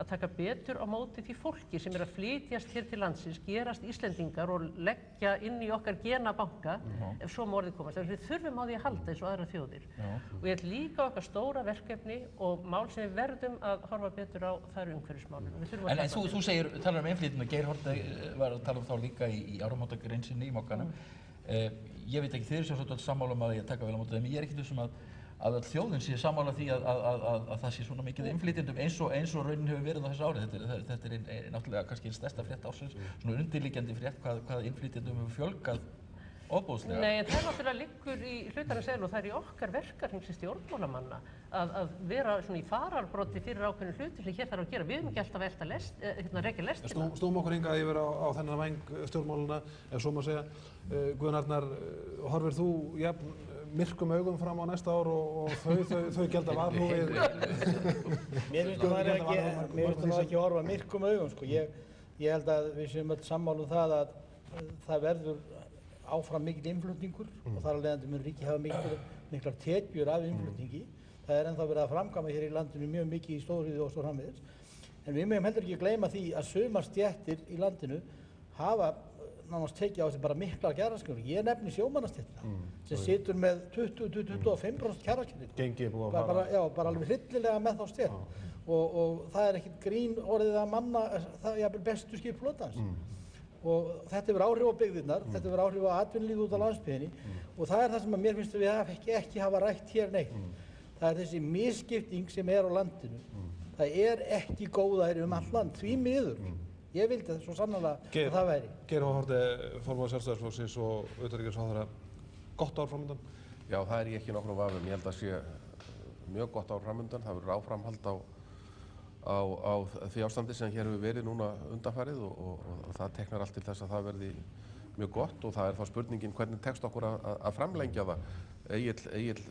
[SPEAKER 4] að taka betur á móti því fólki sem að flytjast hér til landsins, gerast Íslendingar og leggja inn í okkar genabanka ef svo má orðið komast. Við þurfum á því að halda eins og aðrar þjóðir. Og ég held líka okkar stóra verkefni og mál sem við verðum að horfa betur á það eru umhverfismálin.
[SPEAKER 3] En þú talar innflytjun og Geir Haarde var að tala þá líka í áramótagreinsinni í Mogganum. Ég veit ekki, þið eru sjálfsagt sammála að ég taka vel á móti þeim, ég er ekkert vissum að öll þjóðin sé sammála því að það sé svona mikið innflytjendum eins og raunin hefur verið á þessu ári. Þetta er náttúrulega kannski einn stærsta frétt ársins, svona undirliggjandi frétt hvað innflytjendum hefur fjölgað ofboðslega.
[SPEAKER 4] Nei, en það náttúrulega liggur í hlutarins eðli og það í okkar verkefni sem stjórnmálamanna að vera svona í fararbroddi fyrir ákveðnum hluti sem hér þarf að gera. Við höfum ekki alltaf að rekja lestina.
[SPEAKER 2] Snúum okkur hingað yfir á þennan væng stjórnmálana, ef svo má segja. Guðjón Arnar, horfir þú myrkum augum fram á næsta ár og þau gjalda varhugið?
[SPEAKER 8] Mér finnst það ekki horfa myrkum augum. Ég held að við séum öll sammála það að það verður áfram mikill innflutningur og þar af leiðandi mun ríkið hafa miklar tekjur af innflutningi. Það ennþá verið að framkvæma hér í landinu mjög mikið í stóriðju og svo framvegis. En við megum heldur ekki gleyma því að sumar stéttir í landinu hafa nánast tekið á sig bara miklar kjaraskrifur. Ég nefni sjómannastéttina sem situr með 20-25% kjaraskrifu.
[SPEAKER 2] Gengið búið að fara.
[SPEAKER 8] Já, bara alveg hryllilega með þá stétt. Og það er ekkert grín orðið að manna það jafnvel bestu skip flotans. Og þetta hefur áhrif á byggðirnar, þetta hefur áhrif á atvinnulífið út á landsbyggðinni og það er það sem að mér finnst að við ekki hafa rætt hér neitt. Það er þessi misskipting sem er á landinu. Það er ekki góðæri all land, því miður. Ég vildi svo sannarlega að það væri.
[SPEAKER 2] Geir H. Haarde, formaður Sjálfstæðisflokksins og utanríkisráðherra, gott ár framundan?
[SPEAKER 6] Já, það er ég ekki nokkrum vafum. Ég held að sé mjög gott ár framundan. Það verður áframhald á því ástandi sem hér hefur verið núna undanfarið og það teknar allt til þess að það verði mjög gott og það er þá spurningin hvernig tekst okkur að framlengja það. Egill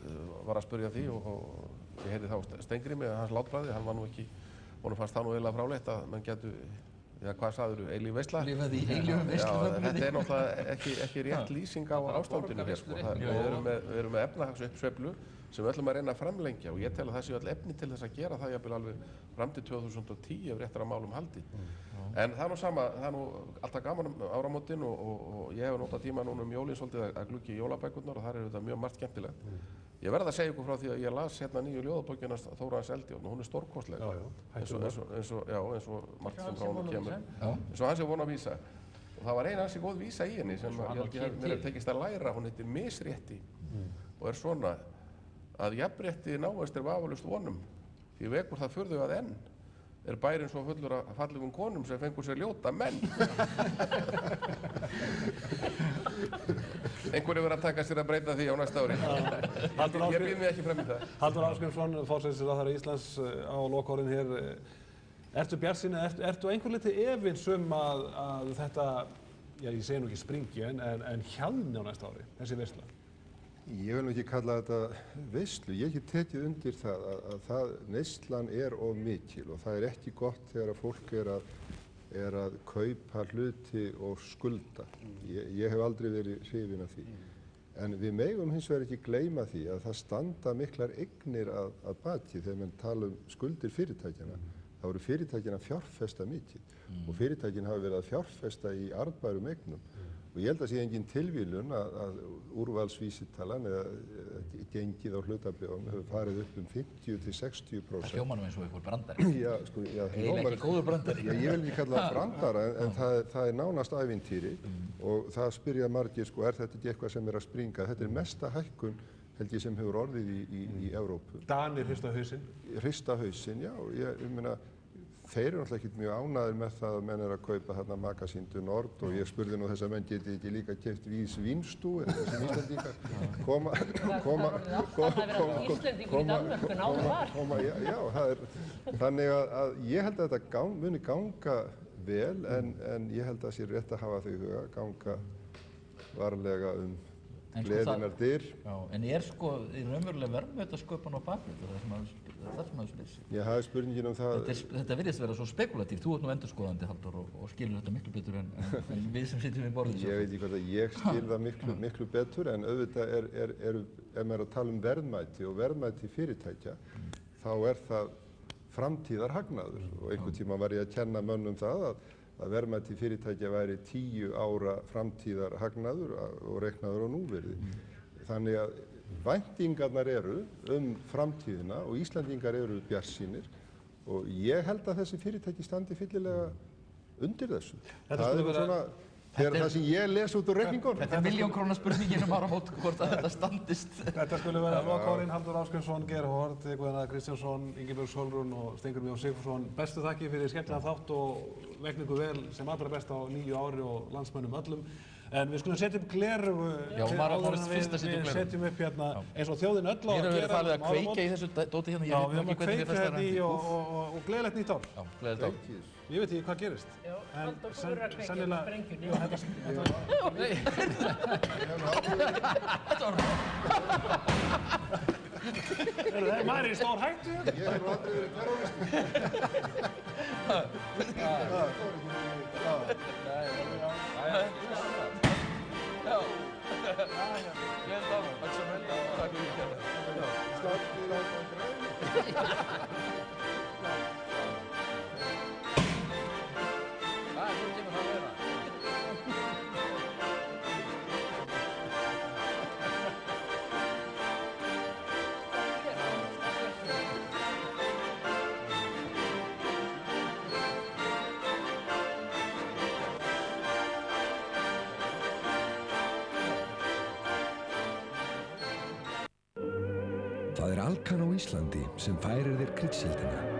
[SPEAKER 6] var að spyrja því og ég heyrði þá Steingrími, hans látbræði, hann var nú ekki, honum fannst það nú eiginlega fráleitt að menn getu, já hvað sagðirðu, eilíf veisla?
[SPEAKER 3] Lifað í eilífum veislu.
[SPEAKER 6] Já, þetta er náttúrulega ekki rétt lýsing á ástandinu hér sko. Við erum með efnahagsuppsveiflu sem við ætlum að reyna að framlengja og ég tel að það séu öll efni til þess að gera það jafnvel alveg fram til 2010 ef réttar að málum haldi. En það er nú sama, það er nú alltaf gaman áramótin og ég hef notað tíma núna jólin svolítið að glugga í jólabækurnar og þar er þetta mjög margt skemmtilegt. Ég verð að segja ykkur frá því að ég las hérna nýju ljóðabókina Þórarins Eldjárn og hún er stórkostleg. Eins og margt sem frá honum kemur. Eins og hans er von að vísa. Og það var ein ansi góð vísa í henni sem mér hef tekist að læra, hún heitir Misrétti og er svona að jafnrétti náist vafalaust vonum, því vekur það furðu að enn er bærinn svo fullur af fallegum konum sem fengur sér ljóta menn. Einhverju verður að taka sér að breyta því á næsta ári. Ég býð mig ekki frem í það.
[SPEAKER 2] Halldór Ásgrímsson, forsætisráðherra Íslands á lokaorðin hér. Ertu bjartsýn, ertu einhver liti efins að þetta, já ég segi nú ekki springi, en hjalni á næsta ári, þessi veisla?
[SPEAKER 5] Ég vil nú ekki kalla þetta veislu. Ég hef tekið undir það að neyslan er of mikil og það er ekki gott þegar að fólk er að kaupa hluti og skulda. Ég hef aldrei verið hrifinn af því. En við megum hins vegar ekki gleyma því að það standa miklar eignir að baki þegar menn tala skuldir fyrirtækjana. Það voru fyrirtækin að fjárfesta mikið og fyrirtækin hafa verið að fjárfesta í arðbærum eignum. Og ég held að sé engin tilvíljun að úrvalsvísitalan eða gengið á hlutabréfum hefur farið upp 50–60%.
[SPEAKER 3] Það hljómar nú eins og einhver brandari.
[SPEAKER 5] Já, sko, já.
[SPEAKER 3] Eiginlega ekki góður brandari.
[SPEAKER 5] Já, ég vil ekki kalla það brandara, en það er nánast ævintýri og það spyrja margir, sko, er þetta ekki eitthvað sem er að springa? Þetta er mesta hækkun, held ég, sem hefur orðið í Evrópu.
[SPEAKER 2] Danir hrista hausinn?
[SPEAKER 5] Hrista hausinn, já. Ég meina, þeir eru náttúrulega ekkert mjög ánægðir með það að menn er að kaupa þarna Magasíndu Nord og ég spurði nú þess að menn geti ekki líka keypt Vís Vínstú eða þessum Íslendingar Já, það er þannig að ég held að þetta muni ganga vel en ég held að það sé rétt að hafa þau í huga, ganga varlega gleðinnar dyr.
[SPEAKER 3] En sko í raunverulega verðmætasköpun á bakvið, það sem maður spyr sig.
[SPEAKER 5] Já, það er spurningin um það.
[SPEAKER 3] Þetta virðist vera svo spekulatíft. Þú ert nú endurskoðandi, Halldór, og skilur þetta miklu betur en við sem sitjum við borðið.
[SPEAKER 5] Ég veit ekki hvort að ég skil það miklu betur, en auðvitað ef maður er að tala um verðmæti og verðmæti fyrirtækja, þá er það framtíðarhagnaður og einhvern tíma var ég að kenna mönnum það að verðmæti fyrirtækja væri 10 ára framtíðarhagnaður og reiknaður á núvirði. Þannig að væntingarnar eru framtíðina og Íslandingar eru bjartsýnir og ég held að þessi fyrirtæki standi fyllilega undir þessu. Það sem ég les út úr reikningunum.
[SPEAKER 3] Þetta er milljónkróna spurningin áramót hvort að þetta standist.
[SPEAKER 2] Þetta skulle vera lokaorðin Halldór Ásgrímsson, Geir H. Haarde, Guðna Kristjánsson, Ingibjörg Sólrún og Steingrímur J. Sigfússon. Bestu þakki fyrir skemmtilegan þátt og vegningu vel sem allra best á nýju ári og landsmönnum öllum. En við skulum setja upp gleraugu áður en við setjum upp hérna eins og þjóðin öll á að gera.
[SPEAKER 3] Hér hefur verið falið að kveikja í þessu dóti hérna.
[SPEAKER 2] Já, við höfum að kveikja hérna í og gleðilegt nýtt ár.
[SPEAKER 3] Já, gleðilegt ár.
[SPEAKER 2] Ég veit ekki hvað gerist.
[SPEAKER 4] Já, Halldór fór að kveikja í sprengjunni.
[SPEAKER 2] Það er maður í stór hættu.
[SPEAKER 5] Ég hef aldrei verið terroristi.
[SPEAKER 18] Það er Alcan á Íslandi sem færir þér kryddsíldina.